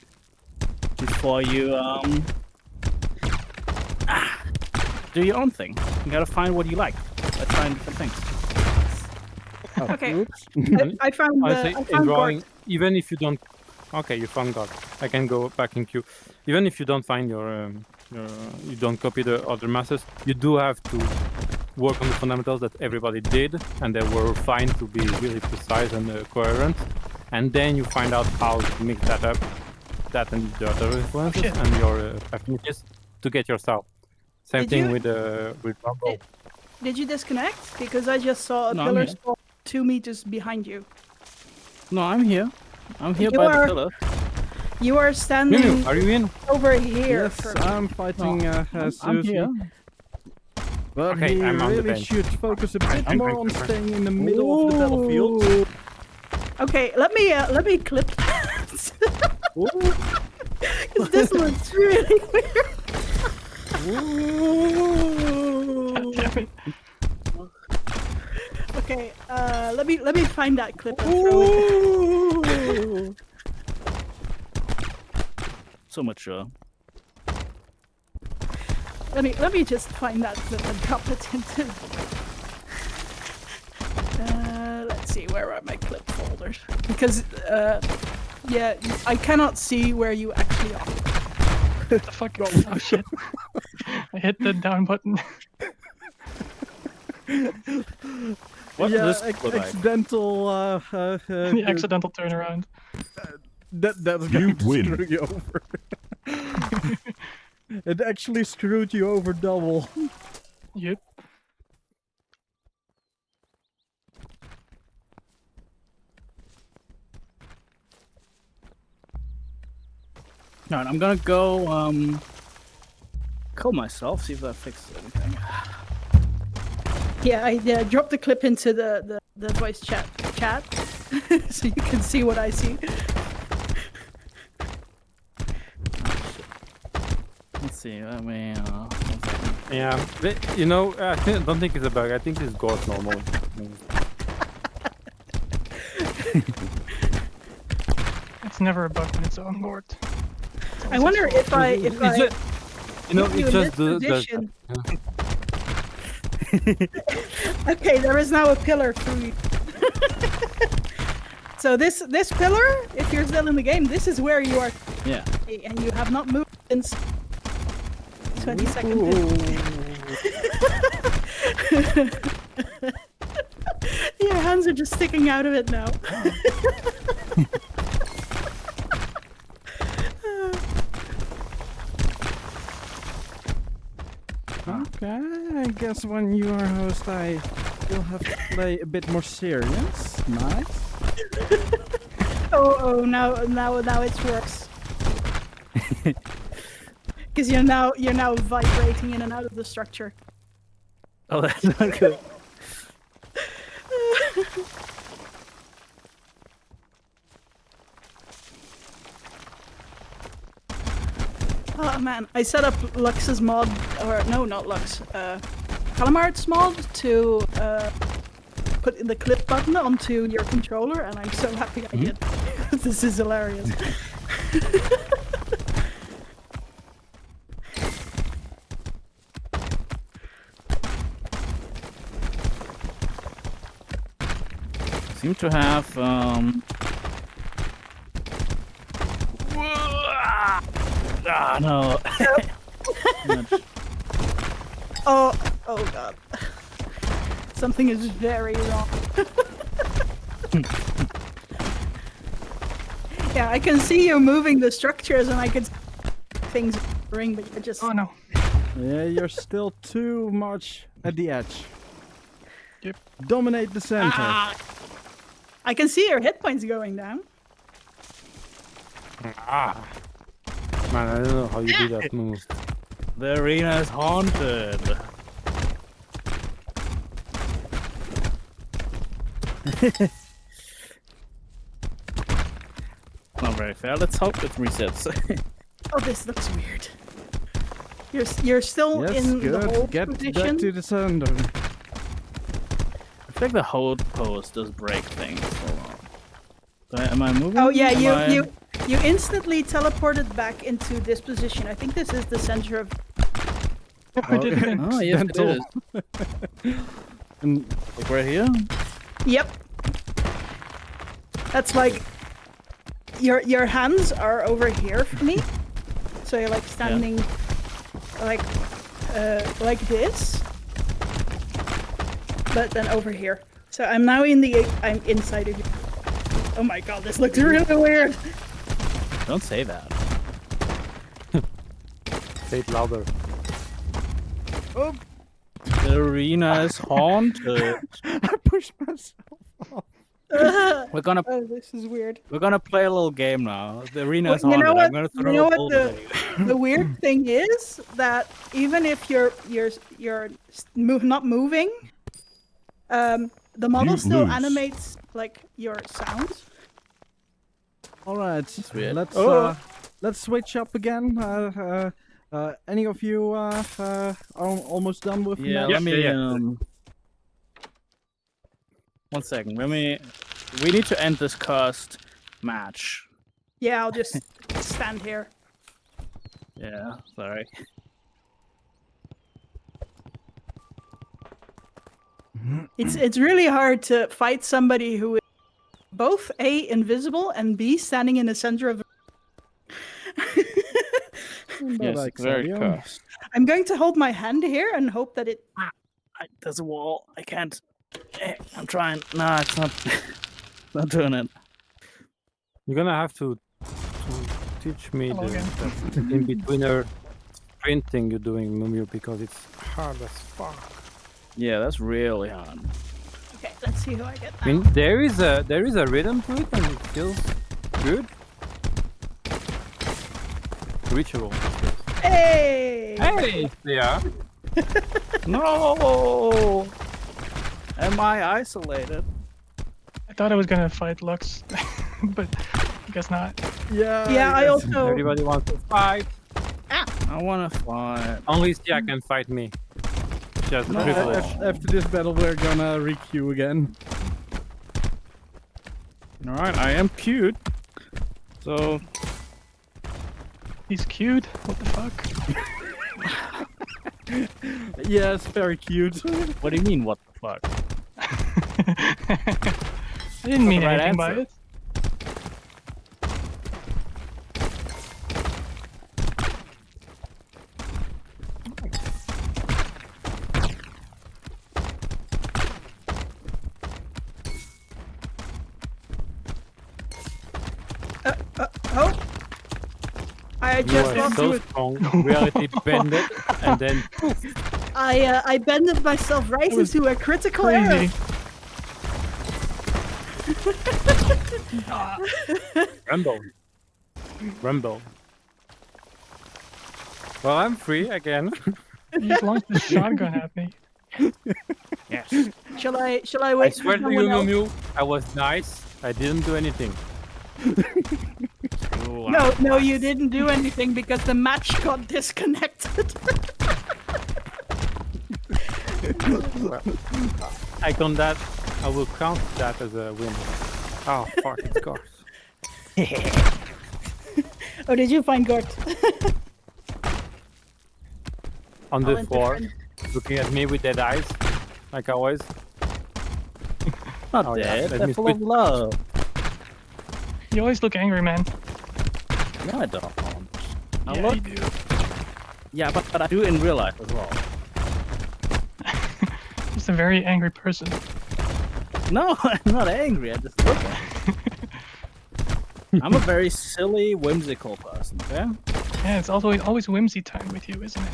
before you do your own thing. You gotta find what you like by trying different things. Oh, Okay. oops. I found Honestly, I in found drawing, Gort. even if you don't. Okay, you found God. I can go back in queue. Even if you don't find you don't copy the other masters. You do have to work on the fundamentals that everybody did, and they were fine to be really precise and coherent. And then you find out how to mix that up, that and the other influences Shit. and your affinities to get your style. Same Did thing you- with Rumble. Did you disconnect? Because I just saw a No, I'm pillar here. spawn 2 meters behind you. No, I'm here. I'm here You by are- the pillar. You are standing Minu, are you in? over here. Yes, for me. I'm fighting I'm Susie. here. But Okay, he I'm on the really bench. should focus a bit I'm more going on for- staying in the middle of the battlefield. Okay, let me clip that. Because this looks really weird. Damn it. Okay, let me find that clip and throw it. So mature. Let me just find that clip and drop it into. Let's see, where are my clip folders? Because yeah, I cannot see where you actually are. What the fuck? Oh shit. I hit the down button. What yeah, does this look like? accidental. The accidental turnaround. That's You going to win. screw you over. It actually screwed you over double. Yep. Alright, I'm gonna go kill myself, see if that fixes anything. Yeah, I dropped the clip into the voice chat, so you can see what I see. Let's see, let me Yeah, I don't think it's a bug. I think it's Gort normal. It's never a bug when it's on board. It's I always wonder its if I It's just, put you it in just this does that. position. Okay, there is now a pillar through you. So this pillar, if you're still in the game, this is where you are, yeah. and you have not moved since 22nd. Your hands are just sticking out of it now. Okay, I guess when you are host, I will have to play a bit more serious. Nice. Oh, now it's worse. Because you're now vibrating in and out of the structure. Oh, that's not good. Oh man, I set up Lux's mod, or no, not Lux, Calamart's mod to put in the clip button onto your controller, and I'm so happy I did. This is hilarious. Seem to have no. Oh god. Something is very wrong. Yeah, I can see you moving the structures and I can see things ring, but you're just... Oh no. Yeah, you're still too much at the edge. Yep. Dominate the center. I can see your hit points going down. Man, I don't know how you do that move. The arena is haunted. Not very fair. Let's hope it resets. Oh, this looks weird. You're still Yes, in the good. hold Get position. back to the center. I feel like the hold pose does break things. Hold on. Am I moving? Oh yeah, Am you instantly teleported back into this position. I think this is the center of... I did win. Oh yes, it is. And Like right here. Yep. That's like... Your hands are over here for me. So you're like standing like this, but then over here. So I'm now I'm inside of you. Oh my god, this looks really weird. Don't say that. Say it louder. Oh, The arena is haunted. I pushed myself off. We're gonna Oh, this is weird. play a little game now. The arena is Well, you haunted. know I'm gonna throw you know a what boulder at you. the weird thing is that even if you're not moving, the model still moves. animates like your sounds. All right, weird. let's switch up again. Any of you are almost done with Yeah, match? let me yeah. 1 second. We need to end this cursed match. Yeah, I'll just stand here. Yeah, sorry. It's really hard to fight somebody who is both A, invisible, and B, standing in the center of. Yes, like very Sadio. cursed. I'm going to hold my hand here and hope that it. There's a wall. I can't. I'm trying. No, it's not. Not doing it. You're gonna have to teach me Hello again. the in-betweener sprinting you're doing, Mumu, because it's hard as fuck. Yeah, that's really hard. Okay, let's see who I get I now. mean, there is a rhythm to it, and it feels good. Reachable. Hey! Hey, yeah. No! Am I isolated? I thought I was gonna fight Lux, but I guess not. Yeah. Yeah, I yes. also. Everybody wants to fight. I wanna fight. Only Sia can fight me. She has the No, privilege. After this battle, we're gonna re-queue again. Alright, I am cute. So, He's cute. What the fuck? Yes, very cute. what do you mean, what the fuck? I didn't mean the right anything by answer. it. Oh! I You just are lost so it. strong. Reality bended, and then poof. I bended myself right That was into a critical error. Crazy. Rumble. Rumble. Well, I'm free again. You just launched the shotgun at me. Yes. Shall I I wait swear for to you, someone else? Mumu, I was nice. I didn't do anything. Ooh, No, you didn't do anything because the match got disconnected. I will count that as a win. Oh fuck, it's Gort. Oh, did you find Gort? On I'll the enter floor, friend. looking at me with dead eyes, like always. Not Oh, yeah, dead. let They're me full of switch. love. You always look angry, man. No, I don't. I Yeah, look. you do. Yeah, but I do in real life as well. Just a very angry person. No, I'm not angry. I just look at it. I'm a very silly, whimsical person. Okay, Yeah, it's always whimsy time with you, isn't it?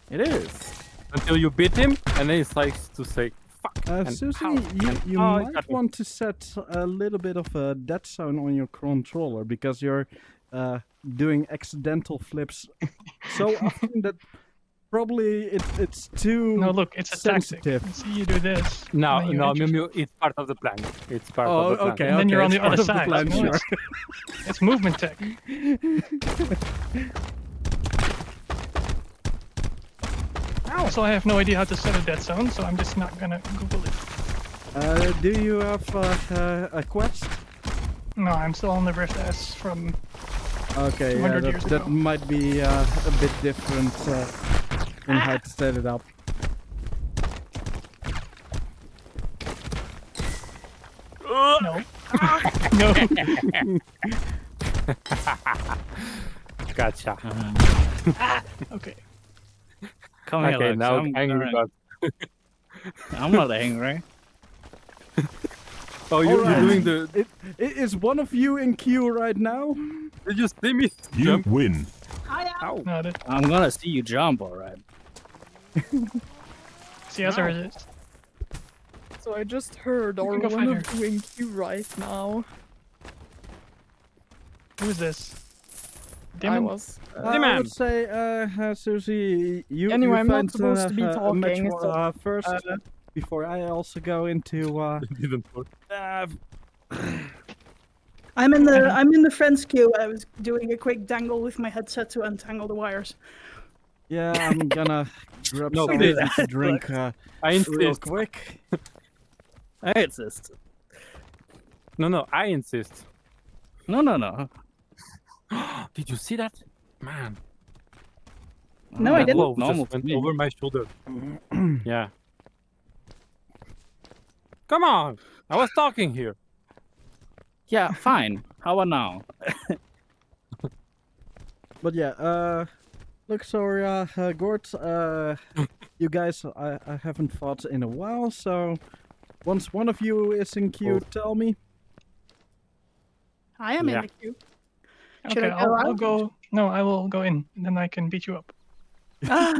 it is. Until you beat him, and then it's like to say fuck. and Susie, how, and you how it might got me. want to set a little bit of a dead zone on your controller because you're doing accidental flips so often that probably it's too No, look, it's a sensitive. tactic. See, you do this. No, and then you no, hit yourself. Miu Miu, it's part of the plan. It's part Oh, of the plan. okay. And then you're on it's the other part of side, plan, so no, sure. It's movement tech. Also, I have no idea how to set a dead zone, so I'm just not gonna Google it. Do you have a quest? No, I'm still on the Rift S from. Okay, 200 years that ago. might be a bit different in how to set it up. No. No. Gotcha. Okay. Come here, Okay, Lux. now I'm angry gonna- God. I'm not angry. Oh, you're Alright. doing the. Is one of you in queue right now? Did you see me You jump? win. I am. Ow. No, I'm gonna see you jump, alright. see us or is it? So I just heard, or can go one find of you in queue right now. Who is this? I Demon? was. I man. would say, Susie, you Anyway, you I'm not find, supposed to be a match talking, for, so, first before I also go into. Didn't work. I'm in the friends queue. I was doing a quick dangle with my headset to untangle the wires. Yeah, I'm gonna grab No, something please. to drink I real insist. quick. I insist. No, I insist. No. Did you see that? Man. No, I that didn't. glove Normal just to went me. over my shoulder. Yeah. Come on! I was talking here. Yeah, fine. How about now? But yeah, look, sorry, Gort, you guys, I haven't fought in a while, so once one of you is in queue, tell me. I am Yeah. in the queue. Should Okay, I go I'll out? go. No, I will go in, and then I can beat you up. Ah,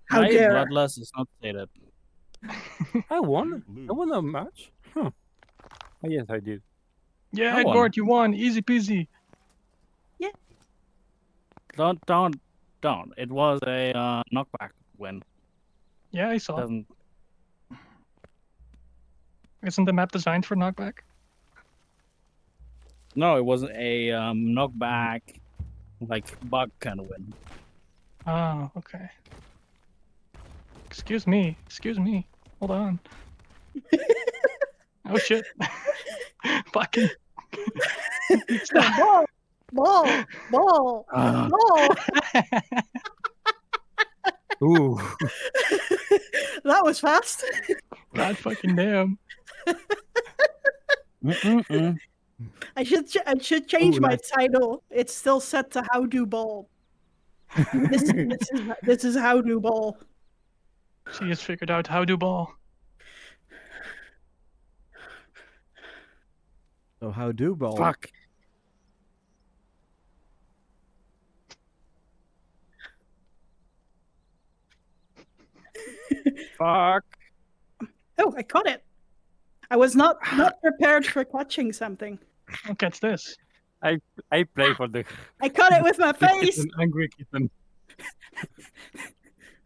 how My dare! bloodlust is not stated. I won? I won a match? Huh. Oh, yes, I did. Yeah, Go on. Gort, you won. Easy peasy. Don't. It was a knockback win. Yeah, I saw. Doesn't. Isn't the map designed for knockback? No, it was a knockback, like bug kind of win. Ah, okay. Excuse me. Hold on. Oh shit. Fucking. Stop. Ball! Ah. Ball! Ooh. That was fast. God fucking damn. Mm-mm-mm. I should change Ooh, my nice. title. It's still set to How Do Ball. This is How Do Ball. She has figured out how to ball. So how do ball? Fuck. Fuck. Oh, I caught it. I was not prepared for catching something. I'll catch this. I play for the I caught it with my face. kitten, angry kitten.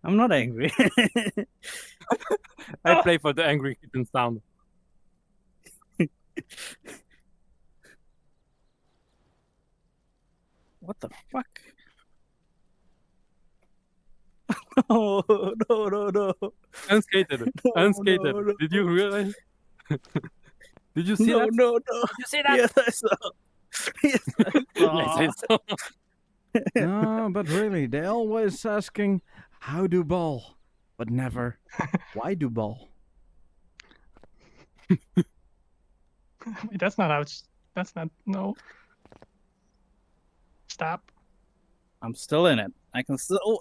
I'm not angry. I play for the angry kitten sound. What the fuck? No. Unskated. No, Unskated. no. Did you realize? Did you see that? No. Did you see that? Yes, I saw. Yes, I Yes, saw. I saw. No, but really, they always asking, how do ball? But never, why do ball? Wait, that's not how it's. That's not. No. Stop. I'm still in it. I can still.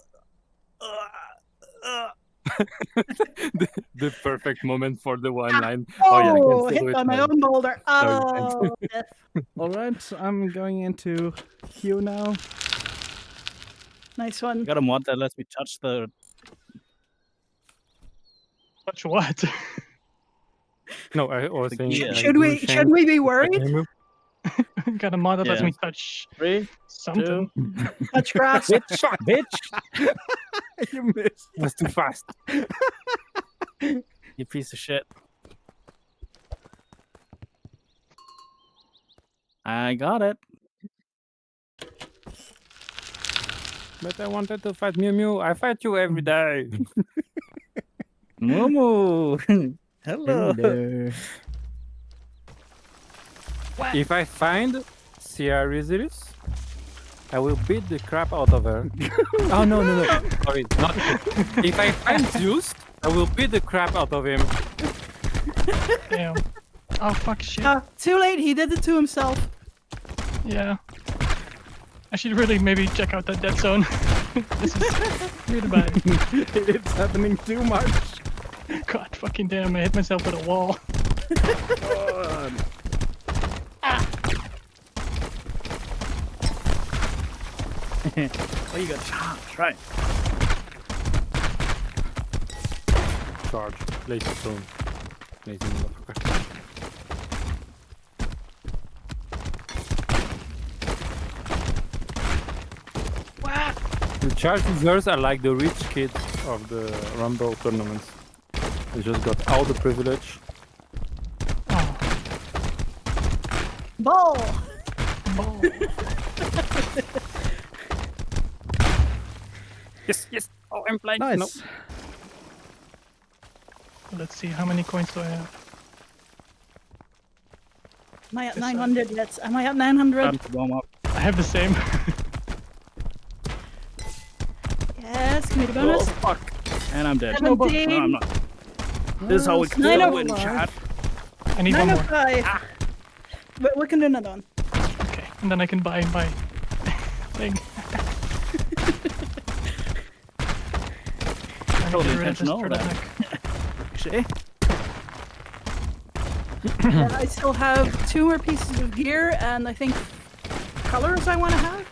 The perfect moment for the one line. Oh, yeah, I can hit still do it by my now. own boulder. Sorry, Oh, death. Alright, I'm going into queue now. Nice one. Got a mod that lets me touch the. Touch what? No, I was The saying. gear. like, Should do we Shane be like worried? any move? Got a mod that lets Yeah. me touch 3, something. 2. Touch grass. Bitch! You missed. That's too fast. You piece of shit. I got it. But I wanted to fight Mew Mew. I fight you every day. Momo! Hello! Hello. If I find Ciarizirus, I will beat the crap out of her. Oh, no. Sorry, not it. If I find Zeus, I will beat the crap out of him. Damn. Oh fuck shit. Too late. He did it to himself. Yeah. I should really maybe check out that dead zone. This is really bad. It's happening too much. God fucking damn, I hit myself with a wall. God. Oh, you got charged, right? Charge. Laser stone. Lazy motherfucker. The charge users are like the rich kids of the Rumble tournaments. They just got all the privilege. Oh, Ball! ball. Yes. Oh, I'm blind. Nice. No. Let's see, how many coins do I have? Am I at Yes, sir. 900 yet? Am I at 900? Time to warm up. I have the same. Yes, give me the Oh, bonus. fuck. And I'm dead. 17. No, I'm not. This is how we Nine still of win, chat. I need one more. 905. But we can do another one. Okay, and then I can buy my thing. Totally Get rid of this intentional, that. turtleneck. See? And I still have 2 more pieces of gear and I think colors I want to have.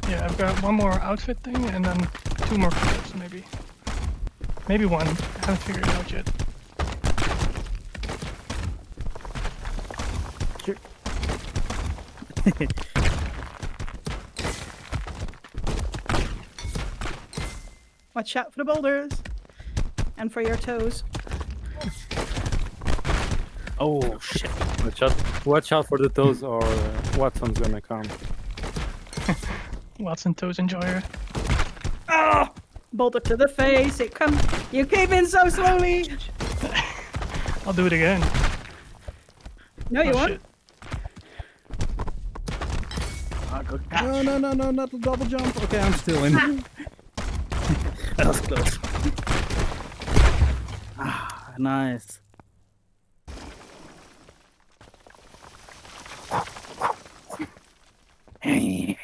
Yeah, I've got one more outfit thing and then 2 more colors, maybe. Maybe 1. I haven't figured it out yet. Watch out for the boulders. And for your toes. Oh, shit. Watch out for the toes or Watson's gonna come. Watson Toes Enjoyer. Oh! Boulder to the face. It come. You came in so slowly. I'll do it again. No, you Oh, won't. shit. Ah, good catch. No, not the double jump. Okay, I'm still in. That was close. Ah, nice. Hey.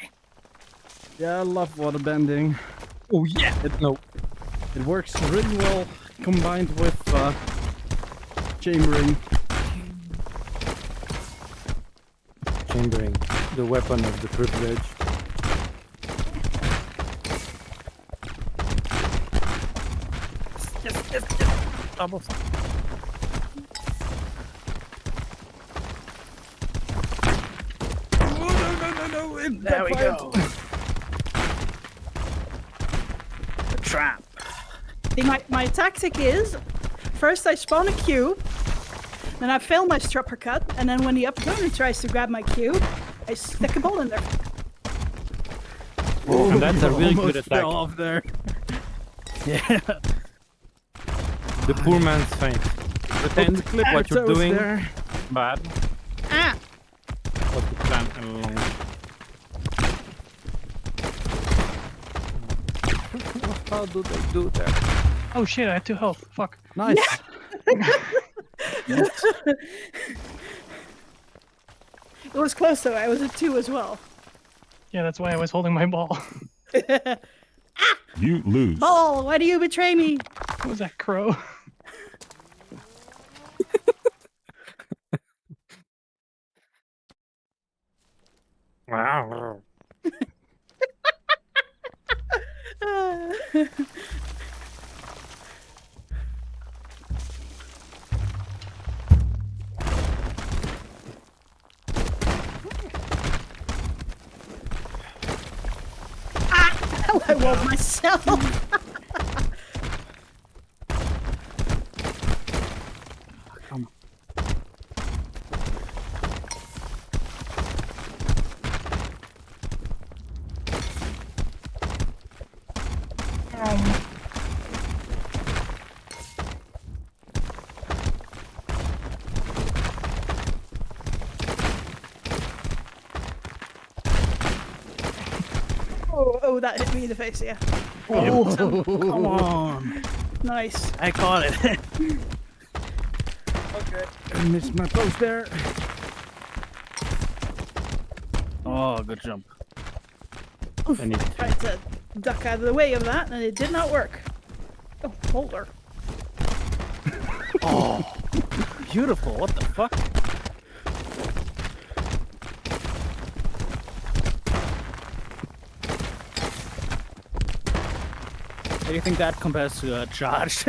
Yeah, I love water bending. Oh yeah! No. It works really well combined with chambering. Chambering. The weapon of the privilege. Yes. Double. No. There we go. The trap. See, my tactic is first I spawn a cube, then I fail my stripper cut, and then when the opponent tries to grab my cube, I stick a ball in there. And that's a really Almost good attack. fell off there. Yeah. The poor man's faint. Pretend Clip what your you're toes doing there. bad, Ah! but the plan along. How do they do that? Oh shit, I had 2 health. Fuck. Nice. It was close though, I was at 2 as well. Yeah, that's why I was holding my ball. You lose. Ball, why do you betray me? What was that, crow? Wow. I walled myself. Oh, that hit me in the face, yeah. Oh, come on. Nice. I caught it. I missed my post there. Oh, good jump. And it, Tried to duck out of the way of that, and it did not work. Oh, boulder. Oh, beautiful. What the fuck? How do you think that compares to a charge?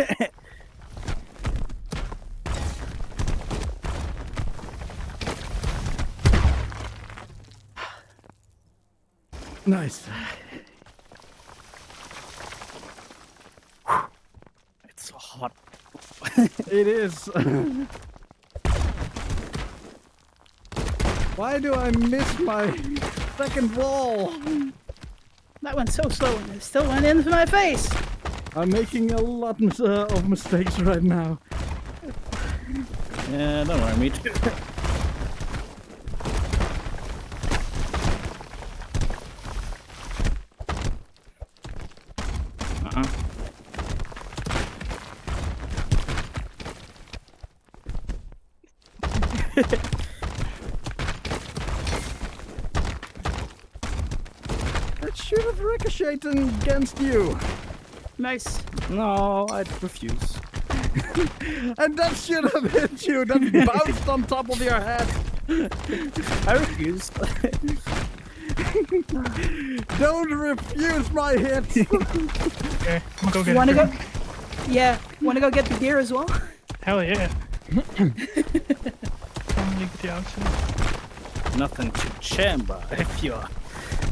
Nice. It's so hot. It is. Why do I miss my second wall? That went so slow, and it still went into my face. I'm making a lot of mistakes right now. Yeah, don't worry, me too. That should have ricocheted against you. Nice. No, I refuse. And that should have hit you. That bounced on top of your head. I refuse. Don't refuse my hit. Okay, I'm gonna go get Wanna a go? drink. Yeah. Wanna go get the gear as well? Hell yeah. Come leave the outside. Nothing to chamber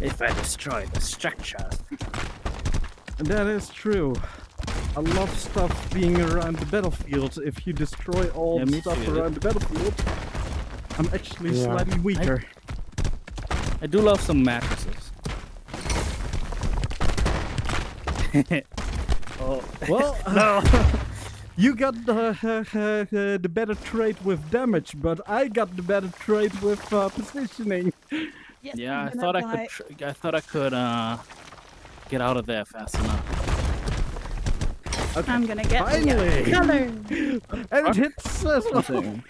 if I destroy the structure. That is true. I love stuff being around the battlefield. If you destroy all Yeah, the me stuff too. around the battlefield, I'm actually Yeah. slightly weaker. I do love some mattresses. Oh Well, no! you got the better trait with damage, but I got the better trait with positioning. Yes, Yeah, I'm I gonna thought I die. could. I thought I could get out of there fast enough. Okay. I'm gonna get Finally! the color. And it hits as well. Something.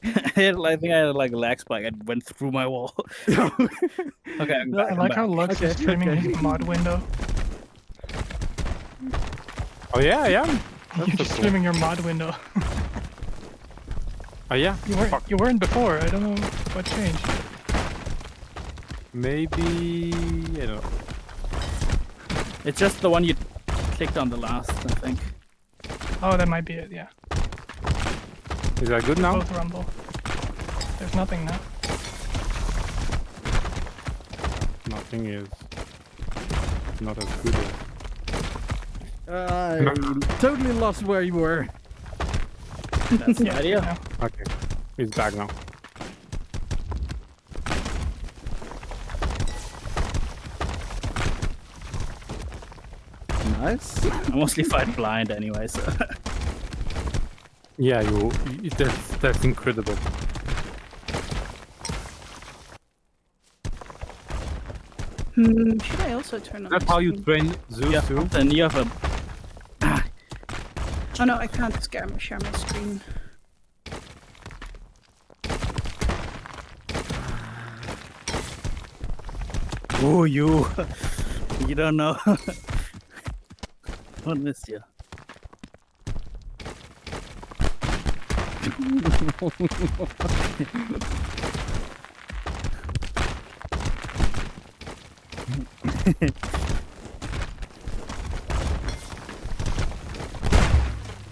I think I had like a lag spike. I went through my wall. Okay, I'm No, back. I I'm like back. how Lux Okay, is streaming okay. his mod window. oh yeah, yeah. You're That's just so cool. streaming your mod window. Oh yeah. You weren't before. I don't know what changed. Maybe I don't know. It's just the one you clicked on the last, I think. Oh, that might be it. Yeah. Is that good now? Both rumble. There's nothing now. Nothing is not as good as. I totally lost where you were. That's the idea. Now. Okay, it's back now. Nice. I mostly fight blind anyway, so. Yeah, that's incredible. Should I also turn on That's my how you screen? train Zeus too. Then you have a. Oh no, I can't share my screen. Oh, you. You don't know. Don't miss you.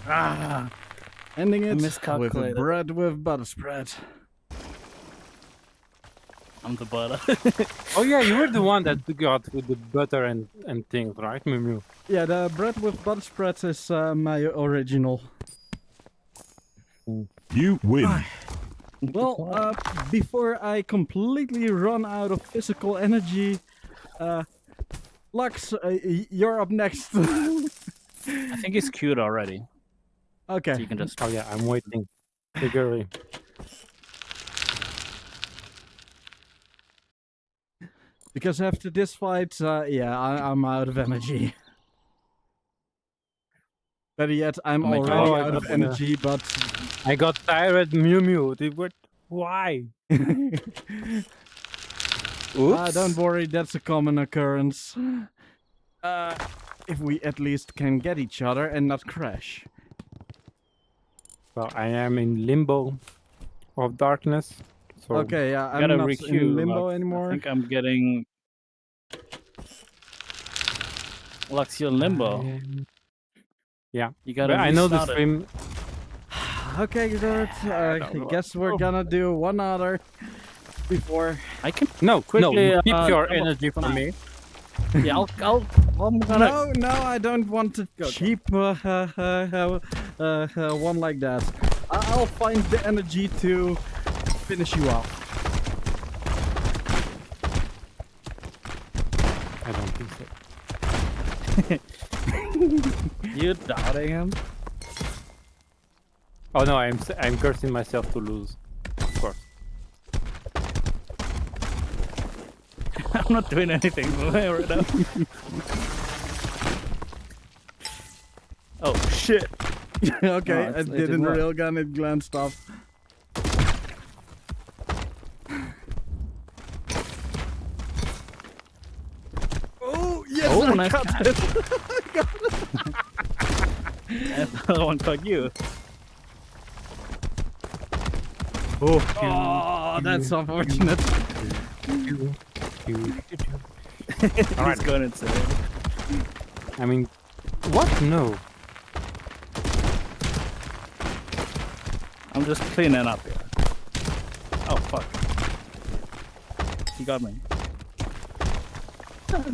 Ah, Ending it with a miscalculated. bread with butter spread. I'm the butter. Oh yeah, you were the one that got with the butter and things, right, Miu? Yeah, the bread with butter spread is my original. You win. Well, before I completely run out of physical energy, Lux, you're up next. I think he's queued already. So Okay. you can just. Oh yeah, I'm waiting. Eagerly. Because after this fight, yeah, I'm out of energy. Better yet, I'm Oh my already God. out of Oh, energy, but I got tired, Miu. They were why? Oops. Don't worry, that's a common occurrence. Uh, If we at least can get each other and not crash. Well, I am in limbo of darkness. So Okay, yeah, I'm gotta not requeue. in limbo Lux. anymore. I think I'm getting. Lux, you're in limbo. Yeah, You gotta. but I know the restart it. stream. Okay, good. I don't know. guess we're gonna do one other before. I can. No, Quickly, no, keep your double- energy for me. Yeah, I'm gonna. No, I don't want to cheap one like that. I'll find the energy to finish you off. I don't think so. You doubting him? Oh no, I'm cursing myself to lose. Of course. I'm not doing anything right now. Oh shit! Okay, No, I it did didn't in work. real gun, it glanced off. Oh, yes, Oh, I nice got catch. it. And the other one caught you. Oh, that's unfortunate. He's going insane. I mean, what? No. I'm just cleaning up here. Oh fuck! He got me.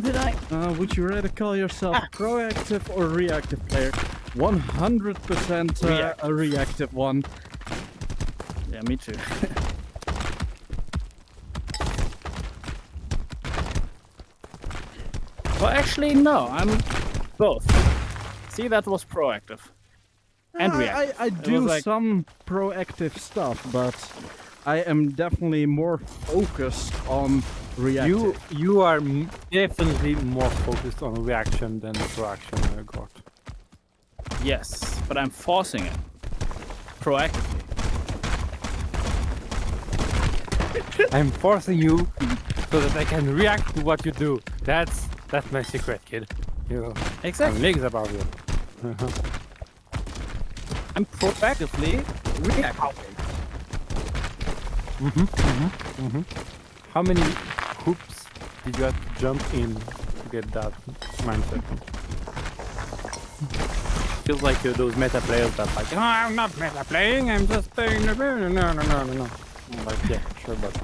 Did I? Would you rather call yourself a proactive or reactive player? 100% a reactive one. Yeah, me too. Well, actually, no. I'm both. See, that was proactive. And reactive. I It do was like- some proactive stuff, but I am definitely more focused on reactive. You are definitely more focused on reaction than proaction, Gort. Yes, but I'm forcing it. Proactively. I'm forcing you so that I can react to what you do. That's my secret, kid. You Exactly. I'm legs above you. I'm proactively reacting. How many hoops did you have to jump in to get that mindset? Feels like those meta players that like, oh, I'm not meta playing, I'm just playing the no. I'm like, yeah, sure, but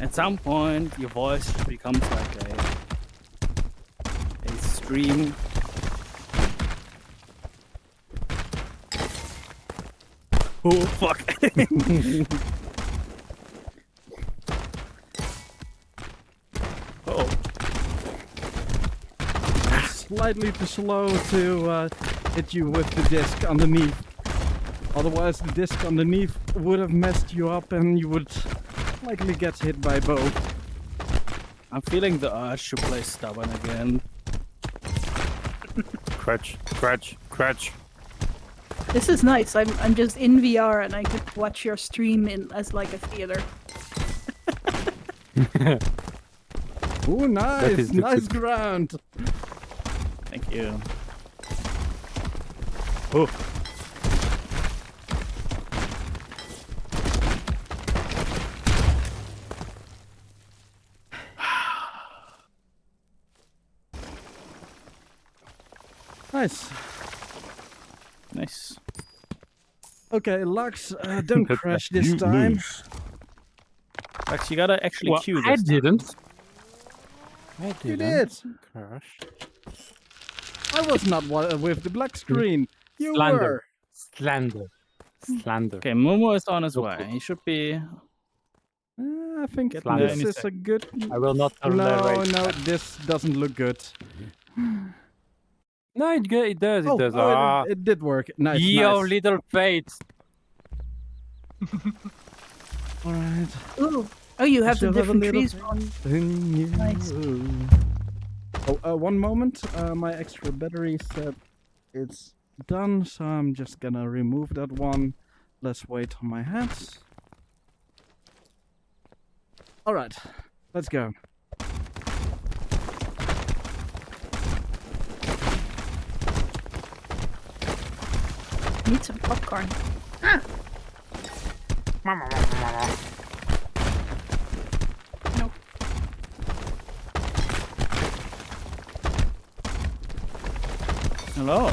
At some point, your voice becomes like a stream. Oh fuck! Oh, Slightly too slow to hit you with the disc underneath. Otherwise, the disc underneath would have messed you up and you would likely get hit by both. I'm feeling the urge to play stubborn again. crutch. This is nice. I'm just in VR and I can watch your stream in as like a theater. Ooh, nice, is the nice tip. ground. Thank you. Nice. Nice. Okay, Lux, don't That's crash like this you time. lose. Actually, you gotta actually Well, cue I this. time. didn't. I You didn't. did. Crash. I was not with the black screen. You Slander. were. Slander. Okay, Momo is on his Look. way. He should be. I think Get Slander. this is a good. I will not No, tolerate. no, this doesn't look good. No, it does. It does. It did work. Nice, Yo, nice. little fate. All right. Ooh. Oh, you have the Still have a different little trees. thing. Nice. Oh, one moment. My extra battery said it's done, so I'm just gonna remove that one. Let's wait on my hats. All right, let's go. Need some popcorn. Ah! No. Hello.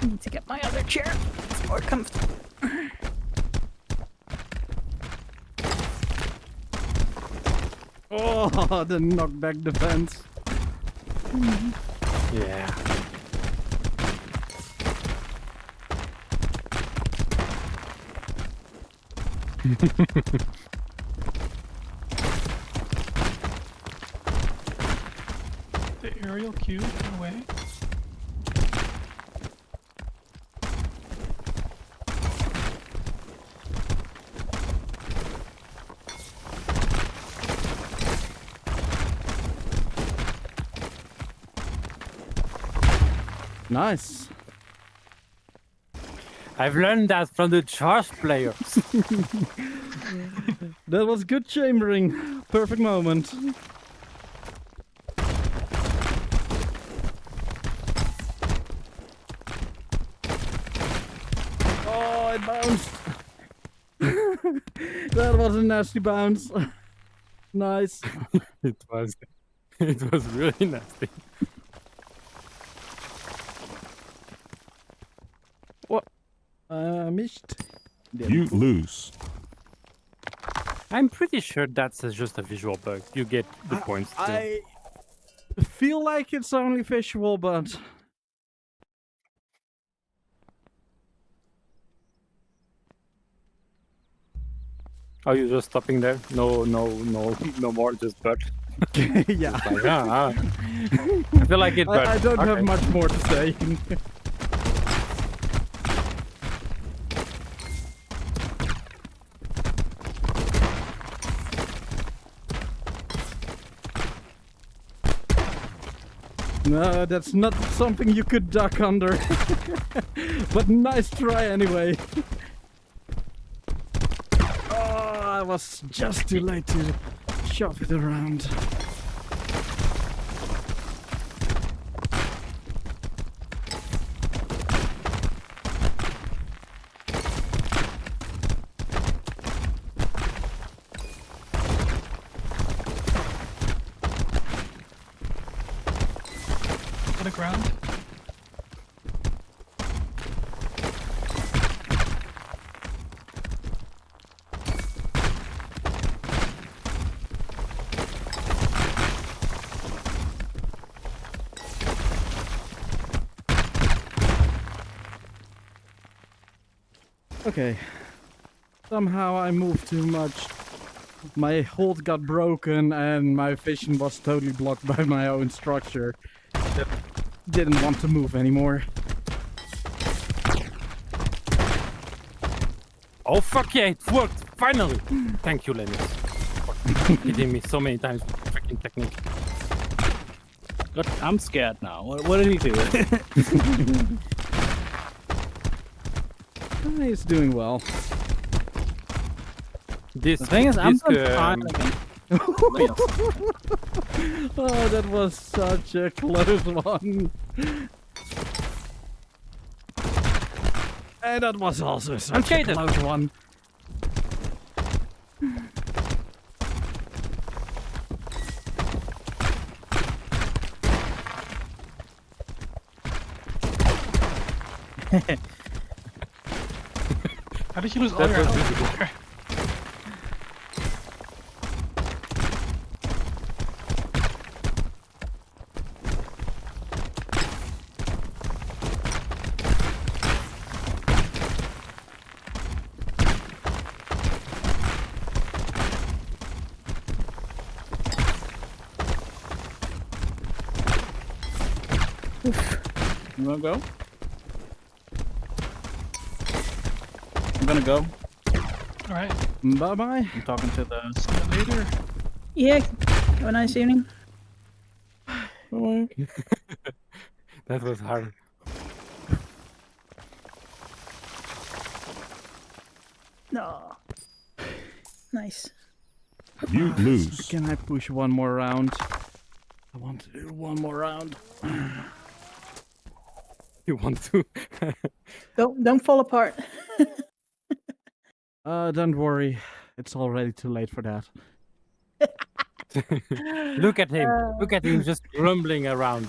I need to get my other chair. It's more comfortable. Oh, the knockback defense. Yeah. The aerial cube away. Nice. I've learned that from the charge players. That was good chambering. Perfect moment. Oh, it bounced. That was a nasty bounce. Nice. It was really nasty. Missed. You lose. I'm pretty sure that's just a visual bug. You get the points too. I feel like it's only visual, but Are you just stopping there? No more, just bug. yeah. Like, I feel like it bugged. I don't have Okay. much more to say. No, that's not something you could duck under. But nice try anyway. Oh, I was just too late to shove it around. To the ground. Okay. Somehow I moved too much. My hold got broken and my vision was totally blocked by my own structure. Didn't want to move anymore. Oh fuck yeah, it worked! Finally! Thank you, Lenny. For hitting me so many times with freaking technique. God, I'm scared now. What did he do? He's doing well. This The thing is, I'm this, not fine again. Oh, that was such a close one. And that was also such a cheated. close one. How did you lose all That your was health? visible. there? You wanna go? I'm gonna go. All right. Bye bye. I'm talking to the. See you later. Yeah. Have a nice evening. That was hard. No. Nice. You lose. Can I push one more round? I want to do one more round. You want to? Don't fall apart. Don't worry. It's already too late for that. Look at him. Look at him just rumbling around.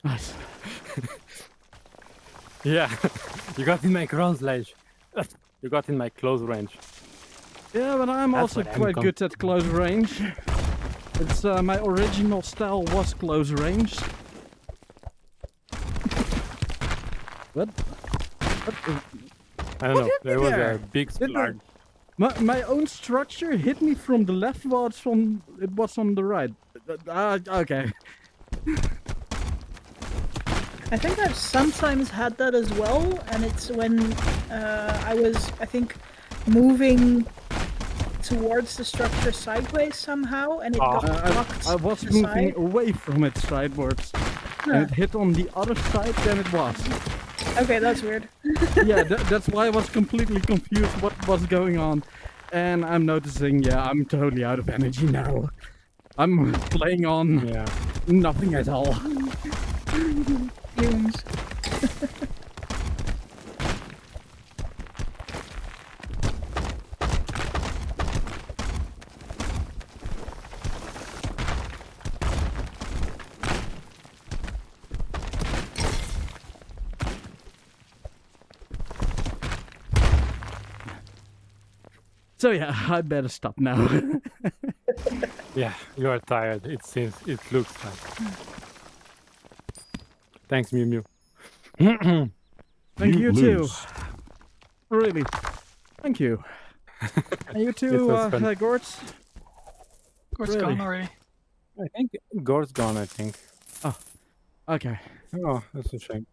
Nice. Yeah, you got in my close range. You got in my close range. Yeah, but I'm That's also what I'm quite good at close range. It's my original style was close range. What? I don't know. hit me There was there? a big splurge. My own structure hit me from the left while it was on the right. Okay. I think I've sometimes had that as well, and it's when I was, I think, moving towards the structure sideways somehow, and it got blocked. I was to the moving side. away from it sidewards, Huh. and it hit on the other side than it was. Okay, that's weird. Yeah, that's why I was completely confused what was going on. And I'm noticing, yeah, I'm totally out of energy now. I'm playing on Yeah. nothing at all. Fumes. So yeah, I better stop now. Yeah, you are tired. It seems. It looks like. Thanks, Mew Mew. Thank you too. lose. Really. Thank you. And you too, was fun. Gort? Gort's Really? gone already. I think Gort's gone. I think. Okay. Oh, that's a shame.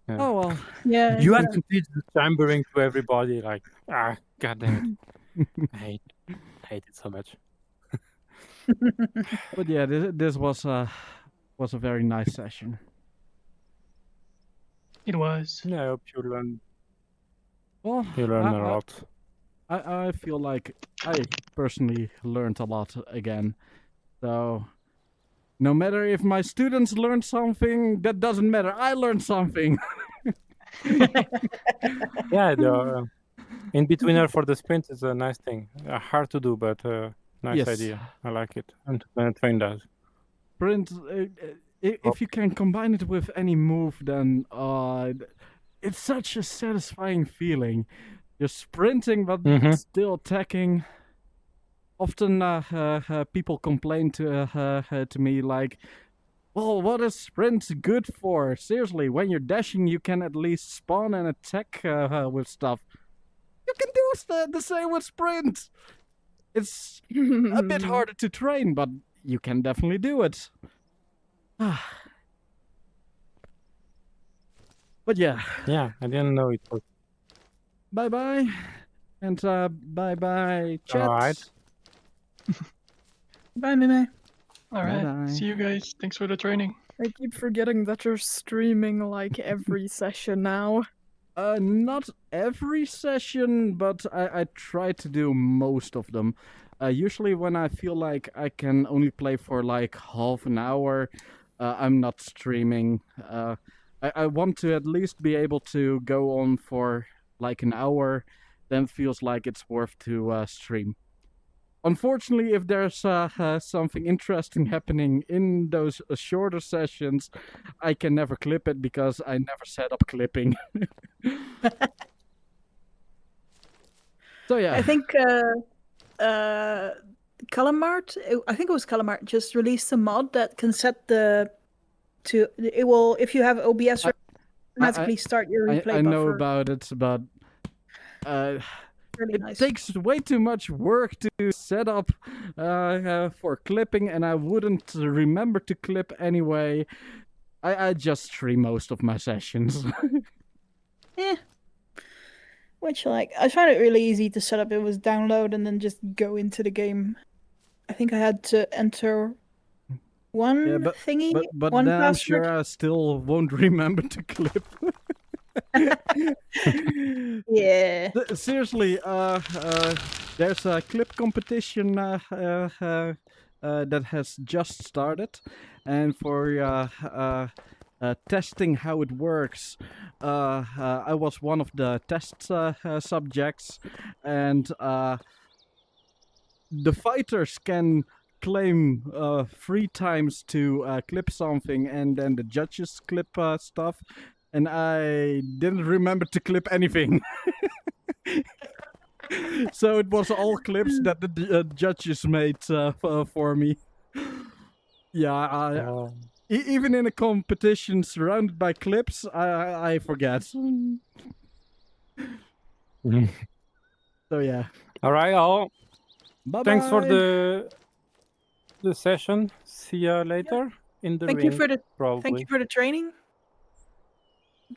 Yeah. Oh well. Yeah. You yeah. have to teach the chambering to everybody. Like, god damn it. I hate it so much. But yeah, this was a very nice session. It was. Yeah, I hope you learn. Well, You learn a I- lot. I feel like I personally learned a lot again. So no matter if my students learned something, that doesn't matter. I learned something. Yeah, the in betweener for the sprint is a nice thing. Hard to do, but nice Yes. idea. I like it. And train does. Sprint, if you can combine it with any move, then it's such a satisfying feeling. You're sprinting, but Mhm. still attacking. Often people complain to me like, well, what is sprint good for? Seriously, when you're dashing, you can at least spawn and attack with stuff. You can do the same with sprint. It's a bit harder to train, but you can definitely do it. But yeah, Yeah, I didn't know it was. bye bye, and bye bye, chat. Alright. Bye, Mime. All right. Bye-bye. See you guys. Thanks for the training. I keep forgetting that you're streaming like every session now. Not every session, but I try to do most of them. Usually when I feel like I can only play for like half an hour, I'm not streaming. I want to at least be able to go on for like an hour, then it feels like it's worth to stream. Unfortunately, if there's something interesting happening in those shorter sessions, I can never clip it because I never set up clipping. So yeah, I think Calamart, I think it was Calamart, just released a mod that can set it will, if you have OBS, automatically start your replay I know buffer. about it, but Really it nice. takes way too much work to set up for clipping, and I wouldn't remember to clip anyway. I just stream most of my sessions. Yeah. Which, like, I found it really easy to set up. It was download and then just go into the game. I think I had to enter one Yeah, but- thingy, but one then I'm password. sure I still won't remember to clip. Yeah. Seriously, there's a clip competition that has just started, and for testing how it works, I was one of the test subjects, and the fighters can claim 3 times to clip something, and then the judges clip stuff, and I didn't remember to clip anything. So it was all clips that the judges made for me. Yeah, Oh. even in a competition surrounded by clips, I forget. So yeah. Alright, all. Bye. Thanks for the session. See ya later in the Thank ring. you for the probably. Thank you for the training.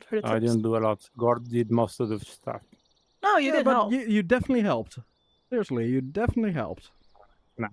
For the I tips. didn't do a lot. Gord did most of the stuff. No, you Yeah, did but help. you definitely helped. Seriously, you definitely helped. Nice.